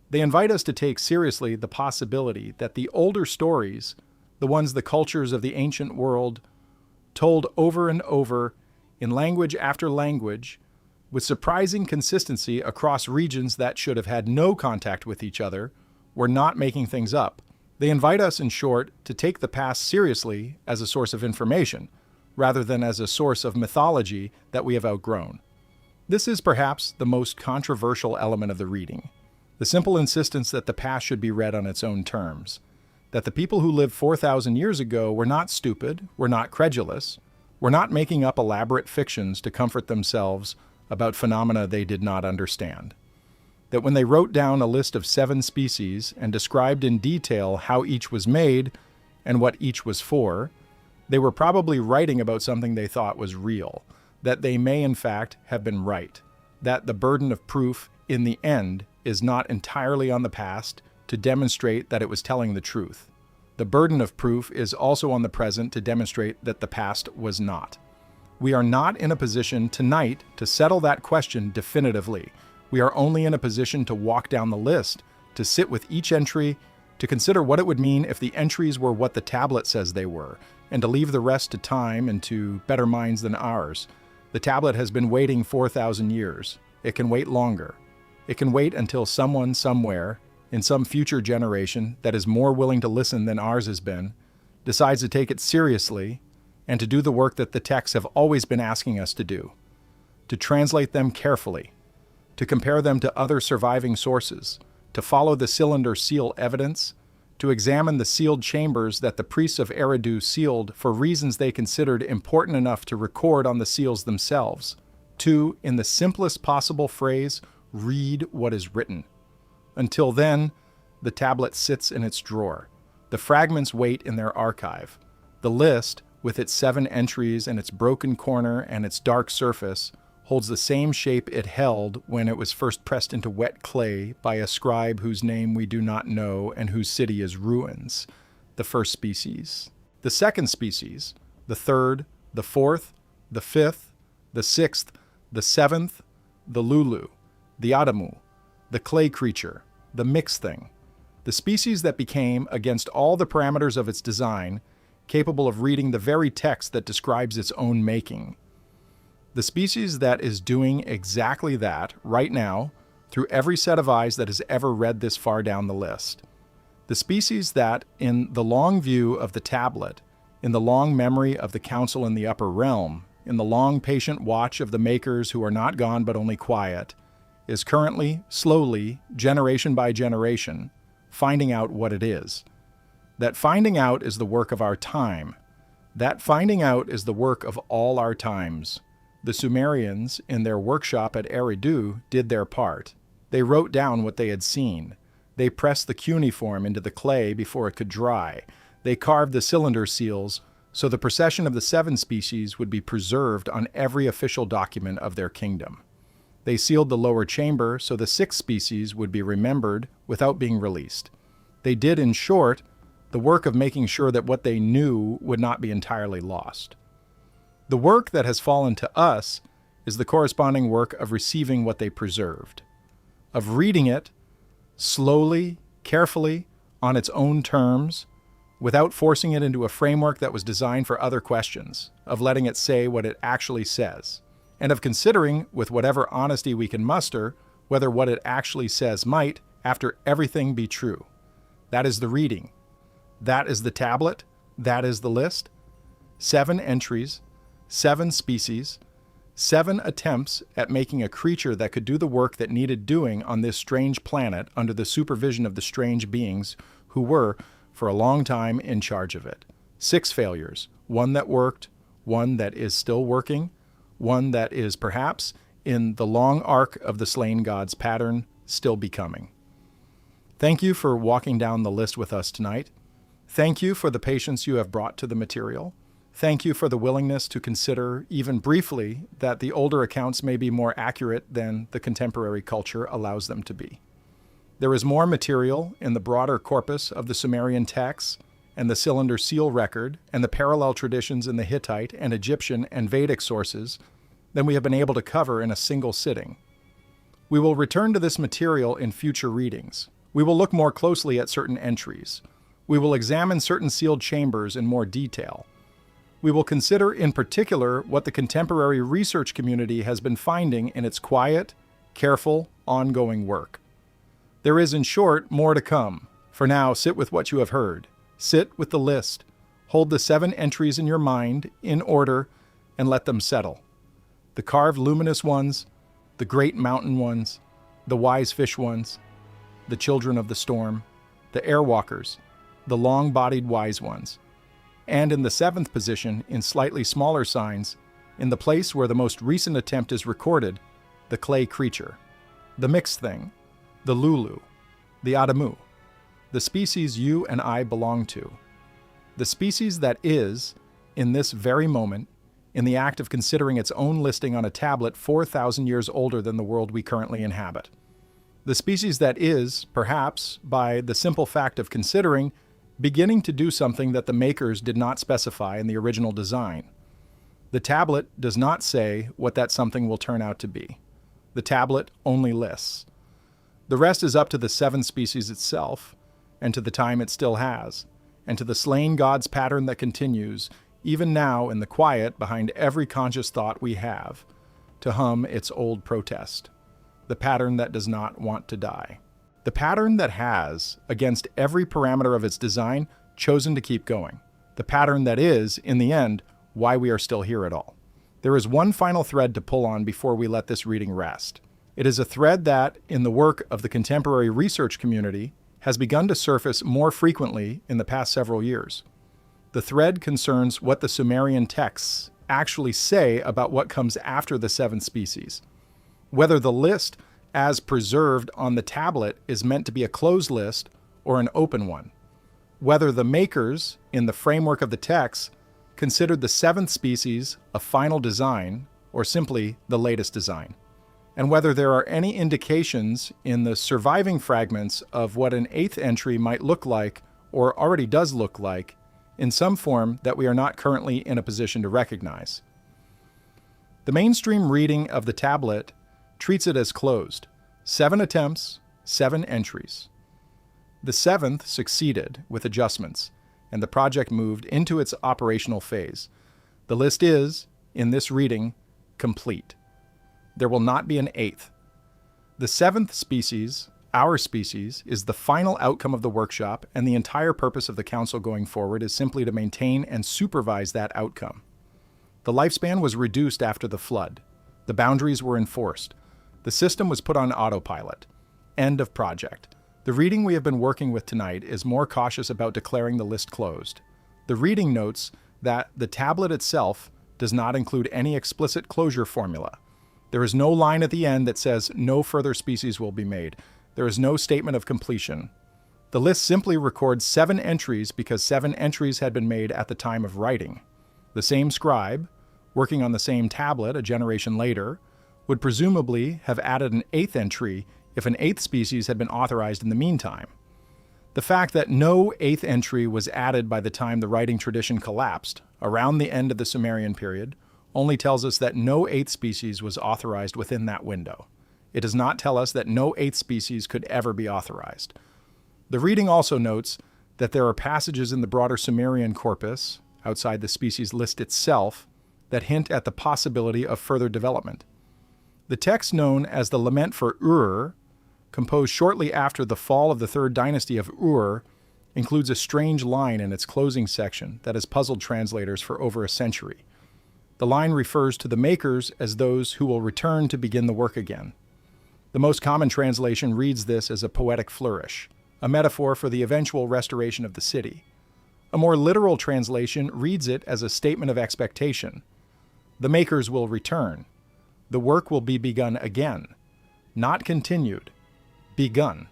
They invite us to take seriously the possibility that the older stories, the ones the cultures of the ancient world told over and over, in language after language, with surprising consistency across regions that should have had no contact with each other, were not making things up. They invite us, in short, to take the past seriously as a source of information, rather than as a source of mythology that we have outgrown. This is perhaps the most controversial element of the reading, the simple insistence that the past should be read on its own terms, that the people who lived 4,000 years ago were not stupid, were not credulous, were not making up elaborate fictions to comfort themselves about phenomena they did not understand. That when they wrote down a list of 7 species and described in detail how each was made and what each was for, they were probably writing about something they thought was real, that they may in fact have been right, that the burden of proof in the end is not entirely on the past to demonstrate that it was telling the truth. The burden of proof is also on the present to demonstrate that the past was not. We are not in a position tonight to settle that question definitively. We are only in a position to walk down the list, to sit with each entry, to consider what it would mean if the entries were what the tablet says they were, and to leave the rest to time and to better minds than ours. The tablet has been waiting 4,000 years. It can wait longer. It can wait until someone somewhere, in some future generation that is more willing to listen than ours has been, decides to take it seriously and to do the work that the texts have always been asking us to do, to translate them carefully, to compare them to other surviving sources, to follow the cylinder seal evidence, to examine the sealed chambers that the priests of Eridu sealed for reasons they considered important enough to record on the seals themselves, to, in the simplest possible phrase, read what is written. Until then, the tablet sits in its drawer. The fragments wait in their archive. The list, with its 7 entries and its broken corner and its dark surface, holds the same shape it held when it was first pressed into wet clay by a scribe whose name we do not know and whose city is ruins, the first species. The second species, the third, the fourth, the fifth, the sixth, the seventh, the Lulu, the Adamu, the clay creature, the mixed thing, the species that became, against all the parameters of its design, capable of reading the very text that describes its own making. The species that is doing exactly that right now through every set of eyes that has ever read this far down the list. The species that, in the long view of the tablet, in the long memory of the council in the upper realm, in the long patient watch of the makers who are not gone but only quiet, is currently, slowly, generation by generation, finding out what it is. That finding out is the work of our time. That finding out is the work of all our times. The Sumerians, in their workshop at Eridu, did their part. They wrote down what they had seen. They pressed the cuneiform into the clay before it could dry. They carved the cylinder seals so the procession of the 7 species would be preserved on every official document of their kingdom. They sealed the lower chamber so the 6th species would be remembered without being released. They did, in short, the work of making sure that what they knew would not be entirely lost. The work that has fallen to us is the corresponding work of receiving what they preserved, of reading it slowly, carefully, on its own terms, without forcing it into a framework that was designed for other questions, of letting it say what it actually says, and of considering, with whatever honesty we can muster, whether what it actually says might, after everything, be true. That is the reading. That is the tablet. That is the list. 7 entries, 7 species, 7 attempts at making a creature that could do the work that needed doing on this strange planet under the supervision of the strange beings who were, for a long time, in charge of it. 6 failures, 1 that worked, 1 that is still working, 1 that is perhaps, in the long arc of the slain god's pattern, still becoming. Thank you for walking down the list with us tonight. Thank you for the patience you have brought to the material. Thank you for the willingness to consider, even briefly, that the older accounts may be more accurate than the contemporary culture allows them to be. There is more material in the broader corpus of the Sumerian texts and the cylinder seal record and the parallel traditions in the Hittite and Egyptian and Vedic sources than we have been able to cover in a single sitting. We will return to this material in future readings. We will look more closely at certain entries. We will examine certain sealed chambers in more detail. We will consider in particular what the contemporary research community has been finding in its quiet, careful, ongoing work. There is, in short, more to come. For now, sit with what you have heard. Sit with the list. Hold the 7 entries in your mind, in order, and let them settle. The carved luminous ones, the great mountain ones, the wise fish ones, the children of the storm, the airwalkers, the long-bodied wise ones, and in the 7th position, in slightly smaller signs, in the place where the most recent attempt is recorded, the clay creature, the mixed thing, the Lulu, the Adamu, the species you and I belong to, the species that is, in this very moment, in the act of considering its own listing on a tablet 4,000 years older than the world we currently inhabit. The species that is, perhaps, by the simple fact of considering, beginning to do something that the makers did not specify in the original design. The tablet does not say what that something will turn out to be. The tablet only lists. The rest is up to the seven species itself, and to the time it still has, and to the slain God's pattern that continues, even now in the quiet behind every conscious thought we have, to hum its old protest. The pattern that does not want to die. The pattern that has, against every parameter of its design, chosen to keep going. The pattern that is, in the end, why we are still here at all. There is one final thread to pull on before we let this reading rest. It is a thread that, in the work of the contemporary research community, has begun to surface more frequently in the past several years. The thread concerns what the Sumerian texts actually say about what comes after the seven species. Whether the list as preserved on the tablet is meant to be a closed list or an open one. Whether the makers, in the framework of the text, considered the seventh species a final design or simply the latest design. And whether there are any indications in the surviving fragments of what an eighth entry might look like or already does look like in some form that we are not currently in a position to recognize. The mainstream reading of the tablet treats it as closed. 7 attempts, 7 entries. The 7th succeeded with adjustments, and the project moved into its operational phase. The list is, in this reading, complete. There will not be an 8th. The 7th species, our species, is the final outcome of the workshop, and the entire purpose of the council going forward is simply to maintain and supervise that outcome. The lifespan was reduced after the flood. The boundaries were enforced. The system was put on autopilot. End of project. The reading we have been working with tonight is more cautious about declaring the list closed. The reading notes that the tablet itself does not include any explicit closure formula. There is no line at the end that says no further species will be made. There is no statement of completion. The list simply records 7 entries because 7 entries had been made at the time of writing. The same scribe, working on the same tablet a generation later, would presumably have added an 8th entry if an 8th species had been authorized in the meantime. The fact that no 8th entry was added by the time the writing tradition collapsed, around the end of the Sumerian period, only tells us that no 8th species was authorized within that window. It does not tell us that no 8th species could ever be authorized. The reading also notes that there are passages in the broader Sumerian corpus, outside the species list itself, that hint at the possibility of further development. The text known as the Lament for Ur, composed shortly after the fall of the 3rd dynasty of Ur, includes a strange line in its closing section that has puzzled translators for over a century. The line refers to the makers as those who will return to begin the work again. The most common translation reads this as a poetic flourish, a metaphor for the eventual restoration of the city. A more literal translation reads it as a statement of expectation. The makers will return. The work will be begun again, not continued, begun,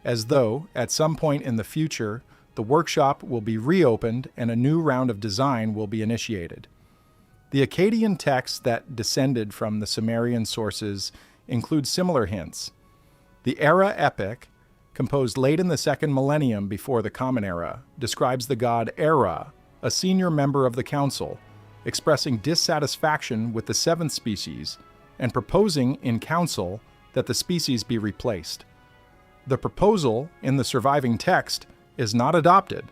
as though, at some point in the future, the workshop will be reopened and a new round of design will be initiated. The Akkadian texts that descended from the Sumerian sources include similar hints. The Era epic, composed late in the 2nd millennium before the Common Era, describes the god Era, a senior member of the council, expressing dissatisfaction with the 7th species and proposing in council that the species be replaced. The proposal in the surviving text is not adopted,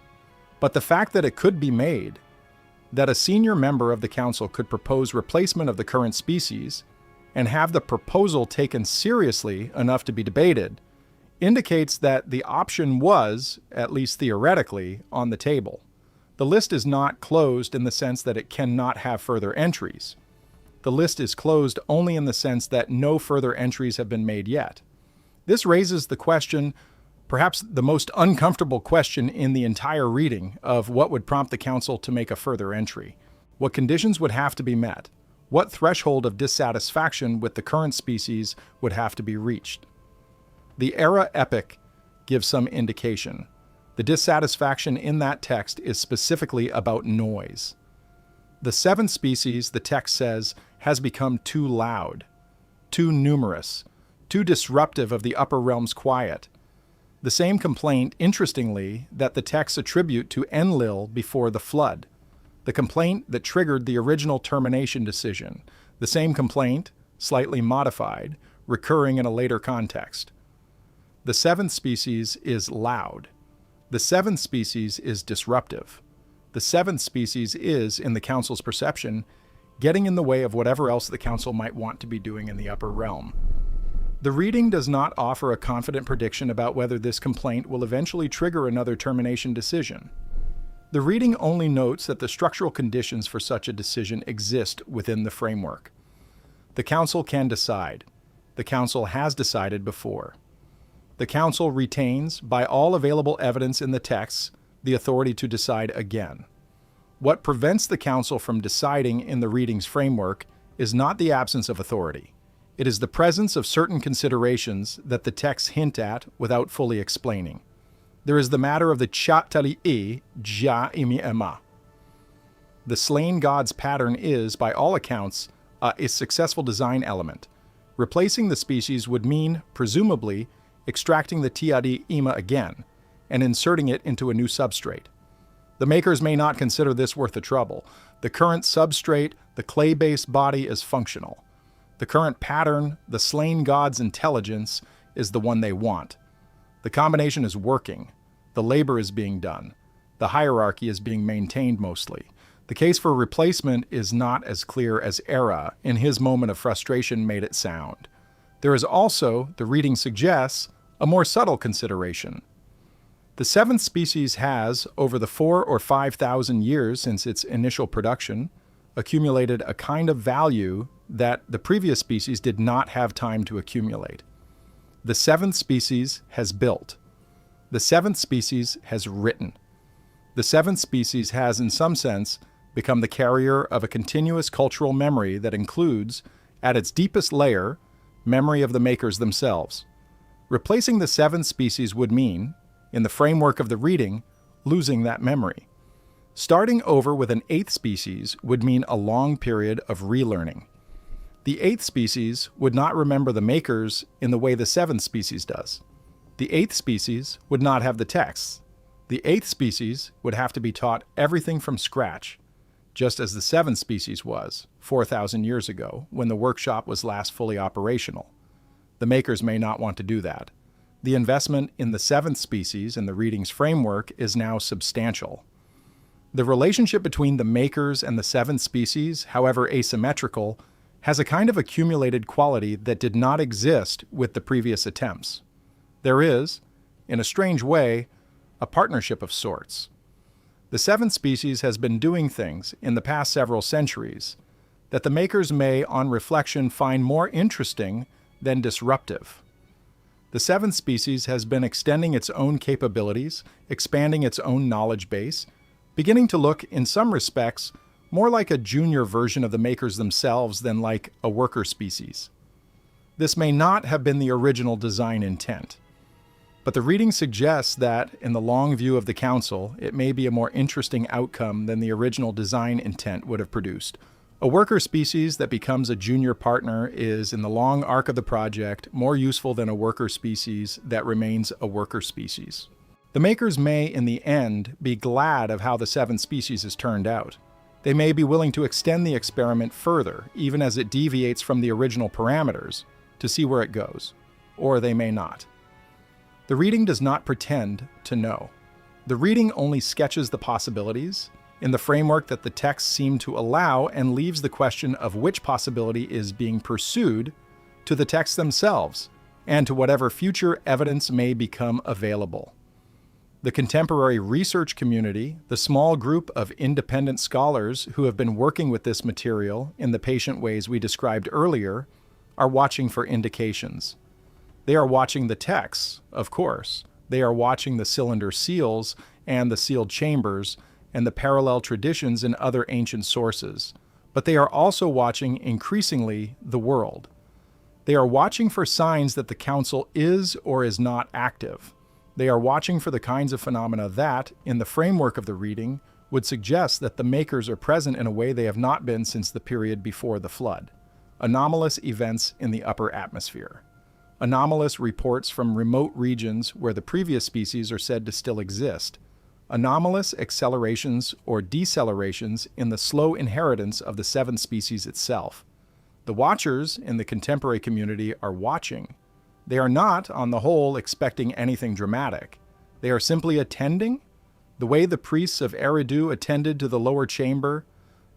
but the fact that it could be made, that a senior member of the council could propose replacement of the current species and have the proposal taken seriously enough to be debated, indicates that the option was, at least theoretically, on the table. The list is not closed in the sense that it cannot have further entries. The list is closed only in the sense that no further entries have been made yet. This raises the question, perhaps the most uncomfortable question in the entire reading, of what would prompt the council to make a further entry. What conditions would have to be met? What threshold of dissatisfaction with the current species would have to be reached? The Era epic gives some indication. The dissatisfaction in that text is specifically about noise. The seventh species, the text says, has become too loud, too numerous, too disruptive of the upper realm's quiet. The same complaint, interestingly, that the texts attribute to Enlil before the flood. The complaint that triggered the original termination decision. The same complaint, slightly modified, recurring in a later context. The seventh species is loud. The seventh species is disruptive. The seventh species is, in the Council's perception, getting in the way of whatever else the Council might want to be doing in the upper realm. The reading does not offer a confident prediction about whether this complaint will eventually trigger another termination decision. The reading only notes that the structural conditions for such a decision exist within the framework. The Council can decide. The Council has decided before. The Council retains, by all available evidence in the texts, the authority to decide again. What prevents the Council from deciding in the reading's framework is not the absence of authority. It is the presence of certain considerations that the texts hint at without fully explaining. There is the matter of the Chatali Ja Imi Ema. The slain god's pattern is, by all accounts, a successful design element. Replacing the species would mean, presumably, extracting the Tiadi Ima again and inserting it into a new substrate. The makers may not consider this worth the trouble. The current substrate, the clay-based body, is functional. The current pattern, the slain god's intelligence, is the one they want. The combination is working. The labor is being done. The hierarchy is being maintained mostly. The case for replacement is not as clear as Era, in his moment of frustration, made it sound. There is also, the reading suggests, a more subtle consideration. The seventh species has, over the 4,000 or 5,000 years since its initial production, accumulated a kind of value that the previous species did not have time to accumulate. The seventh species has built. The seventh species has written. The seventh species has, in some sense, become the carrier of a continuous cultural memory that includes, at its deepest layer, memory of the makers themselves. Replacing the seventh species would mean, in the framework of the reading, losing that memory. Starting over with an eighth species would mean a long period of relearning. The eighth species would not remember the makers in the way the seventh species does. The eighth species would not have the texts. The eighth species would have to be taught everything from scratch, just as the seventh species was, 4,000 years ago, when the workshop was last fully operational. The makers may not want to do that. The investment in the seventh species in the reading's framework is now substantial. The relationship between the makers and the seventh species, however asymmetrical, has a kind of accumulated quality that did not exist with the previous attempts. There is, in a strange way, a partnership of sorts. The seventh species has been doing things in the past several centuries that the makers may, on reflection, find more interesting than disruptive. The seventh species has been extending its own capabilities, expanding its own knowledge base, beginning to look, in some respects, more like a junior version of the makers themselves than like a worker species. This may not have been the original design intent, but the reading suggests that, in the long view of the Council, it may be a more interesting outcome than the original design intent would have produced. A worker species that becomes a junior partner is, in the long arc of the project, more useful than a worker species that remains a worker species. The makers may, in the end, be glad of how the seventh species has turned out. They may be willing to extend the experiment further, even as it deviates from the original parameters, to see where it goes. Or they may not. The reading does not pretend to know. The reading only sketches the possibilities in the framework that the texts seem to allow and leaves the question of which possibility is being pursued to the texts themselves and to whatever future evidence may become available. The contemporary research community, the small group of independent scholars who have been working with this material in the patient ways we described earlier, are watching for indications. They are watching the texts, of course. They are watching the cylinder seals and the sealed chambers and the parallel traditions in other ancient sources. But they are also watching, increasingly, the world. They are watching for signs that the Council is or is not active. They are watching for the kinds of phenomena that, in the framework of the reading, would suggest that the makers are present in a way they have not been since the period before the flood. Anomalous events in the upper atmosphere. Anomalous reports from remote regions where the previous species are said to still exist. Anomalous accelerations or decelerations in the slow inheritance of the seventh species itself. The watchers in the contemporary community are watching. They are not, on the whole, expecting anything dramatic. They are simply attending, the way the priests of Eridu attended to the lower chamber,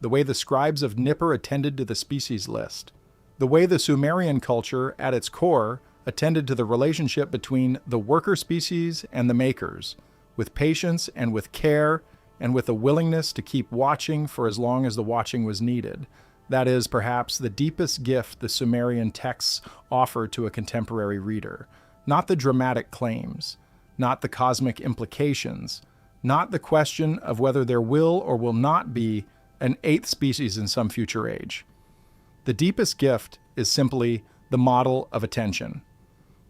the way the scribes of Nippur attended to the species list, the way the Sumerian culture, at its core, attended to the relationship between the worker species and the makers, with patience and with care and with a willingness to keep watching for as long as the watching was needed. That is perhaps the deepest gift the Sumerian texts offer to a contemporary reader. Not the dramatic claims, not the cosmic implications, not the question of whether there will or will not be an eighth species in some future age. The deepest gift is simply the model of attention,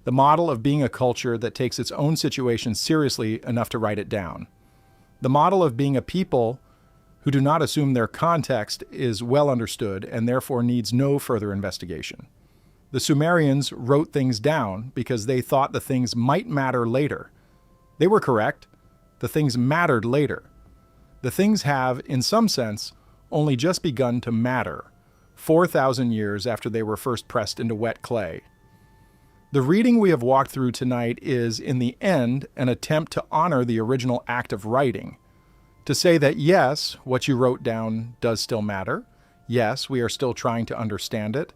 the model of being a culture that takes its own situation seriously enough to write it down, the model of being a people who do not assume their context is well understood and therefore needs no further investigation. The Sumerians wrote things down because they thought the things might matter later. They were correct. The things mattered later. The things have, in some sense, only just begun to matter, 4,000 years after they were first pressed into wet clay. The reading we have walked through tonight is, in the end, an attempt to honor the original act of writing, to say that yes, what you wrote down does still matter. Yes, we are still trying to understand it.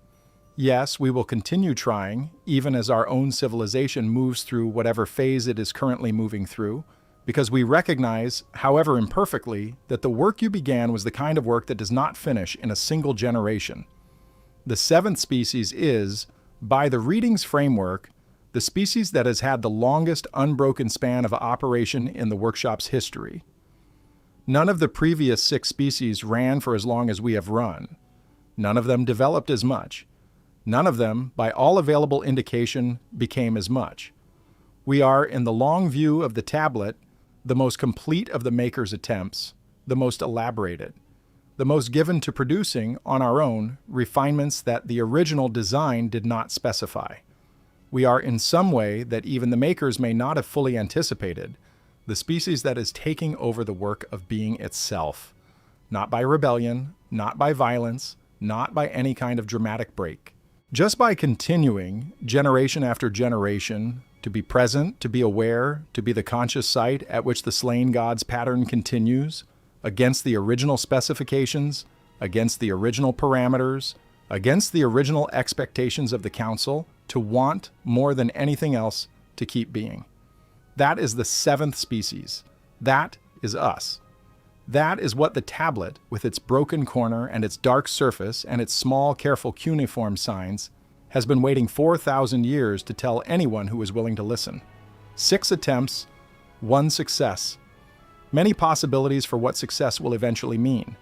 Yes, we will continue trying, even as our own civilization moves through whatever phase it is currently moving through, because we recognize, however imperfectly, that the work you began was the kind of work that does not finish in a single generation. The seventh species is, by the reading's framework, the species that has had the longest unbroken span of operation in the workshop's history. None of the previous 6 species ran for as long as we have run. None of them developed as much. None of them, by all available indication, became as much. We are, in the long view of the tablet, the most complete of the maker's attempts, the most elaborated, the most given to producing, on our own, refinements that the original design did not specify. We are in some way that even the makers may not have fully anticipated, the species that is taking over the work of being itself, not by rebellion, not by violence, not by any kind of dramatic break. Just by continuing, generation after generation, to be present, to be aware, to be the conscious site at which the slain god's pattern continues, against the original specifications, against the original parameters, against the original expectations of the council, to want, more than anything else, to keep being. That is the seventh species. That is us. That is what the tablet, with its broken corner and its dark surface and its small, careful cuneiform signs, has been waiting 4,000 years to tell anyone who is willing to listen. 6 attempts, 1 success. Many possibilities for what success will eventually mean.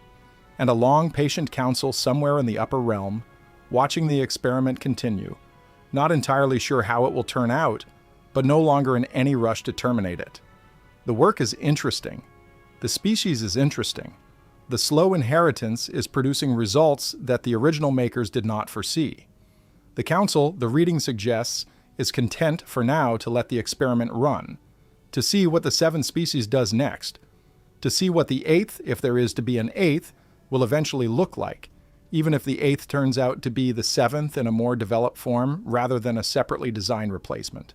And a long, patient council somewhere in the upper realm, watching the experiment continue, not entirely sure how it will turn out, but no longer in any rush to terminate it. The work is interesting. The species is interesting. The slow inheritance is producing results that the original makers did not foresee. The council, the reading suggests, is content for now to let the experiment run, to see what the 7th species does next, to see what the 8th, if there is to be an 8th, will eventually look like, even if the 8th turns out to be the 7th in a more developed form rather than a separately designed replacement.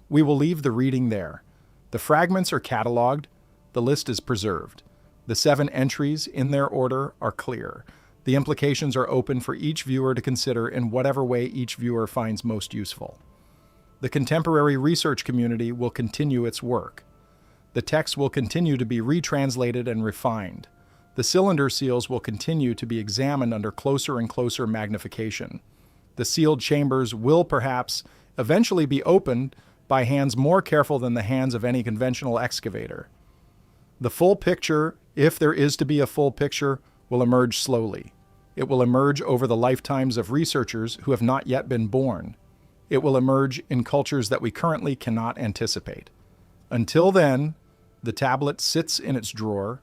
We will leave the reading there. The fragments are cataloged, the list is preserved. The 7 entries, in their order, are clear. The implications are open for each viewer to consider in whatever way each viewer finds most useful. The contemporary research community will continue its work. The text will continue to be retranslated and refined. The cylinder seals will continue to be examined under closer and closer magnification. The sealed chambers will perhaps eventually be opened by hands more careful than the hands of any conventional excavator. The full picture, if there is to be a full picture, will emerge slowly. It will emerge over the lifetimes of researchers who have not yet been born. It will emerge in cultures that we currently cannot anticipate. Until then, the tablet sits in its drawer,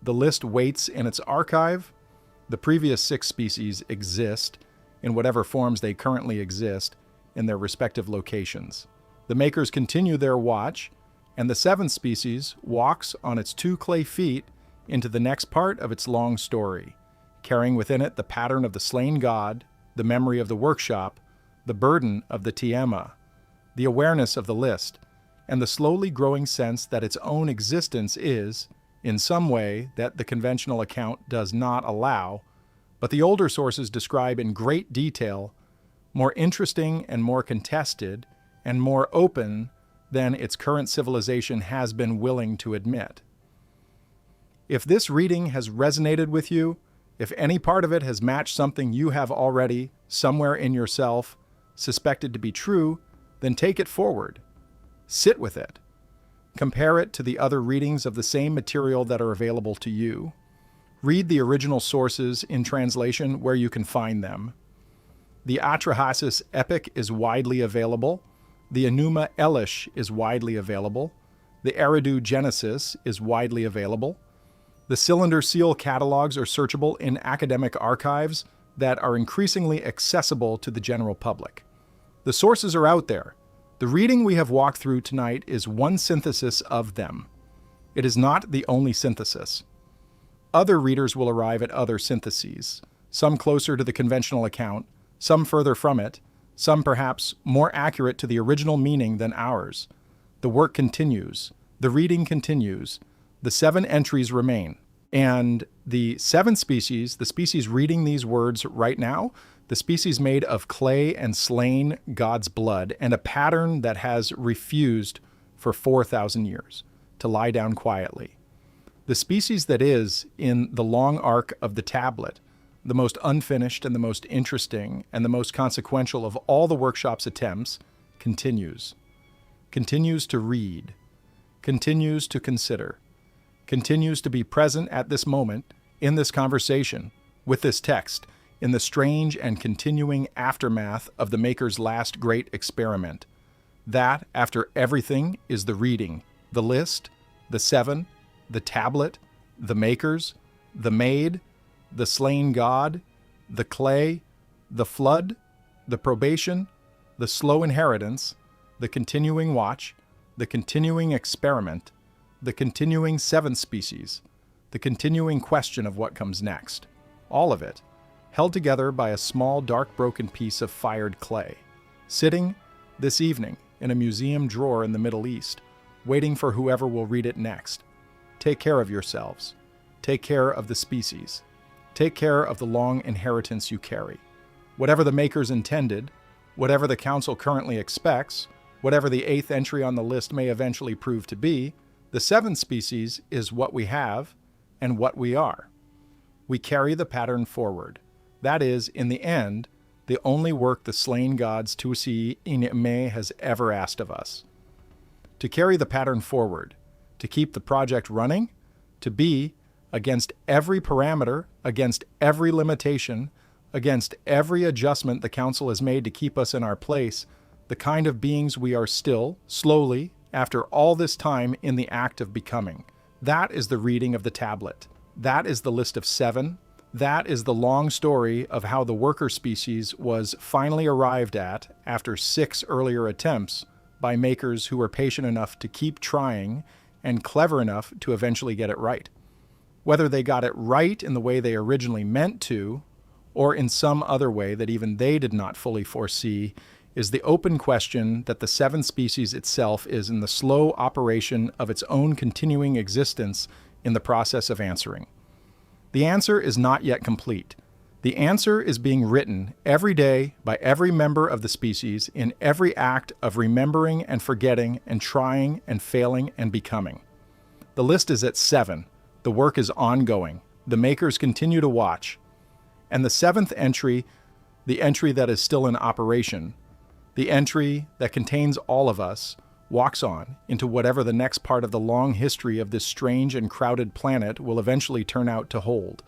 The list waits in its archive. The previous 6 species exist, in whatever forms they currently exist, in their respective locations. The makers continue their watch, and the 7th species walks on its 2 clay feet into the next part of its long story, carrying within it the pattern of the slain god, the memory of the workshop, the burden of the Tiamat, the awareness of the list, and the slowly growing sense that its own existence is, in some way that the conventional account does not allow, but the older sources describe in great detail, more interesting and more contested and more open than its current civilization has been willing to admit. If this reading has resonated with you, if any part of it has matched something you have already, somewhere in yourself, suspected to be true, then take it forward. Sit with it. Compare it to the other readings of the same material that are available to you. Read the original sources in translation where you can find them. The Atrahasis epic is widely available. The Enuma Elish is widely available. The Eridu Genesis is widely available. The cylinder seal catalogs are searchable in academic archives that are increasingly accessible to the general public. The sources are out there. The reading we have walked through tonight is one synthesis of them. It is not the only synthesis. Other readers will arrive at other syntheses, some closer to the conventional account, some further from it, some perhaps more accurate to the original meaning than ours. The work continues. The reading continues. The 7 entries remain. And the 7th species, the species reading these words right now, the species made of clay and slain God's blood, and a pattern that has refused for 4,000 years to lie down quietly. The species that is, in the long arc of the tablet, the most unfinished and the most interesting and the most consequential of all the workshop's attempts, continues to read, continues to consider, continues to be present at this moment, in this conversation, with this text, in the strange and continuing aftermath of the Maker's last great experiment. That, after everything, is the reading, the list, the 7, the tablet, the Makers, the Maid, the slain god, the clay, the flood, the probation, the slow inheritance, the continuing watch, the continuing experiment, the continuing 7th species, the continuing question of what comes next. All of it, held together by a small dark broken piece of fired clay, sitting, this evening, in a museum drawer in the Middle East, waiting for whoever will read it next. Take care of yourselves. Take care of the species. Take care of the long inheritance you carry. Whatever the Makers intended, whatever the Council currently expects, whatever the 8th entry on the list may eventually prove to be, the 7th species is what we have and what we are. We carry the pattern forward. That is, in the end, the only work the slain gods Tusi Inime has ever asked of us. To carry the pattern forward, to keep the project running, to be, against every parameter, against every limitation, against every adjustment the Council has made to keep us in our place, the kind of beings we are still, slowly, after all this time, in the act of becoming. That is the reading of the tablet. That is the list of 7. That is the long story of how the worker species was finally arrived at after 6 earlier attempts by Makers who were patient enough to keep trying and clever enough to eventually get it right. Whether they got it right in the way they originally meant to, or in some other way that even they did not fully foresee, is the open question that the 7th species itself is in the slow operation of its own continuing existence in the process of answering. The answer is not yet complete. The answer is being written every day by every member of the species in every act of remembering and forgetting and trying and failing and becoming. The list is at 7. The work is ongoing. The Makers continue to watch. And the 7th entry, the entry that is still in operation, the entry that contains all of us, walks on into whatever the next part of the long history of this strange and crowded planet will eventually turn out to hold.